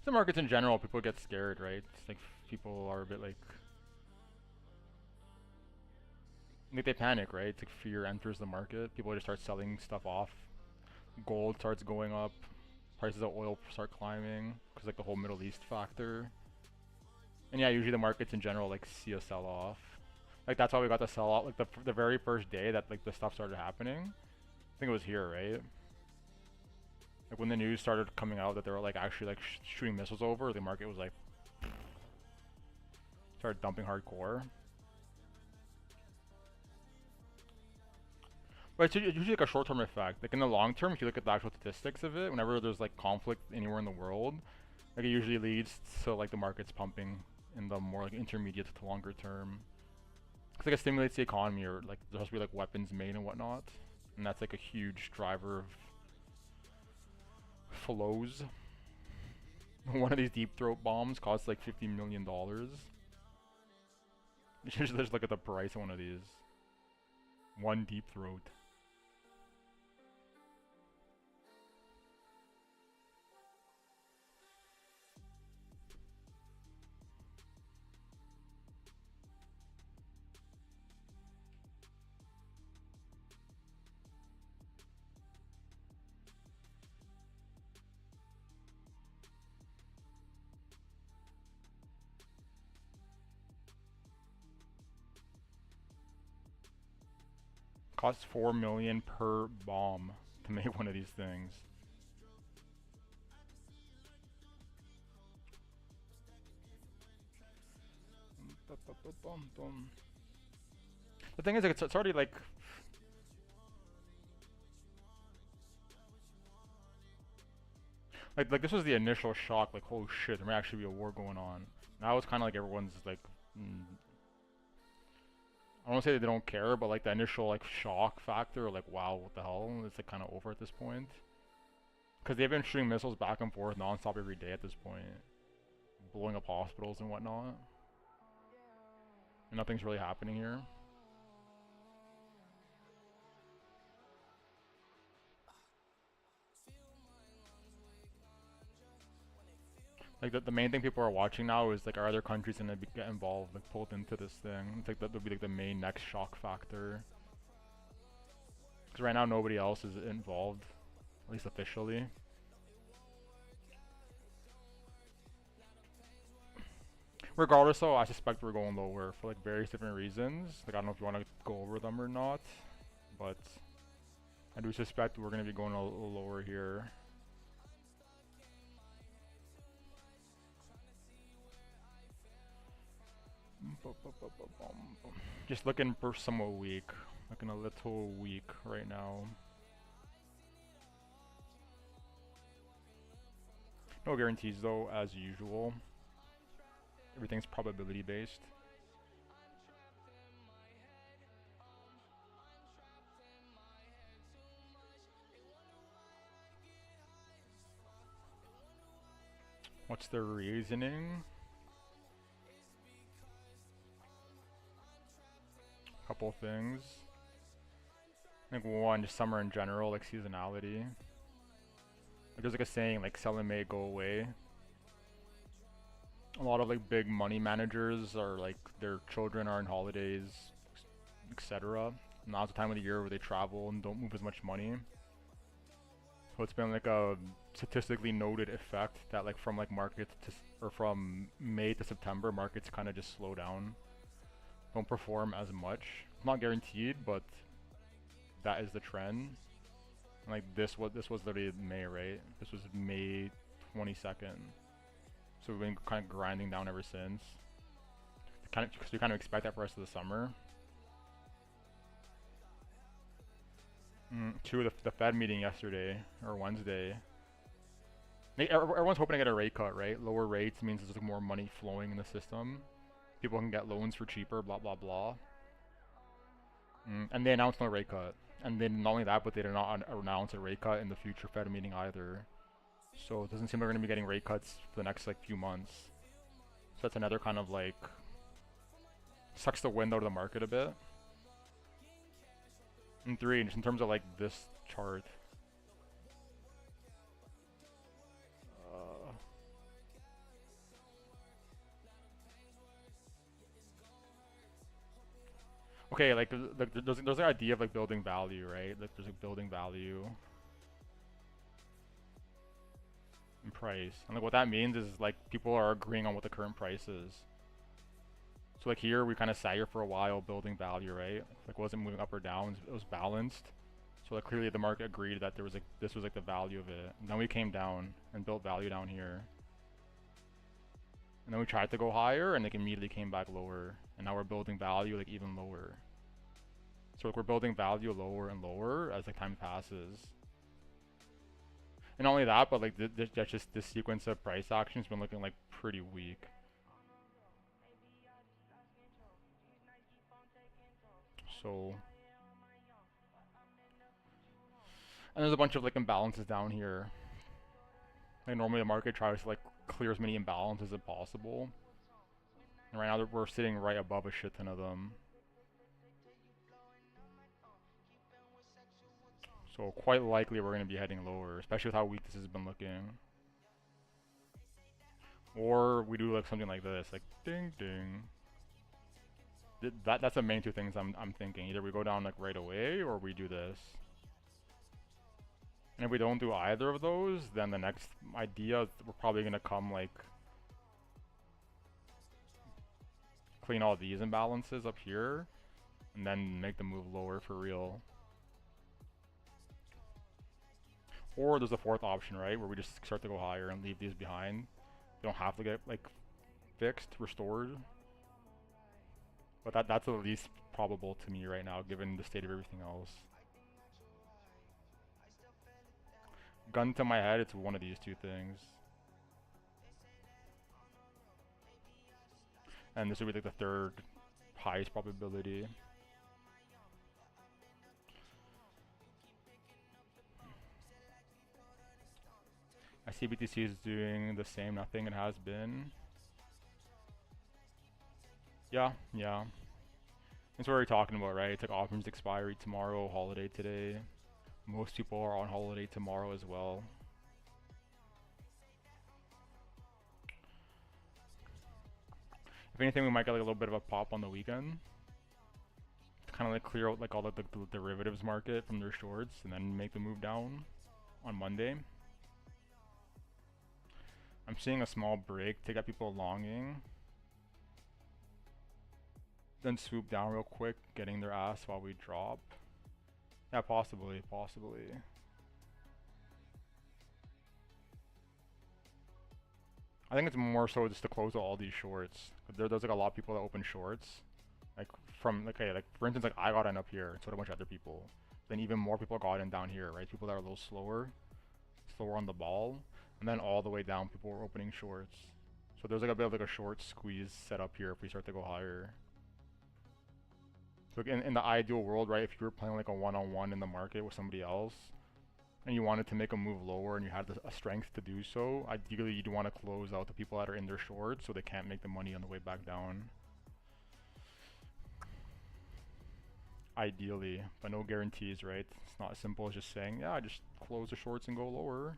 The markets in general, people get scared, right? It's like people are a bit like they panic, right? It's like fear enters the market. People just start selling stuff off. Gold starts going up. Prices of oil start climbing because like the whole Middle East factor. And yeah, usually the markets in general like see a sell off. Like that's why we got the sell off. Like the very first day that like the stuff started happening. I think it was here, right? Like when the news started coming out that they were like actually like shooting missiles over, the market was like started dumping hardcore. But it's usually like a short-term effect. Like in the long term, if you look at the actual statistics of it, whenever there's like conflict anywhere in the world, like it usually leads to like the markets pumping in the more like intermediate to longer term. It's like it stimulates the economy, or like there has to be like weapons made and whatnot, and that's like a huge driver of flows. One of these deep throat bombs costs like $50 million. Just look at the price of one of these. One deep throat. Costs 4 million per bomb to make one of these things. The thing is, like, it's already like this was the initial shock, like holy shit, there may actually be a war going on. Now it's kind of like everyone's like, I don't want to say that they don't care, but like the initial like shock factor, like wow, what the hell? It's like kind of over at this point. Because they've been shooting missiles back and forth non-stop every day at this point, blowing up hospitals and whatnot, and nothing's really happening here. Like the main thing people are watching now is like, are other countries gonna get involved, like pulled into this thing? It's like that would be like the main next shock factor. Because right now nobody else is involved, at least officially. Regardless though, I suspect we're going lower for like various different reasons. Like I don't know if you want to go over them or not, but I do suspect we're going to be going a little lower here. Just looking for somewhat weak. Looking a little weak right now. No guarantees though, as usual. Everything's probability based. What's the reasoning? Couple things. I think one, just summer in general, like seasonality. Like there's like a saying, like sell in May, go away. A lot of like big money managers are like their children are on holidays, etc. Now's the time of the year where they travel and don't move as much money. So it's been like a statistically noted effect that like from like markets to or from May to September, markets kind of just slow down, don't perform as much. Not guaranteed, but that is the trend. And like this was literally May, right? This was May 22nd. So we've been kind of grinding down ever since. Kind of, because you kind of expect that for the rest of the summer. Two, the Fed meeting yesterday or Wednesday. Everyone's hoping to get a rate cut, right? Lower rates means there's like more money flowing in the system. People can get loans for cheaper, blah blah blah. And they announced no rate cut. And then not only that, but they did not announce a rate cut in the future Fed meeting either. So it doesn't seem like we're going to be getting rate cuts for the next like few months. So that's another kind of like sucks the wind out of the market a bit. And three, just in terms of like this chart. Okay, like there's the idea of like building value, right? Like there's like building value and price. And like what that means is like people are agreeing on what the current price is. So like here we kind of sat here for a while building value, right? Like wasn't moving up or down, it was balanced. So like clearly the market agreed that there was like this was like the value of it. And then we came down and built value down here. And then we tried to go higher and like immediately came back lower. And now we're building value like even lower. So like we're building value lower and lower as like time passes. And not only that, but like that's just this sequence of price actions been looking like pretty weak. So, and there's a bunch of like imbalances down here. Like normally the market tries to like clear as many imbalances as possible. And right now we're sitting right above a shit ton of them. So quite likely we're going to be heading lower, especially with how weak this has been looking. Or we do like something like this, like ding ding. That's the main two things I'm thinking. Either we go down like right away or we do this. And if we don't do either of those, then the next idea we're probably gonna come like clean all these imbalances up here and then make the move lower for real. Or there's a fourth option, right, where we just start to go higher and leave these behind. They don't have to get like fixed, restored. But that's the least probable to me right now, given the state of everything else. Gun to my head, it's one of these two things. And this would be like the third highest probability. CBTC is doing the same, nothing it has been. Yeah. That's what we're talking about, right? It's like options expiry tomorrow, holiday today. Most people are on holiday tomorrow as well. If anything, we might get like a little bit of a pop on the weekend. To kind of like clear out like all the derivatives market from their shorts and then make the move down on Monday. I'm seeing a small break to get people longing. then swoop down real quick, getting their ass while we drop. Yeah, possibly. I think it's more so just to close all these shorts. There's like a lot of people that open shorts. Like from like for instance, like I got in up here, so did a bunch of other people. Then even more people got in down here, right? People that are a little slower on the ball, and then all the way down, people were opening shorts. So there's like a bit of like a short squeeze set up here if we start to go higher. So in the ideal world, right, if you were playing like a one-on-one in the market with somebody else, and you wanted to make a move lower and you had a strength to do so, ideally you'd want to close out the people that are in their shorts so they can't make the money on the way back down. Ideally, but no guarantees, right? It's not as simple as just saying, yeah, just close the shorts and go lower.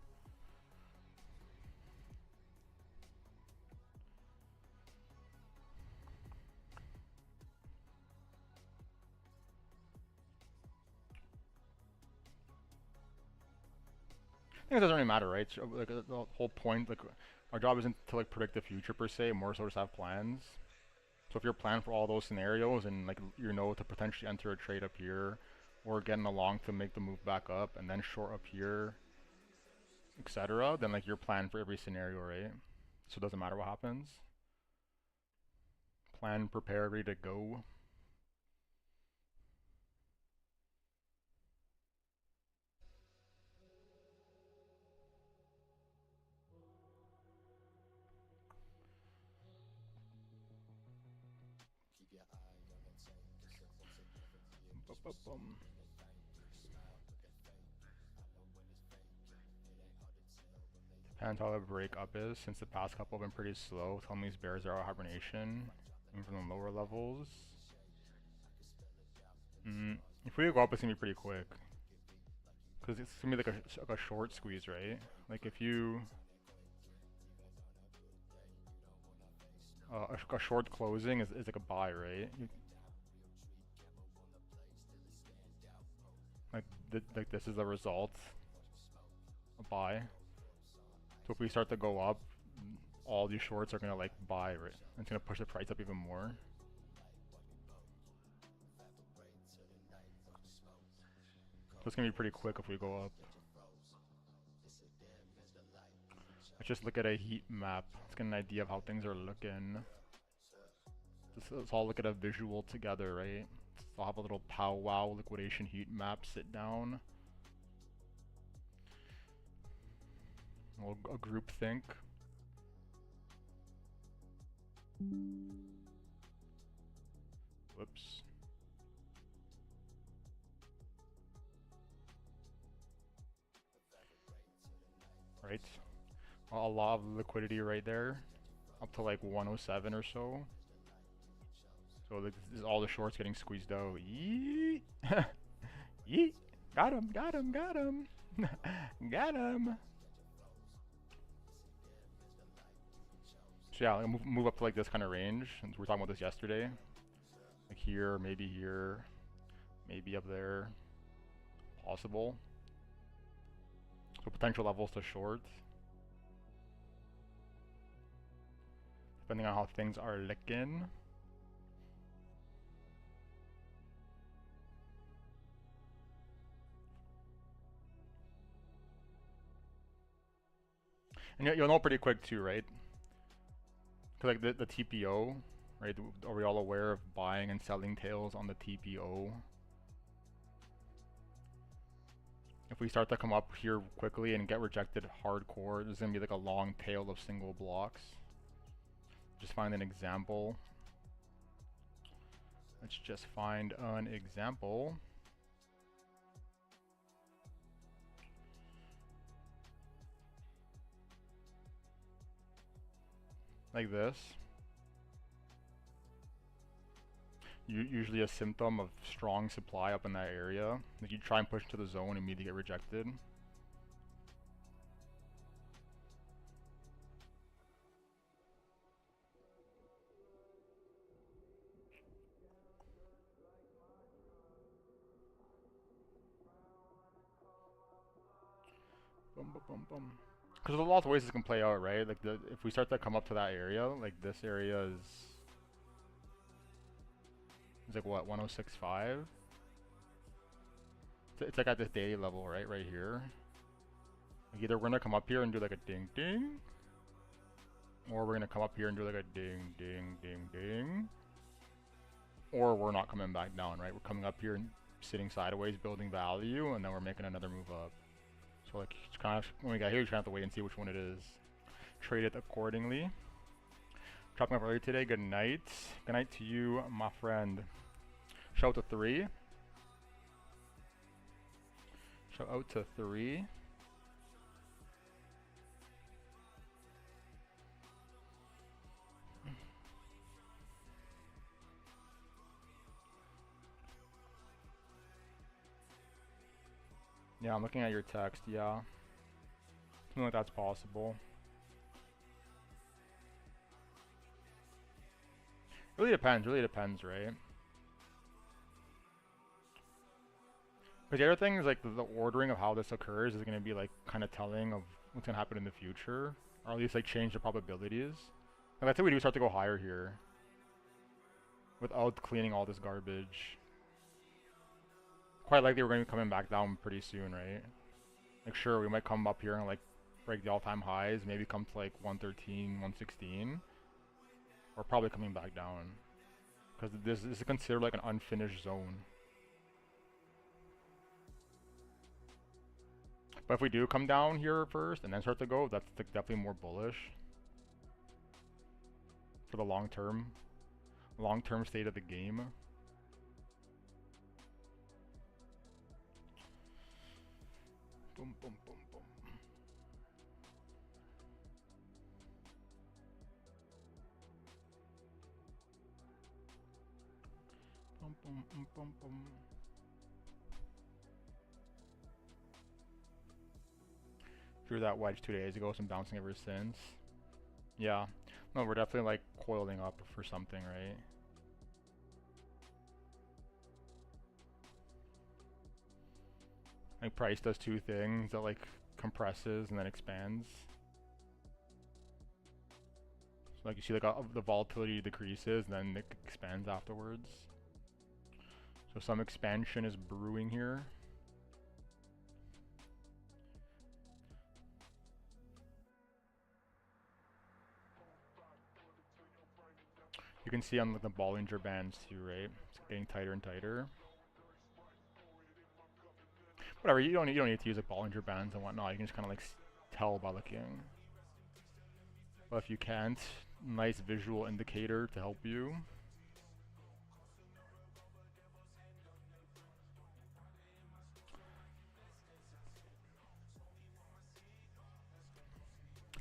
I think it doesn't really matter, right? So, like the whole point, like our job isn't to like predict the future per se, more so just have plans. So if you're planning for all those scenarios and like you know to potentially enter a trade up here, or getting along to make the move back up and then short up here, etc., then like you're planning for every scenario, right? So it doesn't matter what happens. Plan, prepare, ready to go. Depends how the break up is, since the past couple have been pretty slow. Tell me these bears are out of hibernation, even from the lower levels. If we go up, it's gonna be pretty quick. Because it's gonna be like a short squeeze, right? Like if you... a short closing is like a buy, right? Like this is the result. A buy. So if we start to go up, all these shorts are gonna like buy, right? It's gonna push the price up even more. So it's gonna be pretty quick if we go up. Let's just look at a heat map. Let's get an idea of how things are looking. Let's all look at a visual together, right? So I'll have a little powwow liquidation heat map sit down. A group think. Whoops. Right. A lot of liquidity right there. Up to like 107 or so. So this is all the shorts getting squeezed out. Yeet! Yeet! Got him! Got him! Got him! Got him! So yeah, I'll move up to like this kind of range. And we were talking about this yesterday. Like here, maybe up there. Possible. So potential levels to short. Depending on how things are looking. And you'll know pretty quick too, right? Because like the TPO, right? Are we all aware of buying and selling tails on the TPO? If we start to come up here quickly and get rejected hardcore, there's gonna be like a long tail of single blocks. Just find an example. Let's just find an example. Like this. Usually a symptom of strong supply up in that area. Like you try and push into the zone and immediately get rejected. Because there's a lot of ways this can play out, right? Like if we start to come up to that area, like this area is It's like what, 106.5? It's like at this daily level, right? Right here. Like either we're gonna come up here and do like a ding ding, or we're gonna come up here and do like a ding ding ding ding, or we're not coming back down, right? We're coming up here and sitting sideways, building value, and then we're making another move up. So like, it's kind of, when we got here, you just have to wait and see which one it is. Trade it accordingly. Chopping up early today. Good night. Good night to you, my friend. Shout out to 3. Shout out to 3. Yeah, I'm looking at your text. Yeah. Something like that's possible. Really depends, right? Because the other thing is like the ordering of how this occurs is going to be like kind of telling of what's going to happen in the future, or at least like change the probabilities. Like let's say we do start to go higher here without cleaning all this garbage. Quite likely we're going to be coming back down pretty soon, right? Like sure, we might come up here and like break the all-time highs, maybe come to like 113, 116. We're probably coming back down because this is considered like an unfinished zone. But if we do come down here first and then start to go, that's like definitely more bullish for the long term state of the game. Boom, boom, boom, boom. Boom, boom, boom, boom, boom. Drew that wedge 2 days ago, so I'm bouncing ever since. Yeah. No, we're definitely like coiling up for something, right? Like price does two things, that like compresses and then expands. So like you see like the volatility decreases and then it expands afterwards. So some expansion is brewing here. You can see on like the Bollinger Bands too, right? It's getting tighter and tighter. Whatever, you don't need to use like Bollinger Bands and whatnot. You can just kind of like tell by looking. But if you can't, nice visual indicator to help you.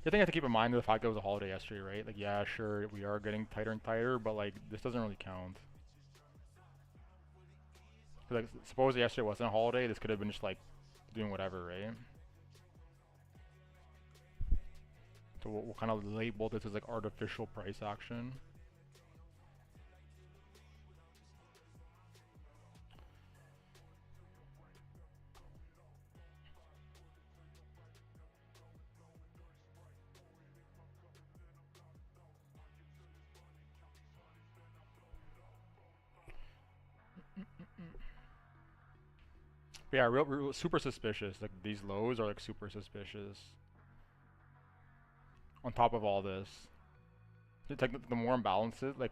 The thing you have to keep in mind is the fact that it was a holiday yesterday, right? Like, yeah, sure, we are getting tighter and tighter, but like, this doesn't really count. Like, suppose yesterday wasn't a holiday, this could have been just like doing whatever, right? So we'll kind of label this as like artificial price action. But yeah, real super suspicious. Like these lows are like super suspicious. On top of all this, it's like the more imbalances, like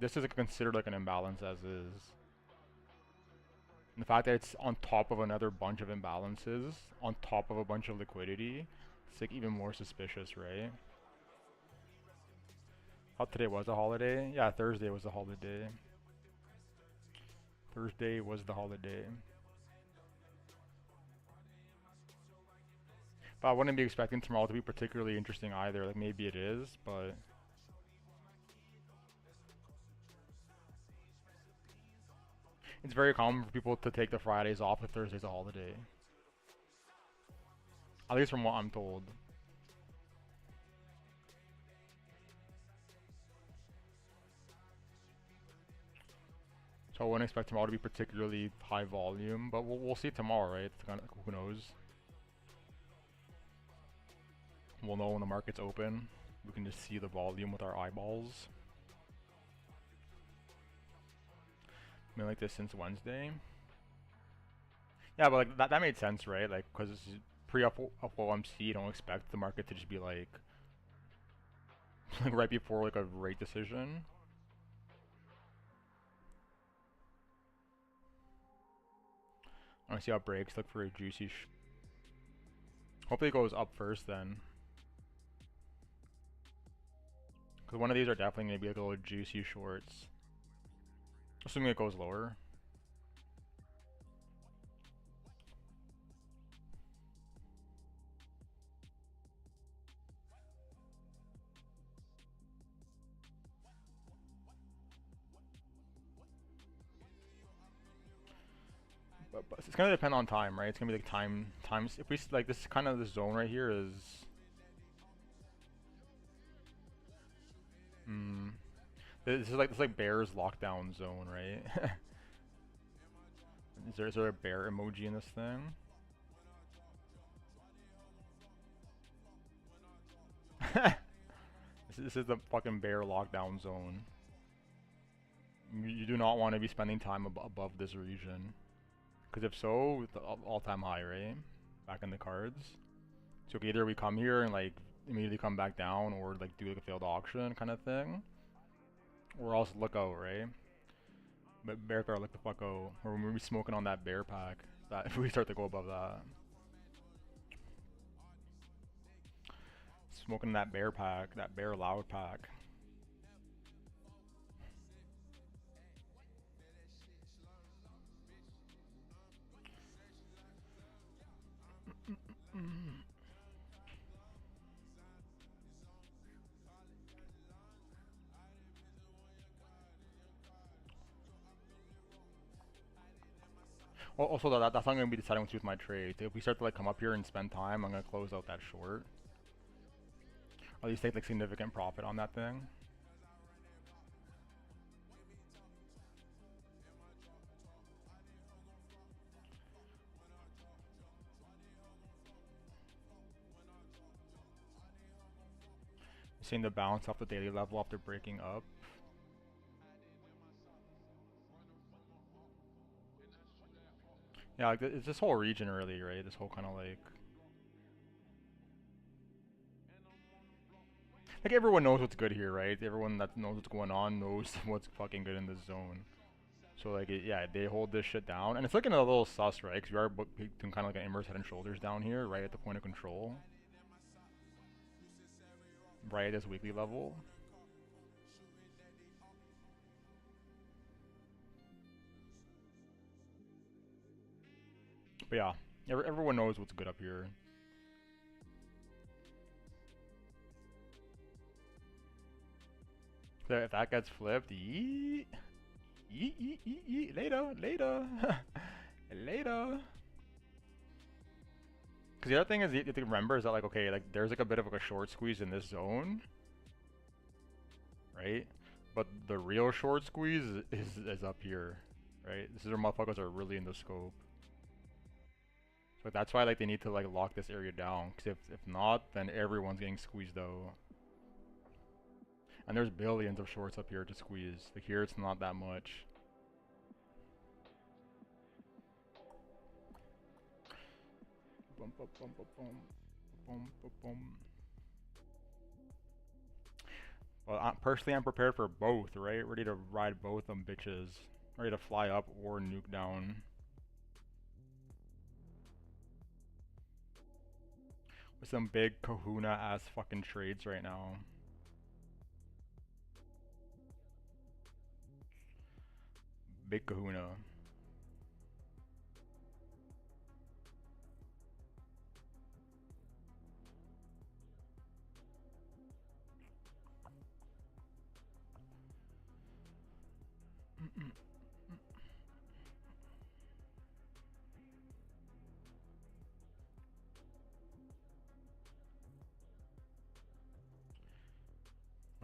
this is like considered like an imbalance as is. And the fact that it's on top of another bunch of imbalances, on top of a bunch of liquidity, it's like even more suspicious, right? How today was a holiday? Yeah, Thursday was a holiday. Thursday was the holiday. But I wouldn't be expecting tomorrow to be particularly interesting either. Like maybe it is, but it's very common for people to take the Fridays off if Thursday's a holiday. At least from what I'm told. So I wouldn't expect tomorrow to be particularly high volume, but we'll see tomorrow, right? It's kind of, who knows? We'll know when the market's open. We can just see the volume with our eyeballs. been like this since Wednesday. Yeah, but like that made sense, right? Like, because this is pre-FOMC, you don't expect the market to just be like, like right before like a rate decision. I want to see how it breaks. Look for a juicy. Hopefully it goes up first then. Because one of these are definitely going to be like a little juicy shorts. Assuming it goes lower. But it's gonna depend on time, right? It's gonna be like times. If we like this kind of the zone right here is. This is like bear's lockdown zone, right? Is there a bear emoji in this thing? This is the fucking bear lockdown zone. You do not want to be spending time above this region. Because if so, it's the all-time high, right? Back in the cards. So either we come here and like immediately come back down, or like do like a failed auction kind of thing, or else look out, right? But bear card, look the fuck out, or we'll be smoking on that bear pack. That if we start to go above that, smoking that bear pack, that bear loud pack. Also, that's not going to be deciding what to do with my trade. If we start to like come up here and spend time, I'm going to close out that short. At least take like significant profit on that thing. Seeing the bounce off the daily level after breaking up. Yeah, like it's this whole region really, right? This whole kind of like everyone knows what's good here, right? Everyone that knows what's going on knows what's fucking good in this zone. So like, yeah, they hold this shit down, and it's looking a little sus, right? Because we are doing kind of like an inverse head and shoulders down here, right at the point of control, right at this weekly level. But yeah, everyone knows what's good up here. So if that gets flipped, yeet, yeet, yeet, yeet, yeet. Later, later, later. Because the other thing is you have to remember is that like, okay, like there's like a bit of like a short squeeze in this zone, right? But the real short squeeze is up here, right? This is where motherfuckers are really in the scope. So that's why like they need to like lock this area down. Because if not, then everyone's getting squeezed out. And there's billions of shorts up here to squeeze. Like here, it's not that much. Bum, bum, bum, bum, bum, bum, bum, bum. Well, personally, I'm prepared for both, right? Ready to ride both them bitches. Ready to fly up or nuke down. With some big kahuna ass fucking trades right now. Big kahuna.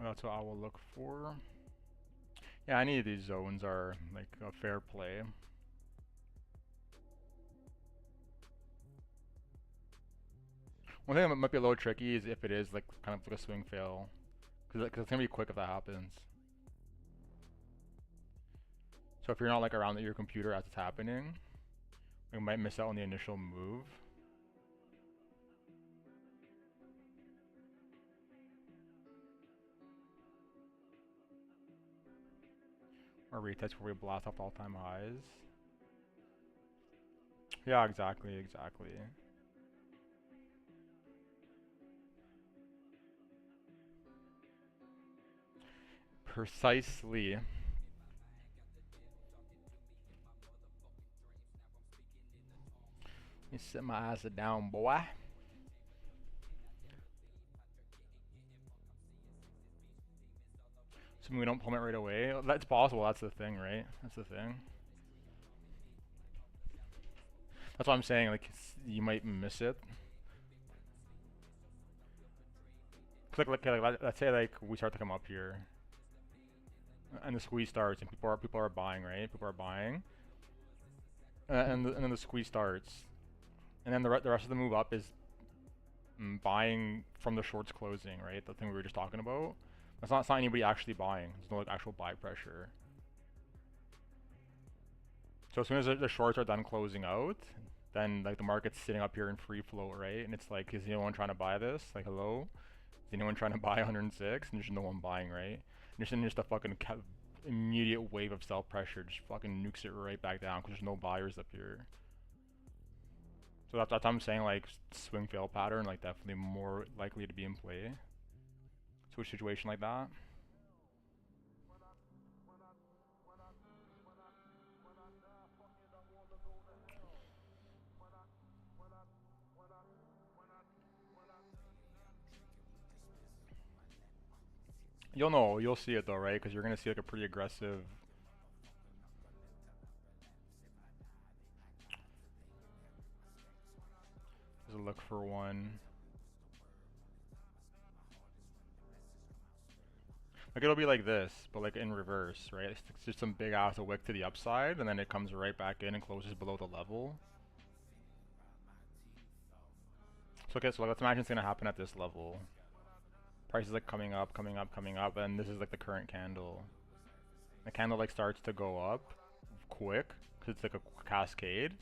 That's what I will look for. Yeah, any of these zones are like a fair play. One thing that might be a little tricky is if it is like kind of like a swing fail, because it's gonna be quick if that happens. So if you're not like around your computer as it's happening, you might miss out on the initial move. Or retest where we blast off all-time highs. Yeah, exactly, exactly. Precisely. You sit my ass down, boy. So we don't plummet right away. That's possible. That's the thing, right? That's the thing. That's what I'm saying. Like you might miss it. Like let's say like we start to come up here, and the squeeze starts, and people are buying, right? People are buying, and then the squeeze starts, and then the rest of the move up is buying from the shorts closing, right? The thing we were just talking about. It's not anybody actually buying. There's no like actual buy pressure. So as soon as the shorts are done closing out, then like the market's sitting up here in free flow, right? And it's like, is anyone trying to buy this? Like, hello? Is anyone trying to buy 106? And there's no one buying, right? And just a fucking immediate wave of sell pressure just fucking nukes it right back down because there's no buyers up here. So that's what I'm saying, like swing fail pattern, like definitely more likely to be in play. So a situation like that. You'll know, you'll see it though, right? Because you're gonna see like a pretty aggressive. There's a look for one. Like it'll be like this, but like in reverse, right? It's just some big ass wick to the upside, and then it comes right back in and closes below the level. So okay, so let's imagine it's gonna happen at this level. Price is like coming up, coming up, coming up, and this is like the current candle. The candle like starts to go up quick because it's like a cascade,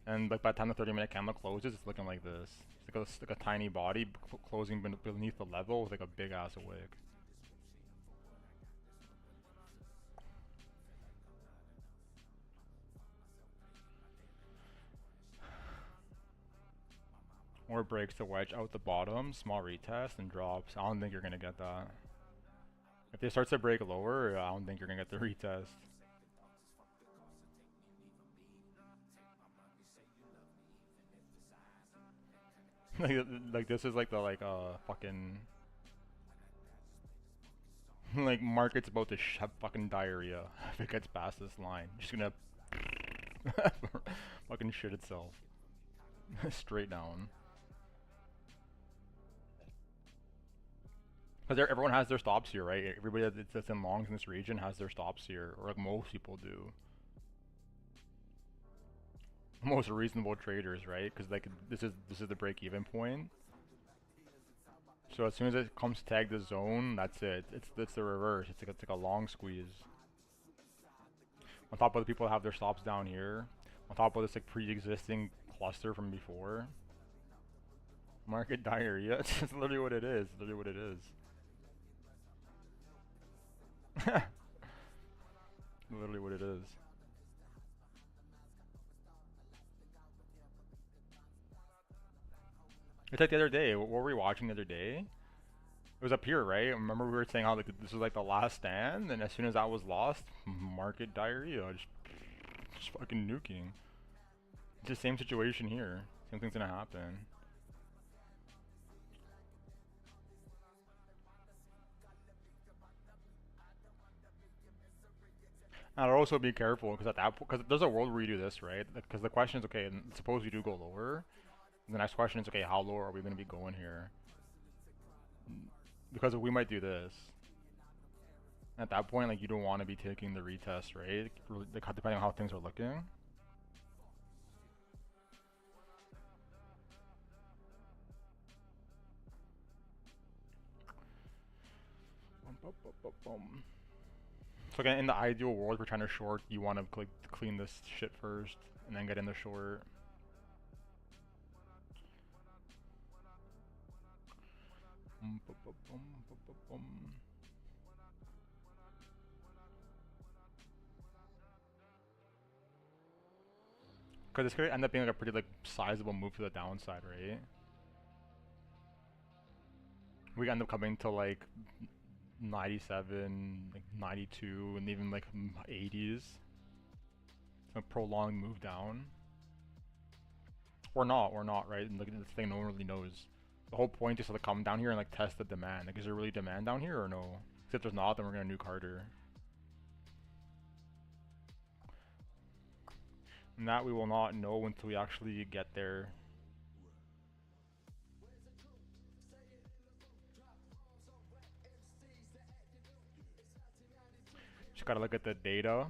and like by the time the 30-minute candle closes, it's looking like this. It's like a tiny body closing beneath the level with like a big ass wick. Or breaks the wedge out the bottom, small retest, and drops. I don't think you're gonna get that. If it starts to break lower, I don't think you're gonna get the retest. like this is like the fucking like market's about to have fucking diarrhea if it gets past this line. Just gonna fucking shit itself straight down. Because everyone has their stops here, right? Everybody that's in longs in this region has their stops here, or like most people do. Most reasonable traders, right? Because like this is the break-even point. So as soon as it comes to tag the zone, that's it. It's the reverse. It's like a long squeeze. On top of the people that have their stops down here, on top of this like pre-existing cluster from before. Market diarrhea. It's literally what it is. Literally what it is. Literally what it is. It's like the other day. What were we watching the other day? It was up here, right? Remember we were saying how like this was like the last stand, and as soon as that was lost, market diarrhea, just fucking nuking. It's the same situation here. Same thing's gonna happen. And I'd also be careful because at that because there's a world where you do this, right? Because the question is, okay, suppose you do go lower. The next question is, okay, how low are we going to be going here? Because we might do this. At that point, like you don't want to be taking the retest, right? Like, depending on how things are looking. So again, in the ideal world, we're trying to short. You want to like clean this shit first, and then get in the short. Because this could end up being like a pretty like sizable move to the downside, right? We end up coming to like 97, like 92, and even like 80s. A prolonged move down. Or not, right? And look at this thing, no one really knows. The whole point is to come down here and like test the demand. Like, is there really demand down here or no? If there's not, then we're gonna nuke harder. And that we will not know until we actually get there. Just gotta look at the data,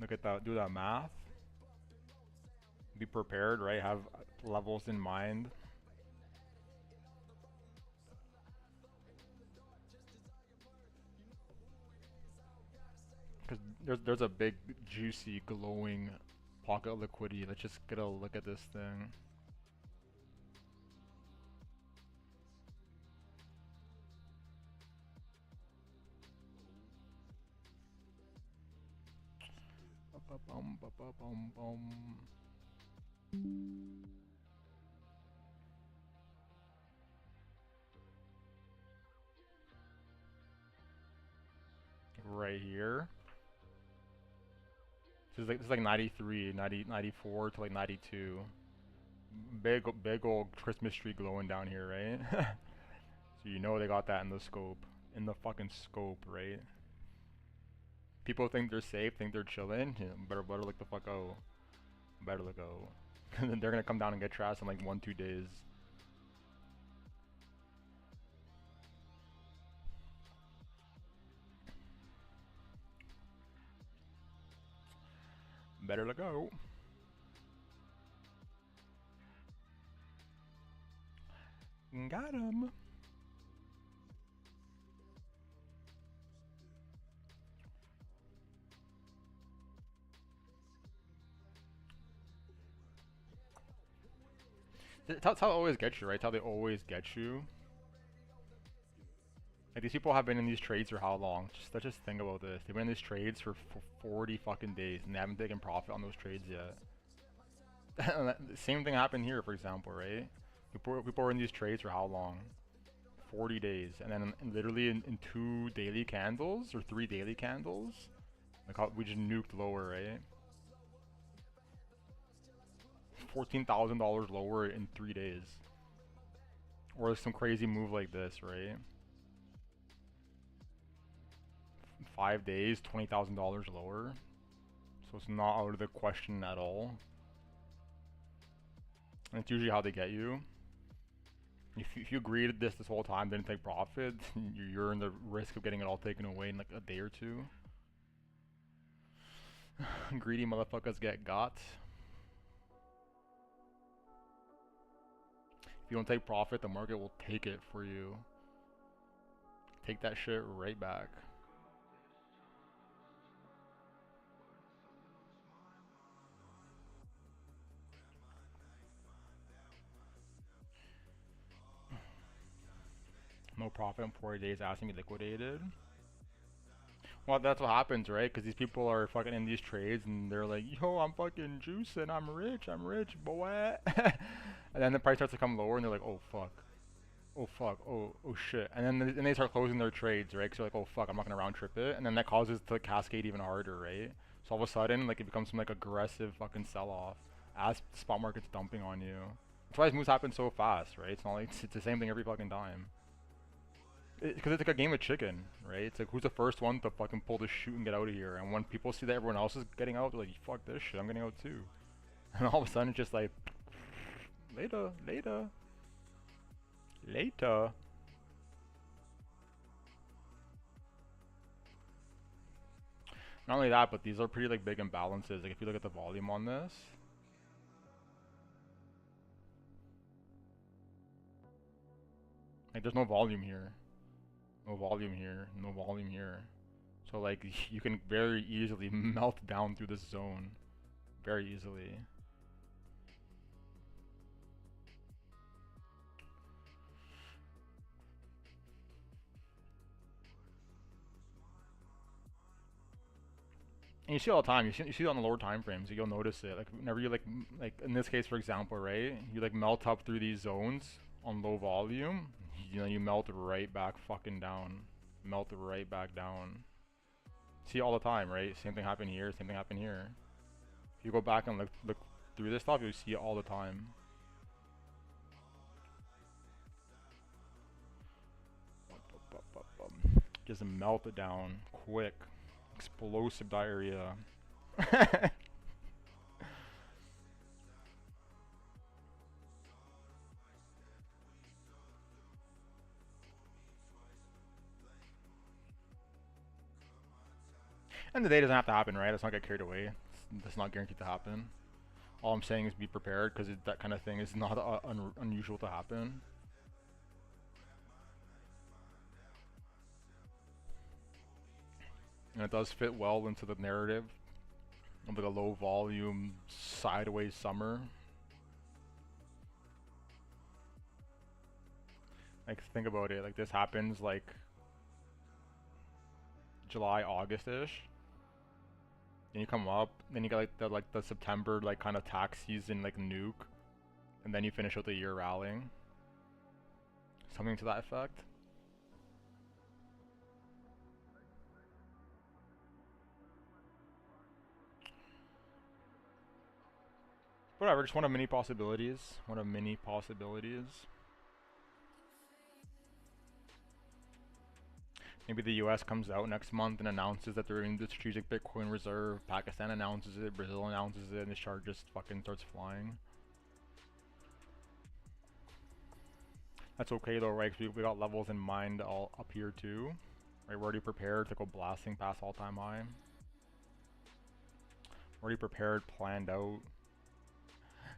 look at that, do that math. Be prepared, right? Have levels in mind. Because there's a big, juicy, glowing pocket of liquidity. Let's just get a look at this thing. Right here. This is like 93, 90, 94 to like 92. Big old Christmas tree glowing down here, right? So you know they got that in the scope. In the fucking scope, right? People think they're safe, think they're chilling. Yeah, better look the fuck out. Better look out. They're gonna come down and get trashed in like 1-2 days. Better look out. Got him. That's how they always get you, right? That's how they always get you. Like, these people have been in these trades for how long? Let's just think about this. They've been in these trades for 40 fucking days, and they haven't taken profit on those trades yet. The same thing happened here, for example, right? People were in these trades for how long? 40 days, and then literally in 2 daily candles, or 3 daily candles, like how we just nuked lower, right? $14,000 lower in 3 days. Or some crazy move like this, right? 5 days, $20,000 lower. So it's not out of the question at all. And it's usually how they get you. If you agree to this whole time, didn't take profit, you're in the risk of getting it all taken away in like a day or two. Greedy motherfuckers get got. If you don't take profit, the market will take it for you. Take that shit right back. No profit in 40 days asking me liquidated. Well, that's what happens, right? Because these people are fucking in these trades and they're like, yo, I'm fucking juicing, I'm rich, boy. And then the price starts to come lower and they're like, oh fuck. Oh fuck, oh shit. And then they start closing their trades, right? Because they're like, oh fuck, I'm not gonna round trip it. And then that causes it to cascade even harder, right? So all of a sudden, like, it becomes some like aggressive fucking sell off as the spot market's dumping on you. That's why these moves happen so fast, right? It's not like it's the same thing every fucking time. Because it's like a game of chicken, right? It's like, who's the first one to fucking pull the chute and get out of here? And when people see that everyone else is getting out, they're like, fuck this shit, I'm getting out too. And all of a sudden it's just like, later. Not only that, but these are pretty like big imbalances. Like, if you look at the volume on this, like, there's no volume here. No volume here. So So like you can very easily melt down through this zone. Very easily. And you see it all the time. You see it on the lower time frames. You'll notice it. Like whenever you like in this case, for example, right? You like melt up through these zones on low volume. You know, you melt right back fucking down. Melt right back down. See it all the time, right? Same thing happened here. Same thing happened here. If you go back and look through this stuff, you'll see it all the time. Just melt it down quick. Explosive diarrhea. And the day doesn't have to happen, right? Let's not get carried away. That's not guaranteed to happen. All I'm saying is be prepared, because that kind of thing is not unusual to happen. And it does fit well into the narrative of like a low volume, sideways summer. Like think about it, like this happens like July, August-ish. Then you come up, then you get like the September like kind of tax season like nuke, and then you finish out the year rallying. Something to that effect. Whatever, just one of many possibilities. One of many possibilities. Maybe the US comes out next month and announces that they're in the strategic Bitcoin reserve. Pakistan announces it, Brazil announces it, and the chart just fucking starts flying. That's okay though, right? Because we got levels in mind all up here too. Right, we're already prepared to go blasting past all-time high. Already prepared, planned out.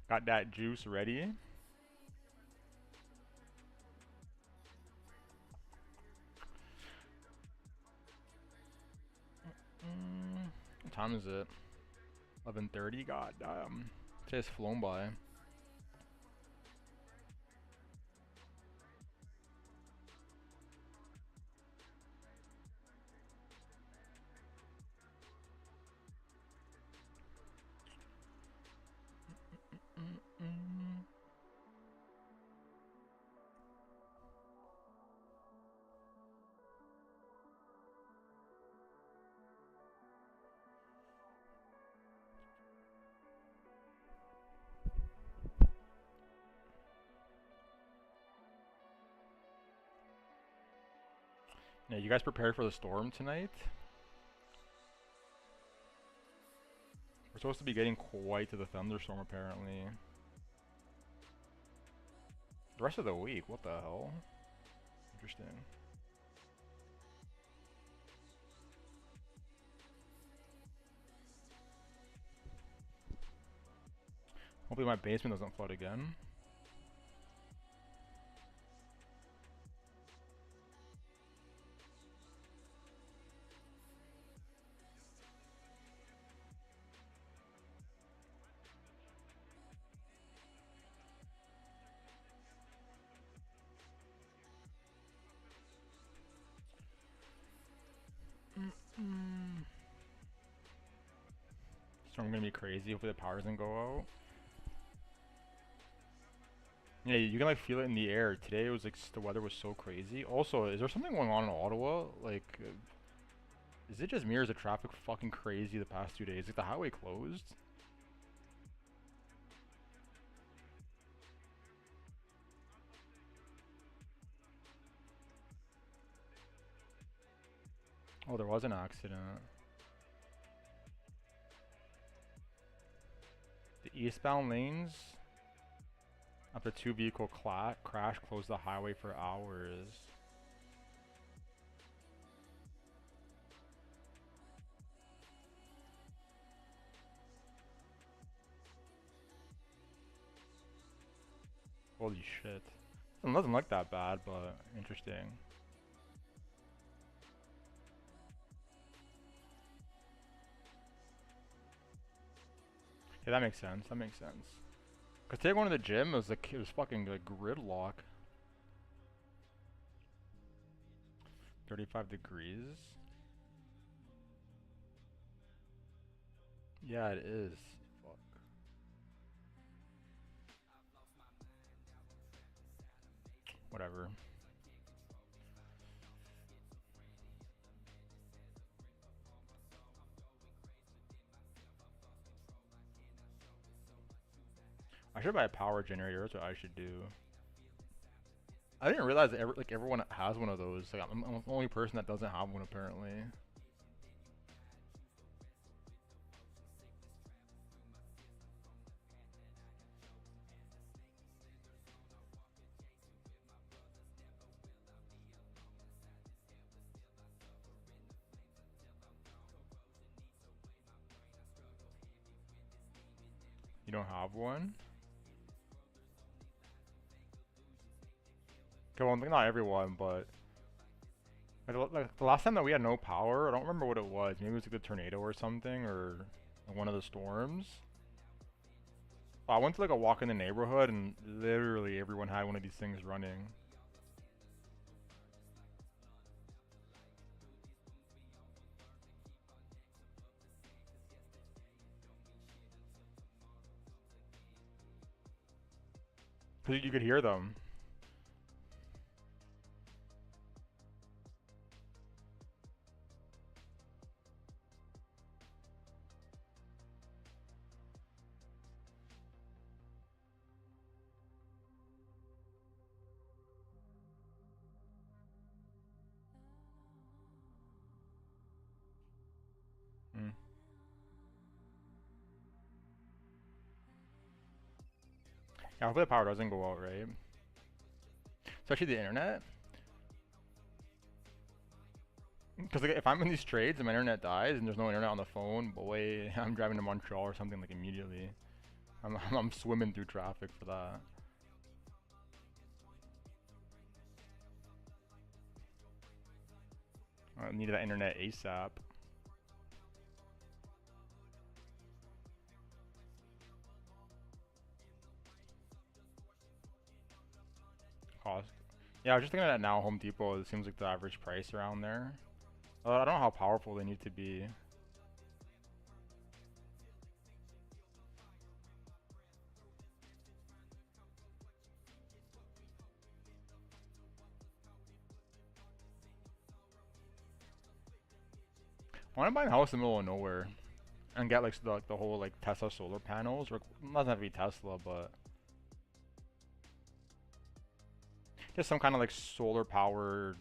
Got that juice ready. What time is it? 11:30. God damn. Today's flown by. Yeah, you guys prepared for the storm tonight? We're supposed to be getting quite to the thunderstorm apparently. The rest of the week, what the hell? Interesting. Hopefully my basement doesn't flood again. Storm gonna be crazy. Hopefully the power doesn't go out. Yeah, you can like feel it in the air. Today it was like the weather was so crazy. Also, is there something going on in Ottawa? Like, is it just me or is the traffic fucking crazy the past 2 days? Like the highway closed? Oh, there was an accident. The eastbound lanes after two vehicle crash closed the highway for hours. Holy shit. It doesn't look that bad, but interesting. Yeah, that makes sense. That makes sense. Cause today going to the gym was like it was fucking like gridlock. 35 degrees. Yeah, it is. Fuck. Whatever. I should buy a power generator. That's what I should do. I didn't realize that like everyone has one of those. Like I'm the only person that doesn't have one apparently. You don't have one? Okay, well, not everyone, but like the last time that we had no power, I don't remember what it was. Maybe it was like the tornado or something, or like one of the storms. I went to like a walk in the neighborhood, and literally everyone had one of these things running. Cause you could hear them. Mm. Yeah, hopefully the power doesn't go out, right? Especially the internet. Because like, if I'm in these trades and my internet dies and there's no internet on the phone, boy, I'm driving to Montreal or something like immediately. I'm swimming through traffic for that. I need that internet ASAP. Cost. Yeah, I was just thinking that now Home Depot, it seems like the average price around there. I don't know how powerful they need to be. I want to buy a house in the middle of nowhere and get like the whole like Tesla solar panels, or it doesn't have to be Tesla, but just some kind of like solar powered,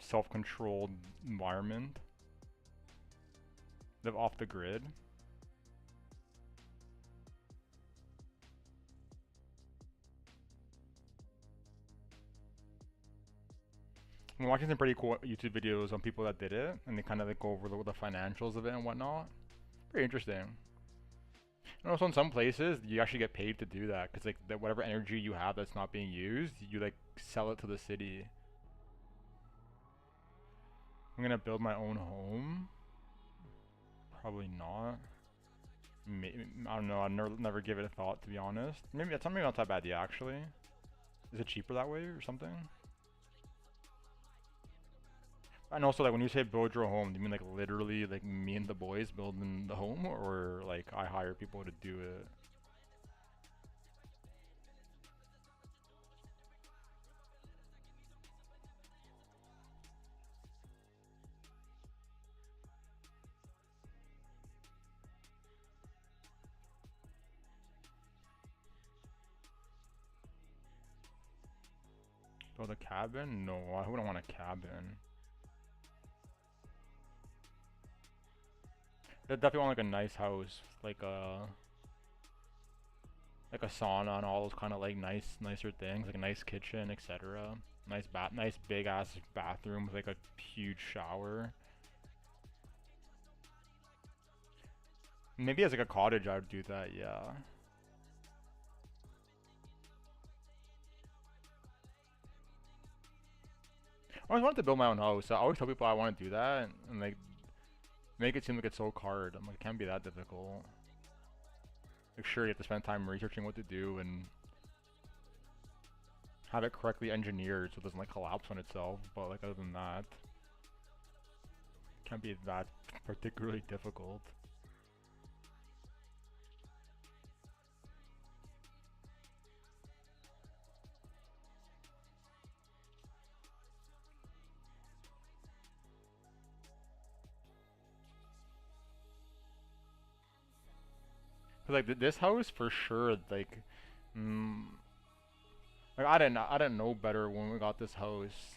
self-controlled environment. Live off the grid. I'm watching some pretty cool YouTube videos on people that did it, and they kind of like go over the financials of it and whatnot. Very interesting. And also in some places, you actually get paid to do that, because like whatever energy you have that's not being used, you like sell it to the city. I'm gonna build my own home. Probably not. Maybe, I don't know. I never give it a thought, to be honest. Maybe that's maybe not that bad, yeah. Actually, is it cheaper that way or something? And also, like when you say build your home, do you mean like literally like me and the boys building the home, or like I hire people to do it? Build a cabin? No, I wouldn't want a cabin. I definitely want like a nice house, like a sauna and all those kind of like nicer things, like a nice kitchen, etc. Nice big ass bathroom with like a huge shower. Maybe as like a cottage, I would do that. Yeah. I always wanted to build my own house. I always tell people I want to do that, and like make it seem like it's so hard. I'm like, it can't be that difficult. Like sure, you have to spend time researching what to do and have it correctly engineered so it doesn't like collapse on itself, but like other than that, can't be that particularly difficult. Cause like this house for sure, mm, like I didn't know better when we got this house.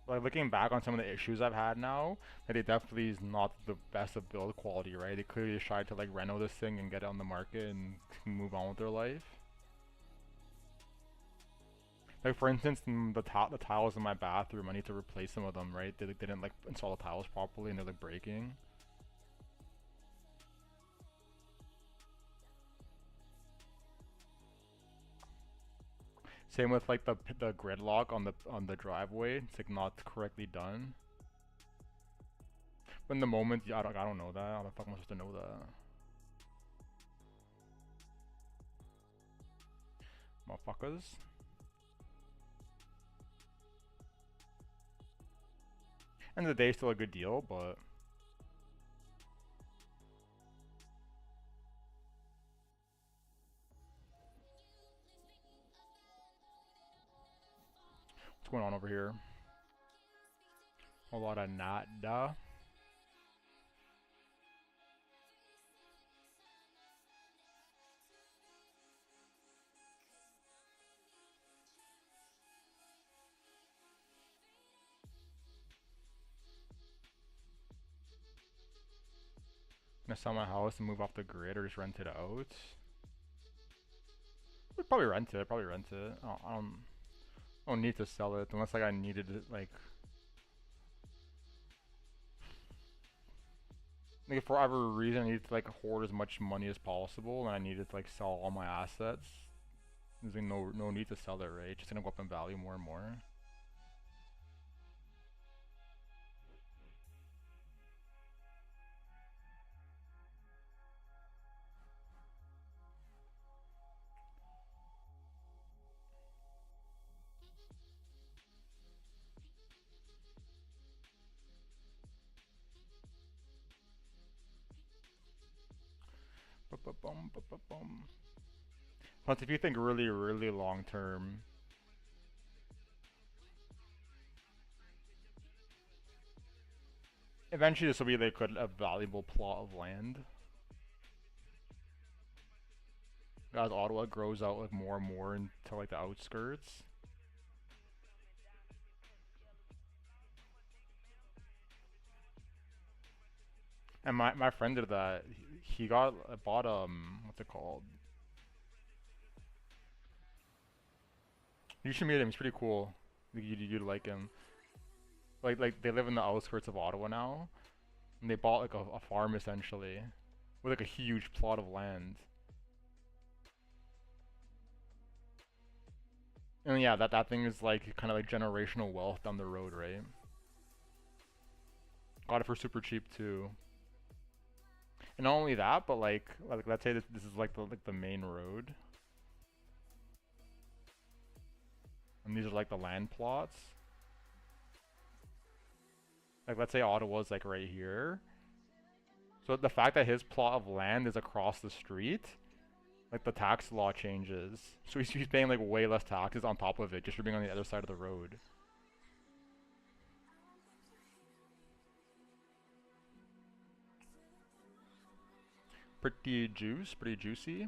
Like looking back on some of the issues I've had now, that it definitely is not the best of build quality, right? They clearly just tried to like reno this thing and get it on the market and move on with their life. Like for instance, the tiles in my bathroom, I need to replace some of them, right? They like, didn't like install the tiles properly and they're like breaking. Same with like the gridlock on the driveway. It's like not correctly done. But in the moment, yeah, I don't know that. How the fuck am I supposed to know that? Motherfuckers. End of the day, still a good deal, but what's going on over here? A lot of nada. Gonna sell my house and move off the grid or just rent it out. Would probably rent it. Probably rent it. I don't need to sell it unless like I needed it like for whatever reason I needed to like hoard as much money as possible and I needed to like sell all my assets. There's like no need to sell it, right? It's just gonna go up in value more and more. Ba-ba-bum, ba-ba-bum. Plus, if you think really long term, eventually this will be like a valuable plot of land. As Ottawa grows out like more and more into like the outskirts. And my friend did that. He bought what's it called? You should meet him. He's pretty cool. You'd like him. Like they live in the outskirts of Ottawa now, and they bought like a farm essentially, with like a huge plot of land. And yeah, that thing is like kind of like generational wealth down the road, right? Got it for super cheap too. And not only that, but like let's say this is like the main road, and these are like the land plots. Like let's say Ottawa's like right here. So the fact that his plot of land is across the street, like the tax law changes. So he's paying like way less taxes on top of it just for being on the other side of the road. Pretty juicy.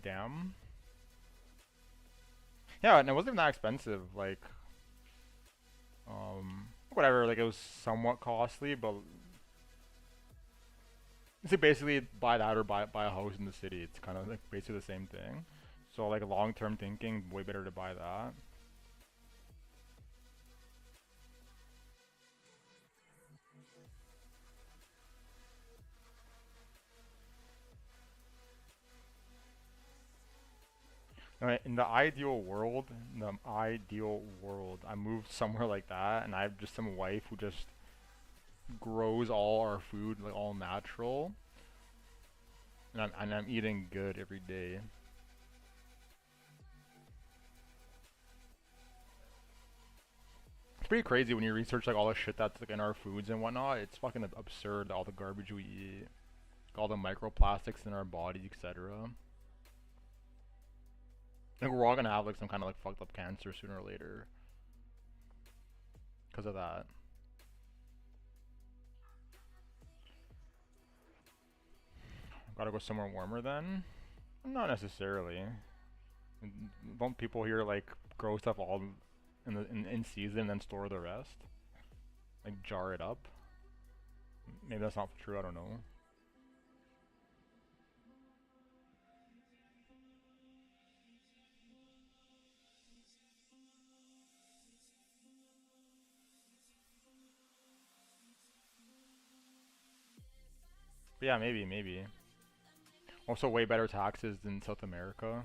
Damn. Yeah, and it wasn't even that expensive. Like, whatever. Like it was somewhat costly, but it's like basically buy that or buy a house in the city. It's kind of like basically the same thing. So like long term thinking, way better to buy that. In the ideal world, I moved somewhere like that, and I have just some wife who just grows all our food like all natural, and I'm eating good every day. It's pretty crazy when you research like all the shit that's like in our foods and whatnot. It's fucking absurd, all the garbage we eat, all the microplastics in our body, etc. I think we're all gonna have like some kind of like fucked up cancer sooner or later because of that. Gotta go somewhere warmer then? Not necessarily. Don't people here like grow stuff all in season and then store the rest? Like jar it up? Maybe that's not true, I don't know. But yeah, maybe. Also way better taxes than South America.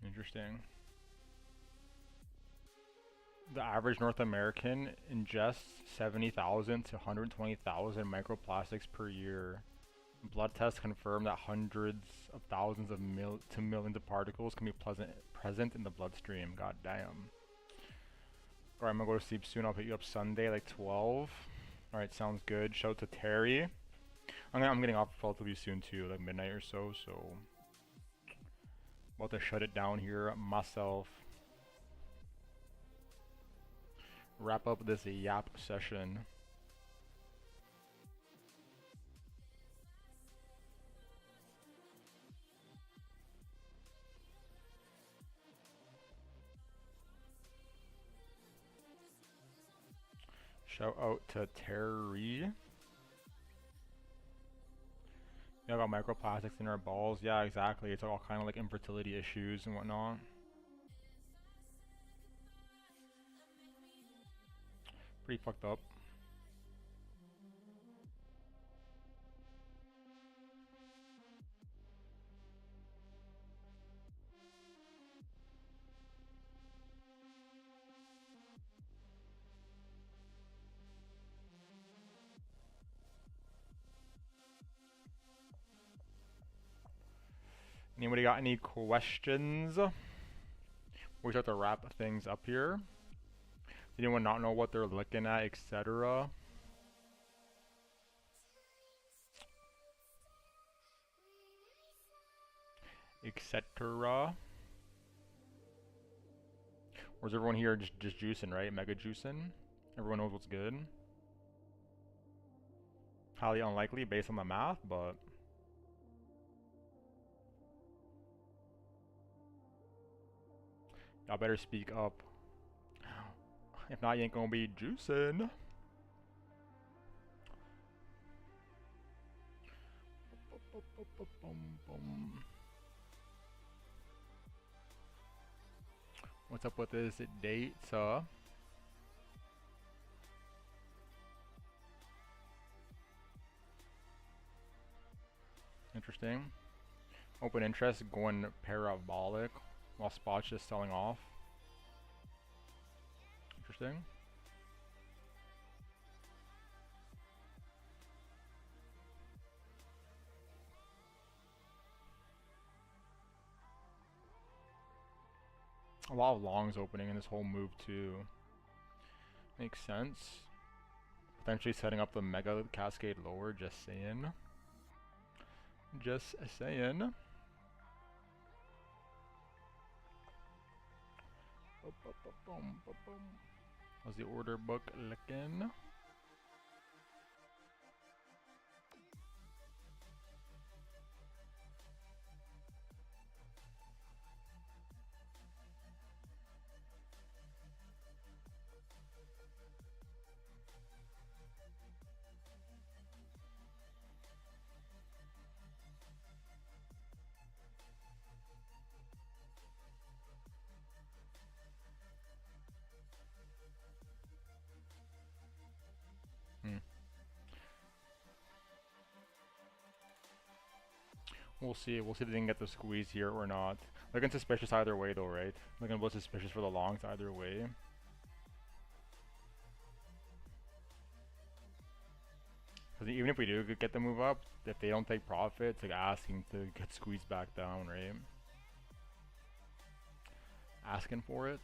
Interesting. The average North American ingests 70,000 to 120,000 microplastics per year. Blood tests confirm that hundreds of thousands of to millions of particles can be present in the bloodstream. God damn. Alright, I'm gonna go to sleep soon. I'll pick you up Sunday, like 12. Alright, sounds good. Shout out to Terry. I'm getting off relatively soon too, like midnight or so, so about to shut it down here myself. Wrap up this yap session. Shout out to Terry. We got microplastics in our balls. Yeah, exactly. It's all kind of like infertility issues and whatnot. Pretty fucked up. Anybody got any questions? We start to wrap things up here. Does anyone not know what they're looking at, etc.? Etc. Or is everyone here just juicing, right? Mega juicing? Everyone knows what's good. Highly unlikely based on the math, but y'all better speak up. If not, you ain't gonna be juicing. What's up with this date, Interesting. Open interest going parabolic while spot's just selling off. Interesting. A lot of longs opening in this whole move too. Makes sense. Potentially setting up the Mega Cascade lower, just saying. Just saying. How's the order book looking? We'll see. We'll see if they can get the squeeze here or not. Looking suspicious either way though, right? Looking both suspicious for the longs either way. Because even if we do get the move up, if they don't take profit, it's like asking to get squeezed back down, right? Asking for it.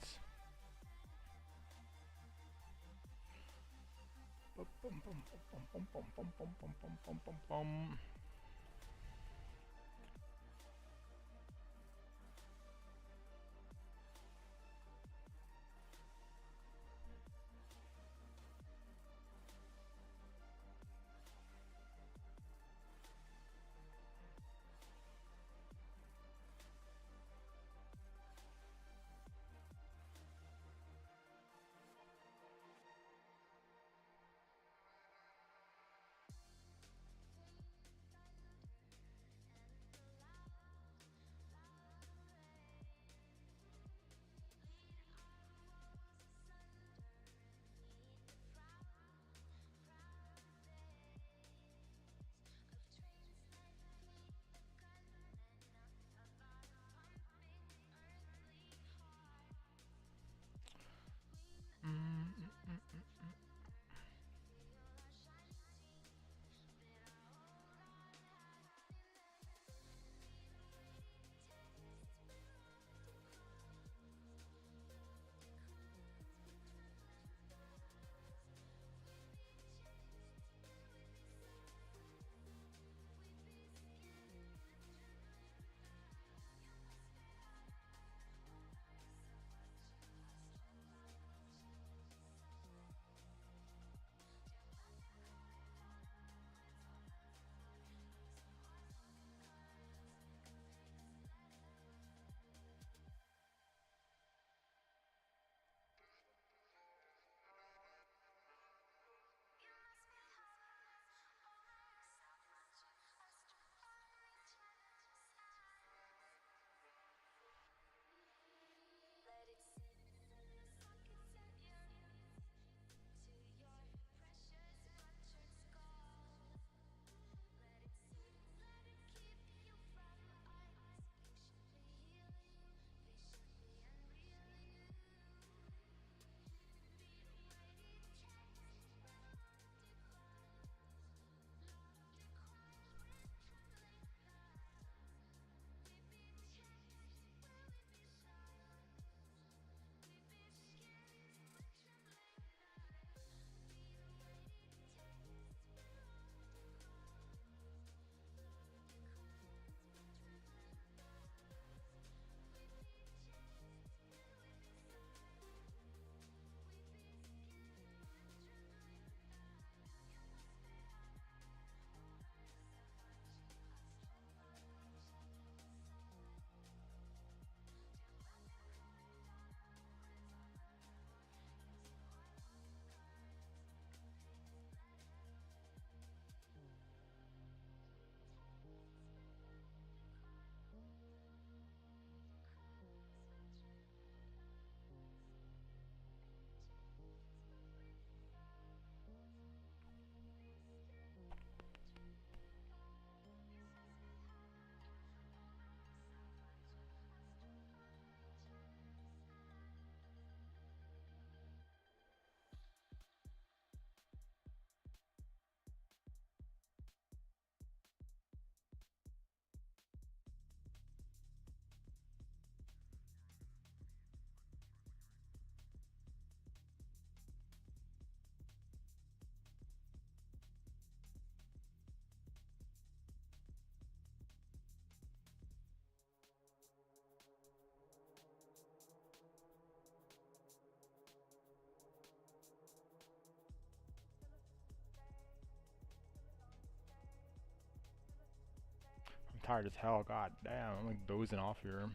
tired as hell. God damn, I'm like dozing off here.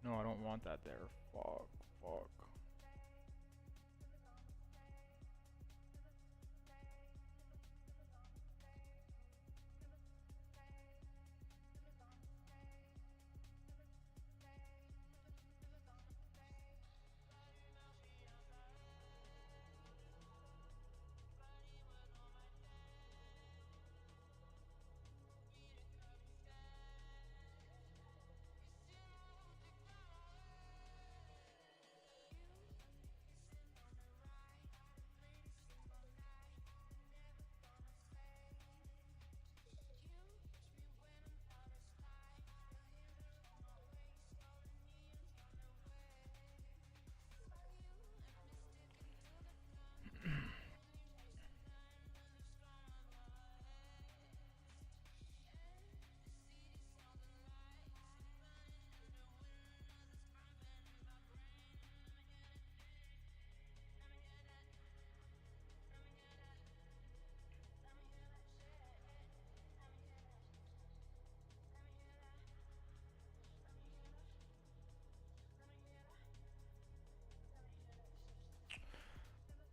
No, I don't want that there. Fuck, fuck.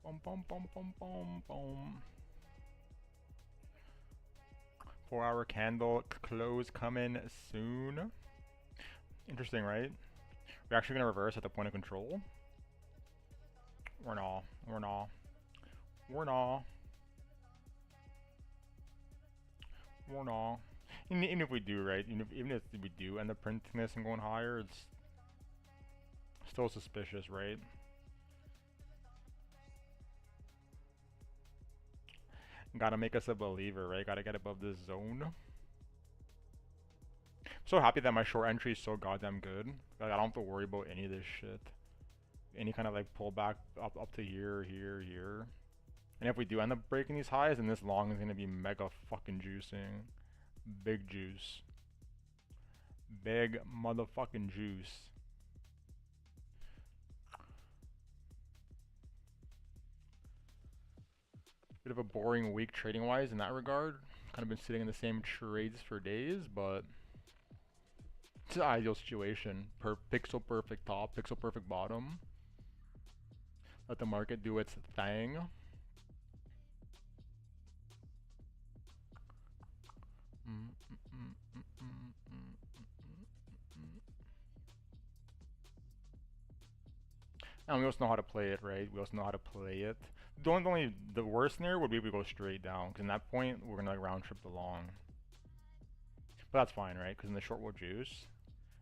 Bum bum bum bum bum bum. 4-hour candle close coming soon. Interesting, right? We're actually gonna reverse at the point of control. Or no. Or no. Or no. Or no. Even if we do, right? Even if we do end up printing this and going higher, it's still suspicious, right? Gotta make us a believer, right? Gotta get above this zone. I'm so happy that my short entry is so goddamn good. Like, I don't have to worry about any of this shit. Any kind of like pullback up to here, here, here. And if we do end up breaking these highs, then this long is gonna be mega fucking juicing. Big juice. Big motherfucking juice. Bit of a boring week trading wise in that regard. Kind of been sitting in the same trades for days, but it's an ideal situation. Pixel perfect top, pixel perfect bottom. Let the market do its thing. And we also know how to play it, right? We also know how to play it. The worst scenario would be if we go straight down, because in that point we're gonna like round trip the long. But that's fine, right? Because in the short we'll juice.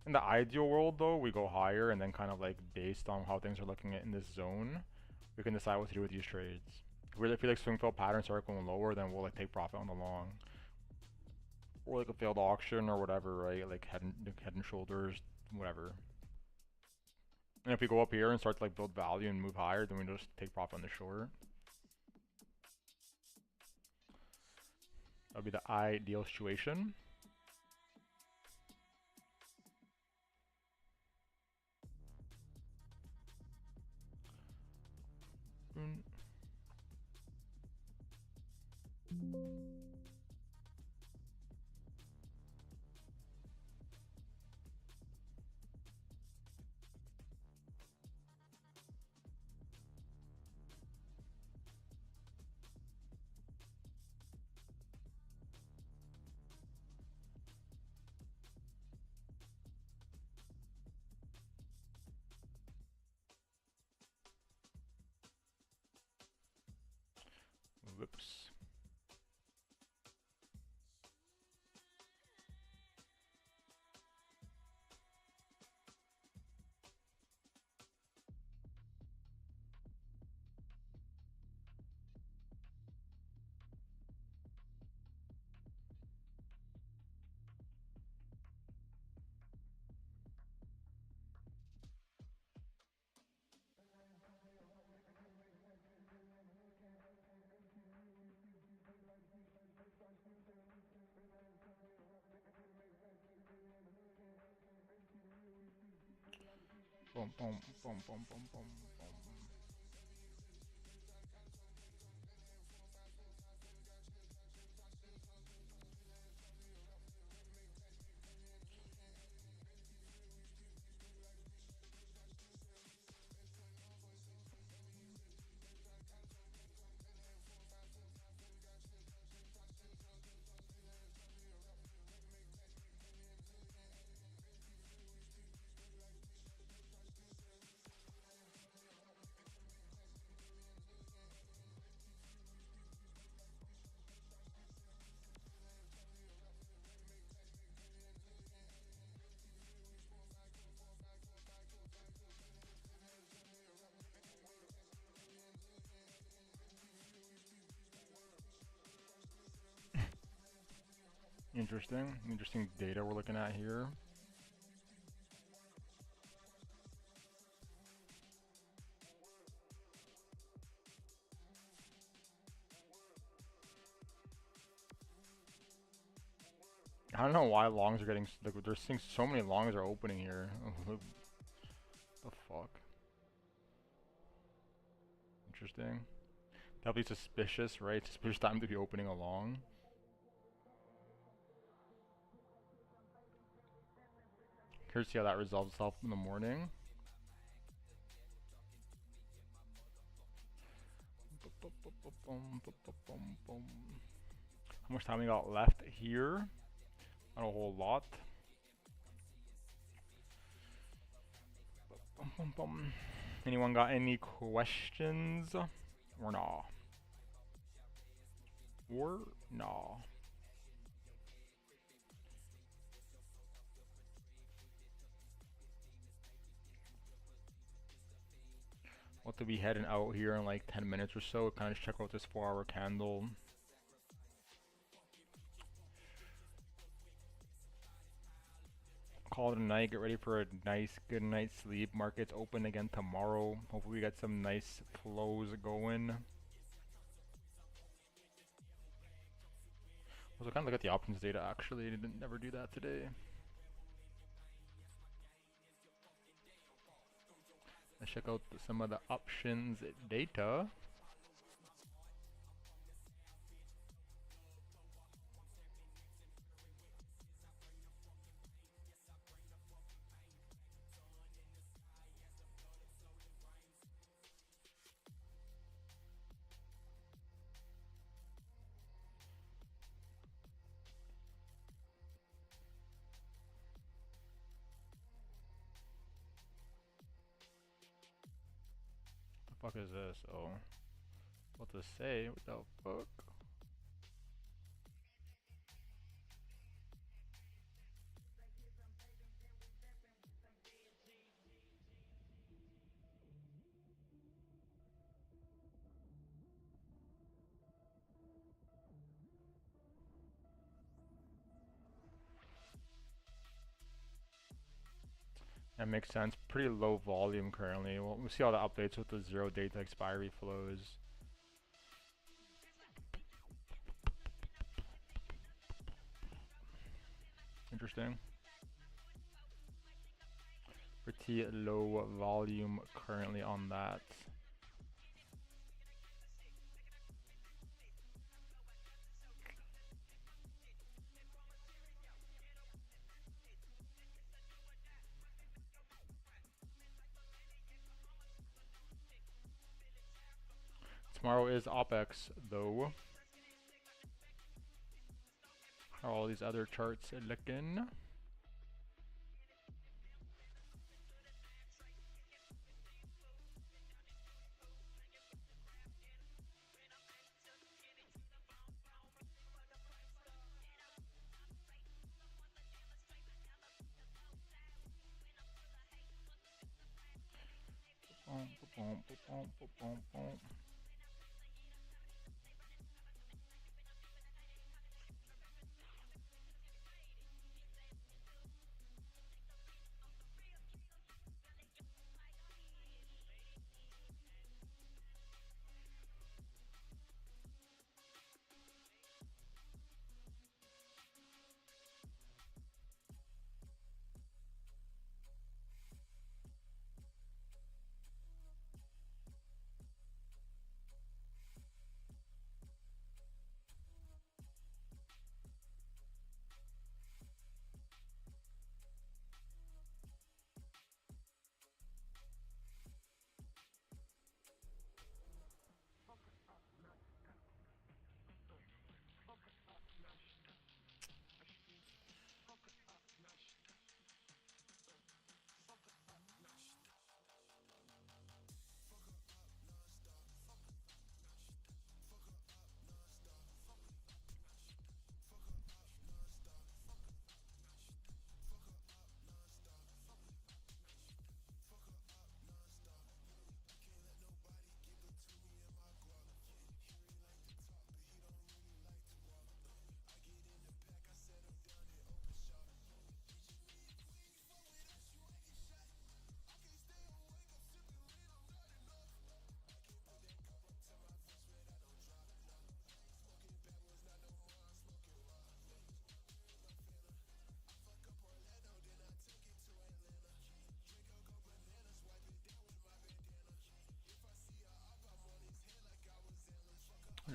In the ideal world though, we go higher and then kind of like based on how things are looking at in this zone, we can decide what to do with these trades. If we like swing failed patterns start going lower, then we'll like take profit on the long. Or like a failed auction or whatever, right? Like head and shoulders, whatever. And if we go up here and start to like build value and move higher, then we just take profit on the short. That would be the ideal situation. Whoops. Boom, boom, boom, boom, boom, boom, boom. Interesting data we're looking at here. I don't know why longs are getting, like, they're seeing so many longs are opening here. The fuck? Interesting. That'll be suspicious, right? Suspicious time to be opening a long. Here's see how that resolves itself in the morning. How much time we got left here? Not a whole lot. Anyone got any questions? Or nah? Or nah? We'll have to be heading out here in like 10 minutes or so. Kind of check out this 4-hour candle. Call it a night. Get ready for a nice, good night's sleep. Markets open again tomorrow. Hopefully we get some nice flows going. Also, kind of look at the options data actually. Didn't never do that today. Let's check out some of the options data. What the fuck is this? Oh. What to say? What the fuck? That makes sense. Pretty low volume currently. Well, we'll see all the updates with the 0 data expiry flows. Interesting. Pretty low volume currently on that. Tomorrow is OPEX though. How are all these other charts looking?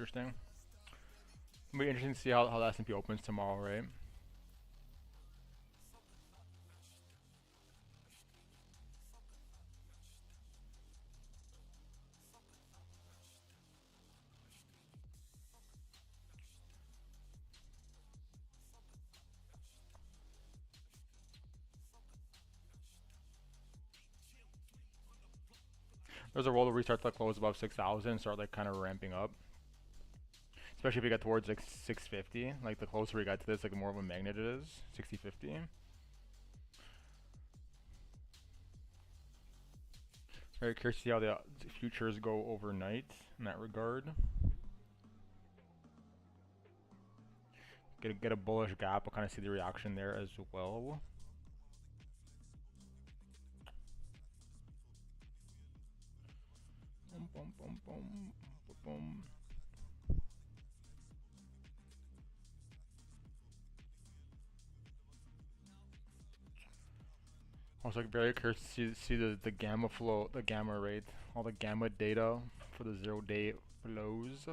interesting. It'll be interesting to see how the S&P opens tomorrow, right? There's a roll to restart to close above 6,000, start like kind of ramping up. Especially if we get towards like 650, like the closer we get to this, like the more of a magnet it is, 6050. Very curious to see how the futures go overnight in that regard. Get a bullish gap, I'll kind of see the reaction there as well. Boom, boom, boom, boom, boom, boom. I was like very curious to see the gamma flow, the gamma rate, all the gamma data for the 0-day flows.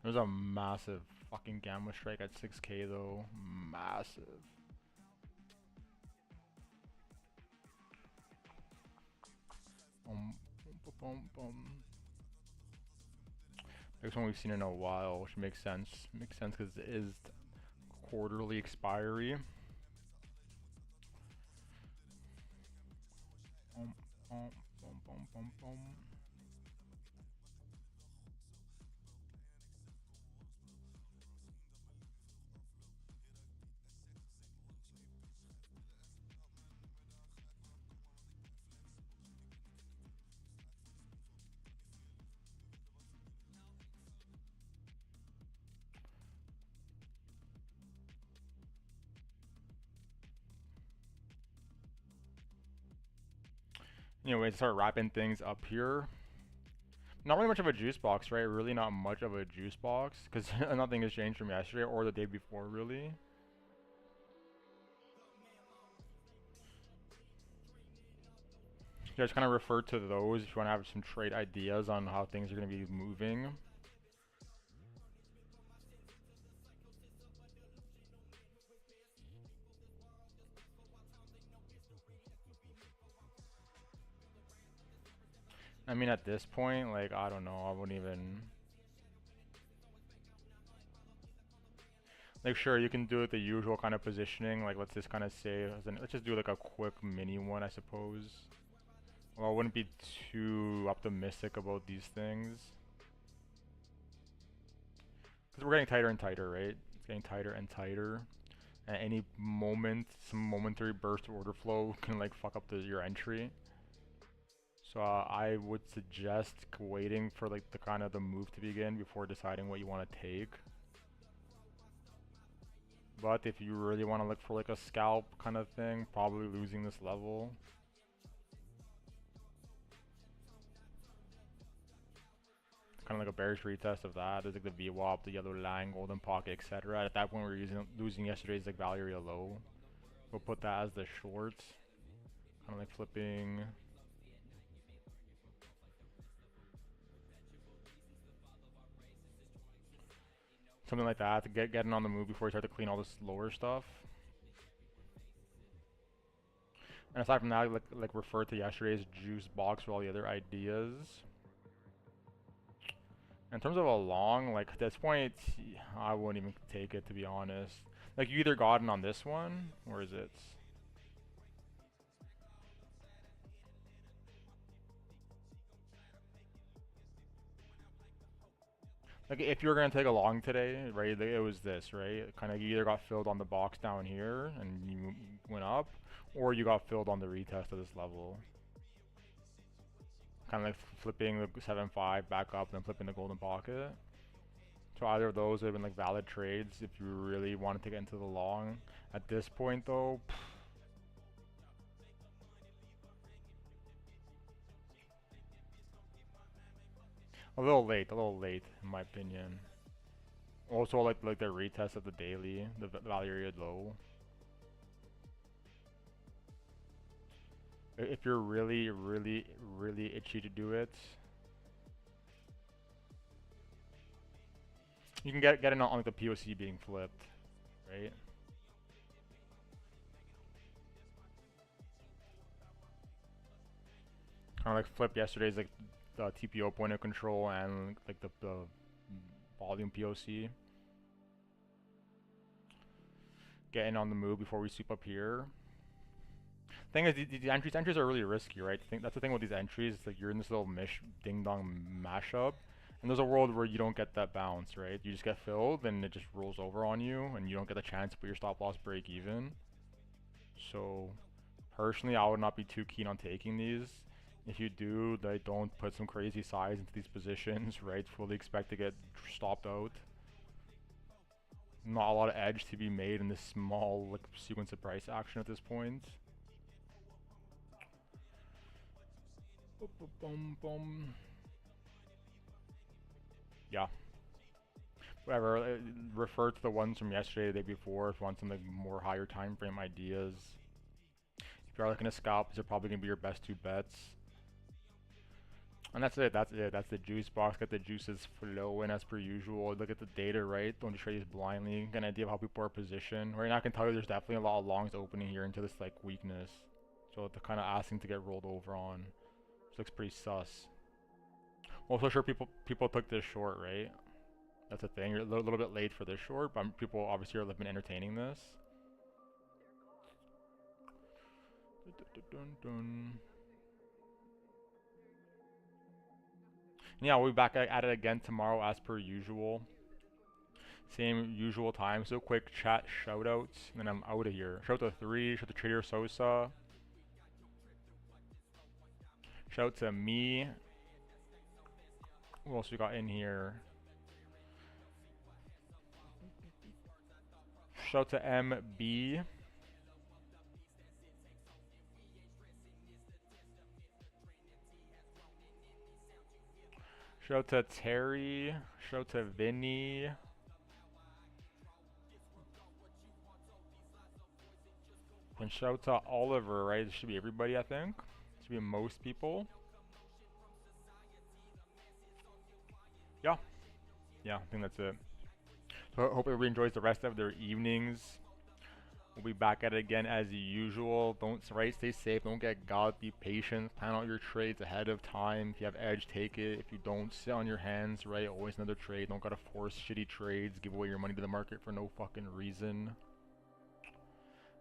There's a massive fucking gamma strike at 6K though, massive. Boom, boom, boom, boom. Biggest one we've seen in a while, which makes sense. Makes sense because it is quarterly expiry. Boom, boom, boom, boom, boom, boom. Anyway, start wrapping things up here. Not really much of a juice box, right? Really not much of a juice box, because nothing has changed from yesterday or the day before, really. You guys kind of refer to those if you want to have some trade ideas on how things are going to be moving. I mean, at this point, like, I don't know, I wouldn't even... Like, sure, you can do it the usual kind of positioning, like, let's just kind of say, let's just do like a quick mini one, I suppose. Well, I wouldn't be too optimistic about these things. Because we're getting tighter and tighter, right? It's getting tighter and tighter. At any moment, some momentary burst of order flow can, like, fuck up your entry. So I would suggest waiting for, like, the kind of the move to begin before deciding what you want to take. But if you really want to look for like a scalp kind of thing, probably losing this level. Kind of like a bearish retest of that. There's like the VWAP, the yellow line, golden pocket, etc. At that point, we were losing yesterday's like value area low. We'll put that as the short. Kind of like flipping. Something like that to getting on the move before we start to clean all this lower stuff. And aside from that, like refer to yesterday's juice box for all the other ideas. In terms of a long, like at this point, I wouldn't even take it, to be honest. Like, you either got in on this one, or is it? Like, if you were gonna take a long today, right? It was this, right? Kind of, you either got filled on the box down here and you went up, or you got filled on the retest of this level. Kind of like flipping the 7.5 back up and then flipping the golden pocket. So either of those would have been like valid trades if you really wanted to get into the long. At this point though, A little late, in my opinion. Also, like the retest of the daily, the value area low. If you're really, really, really itchy to do it, you can get in on like the POC being flipped, right? Kind of like flip yesterday's like the TPO point of control and like the volume POC. Get in on the move before we sweep up here. Thing is, these entries are really risky, right? That's the thing with these entries. It's like you're in this little ding dong mashup, and there's a world where you don't get that bounce, right? You just get filled, and it just rolls over on you, and you don't get the chance to put your stop loss break even. So, personally, I would not be too keen on taking these. If you do, they don't put some crazy size into these positions, right? Fully expect to get stopped out. Not a lot of edge to be made in this small like sequence of price action at this point. Yeah. Whatever. Refer to the ones from yesterday, the day before, if you want some like more higher time frame ideas. If you are looking to scalp, these are probably gonna be your best two bets. And that's it. That's it. That's the juice box. Get the juices flowing as per usual. Look at the data, right? Don't just trade these blindly. Get an idea of how people are positioned. Right now, I can tell you there's definitely a lot of longs opening here into this like weakness. So they're kind of asking to get rolled over on. This looks pretty sus. Also, sure, people took this short, right? That's a thing. You're a little bit late for this short, but people obviously have been entertaining this. Yeah, we'll be back at it again tomorrow as per usual. Same usual time. So quick chat shoutouts, and then I'm out of here. Shout out to 3, shout out to Trader Sosa. Shout out to me. Who else we got in here? Shout out to MB. Shout out to Terry. Shout out to Vinny. And shout out to Oliver, right? This should be everybody, I think. Should be most people. Yeah. Yeah, I think that's it. So I hope everybody enjoys the rest of their evenings. We'll be back at it again as usual. Stay safe. Don't get got. Be patient. Plan out your trades ahead of time. If you have edge, take it. If you don't, sit on your hands, right? Always another trade. Don't gotta force shitty trades. Give away your money to the market for no fucking reason.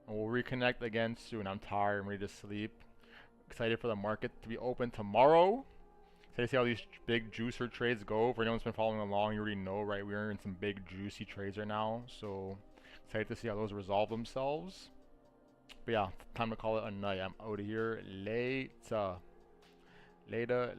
And we'll reconnect again soon. I'm tired. I'm ready to sleep. Excited for the market to be open tomorrow. Excited to see how these big juicer trades go. For anyone who's been following along, you already know, right? We're in some big juicy trades right now. So excited to see how those resolve themselves. But yeah, time to call it a night. I'm out of here. Later. Later.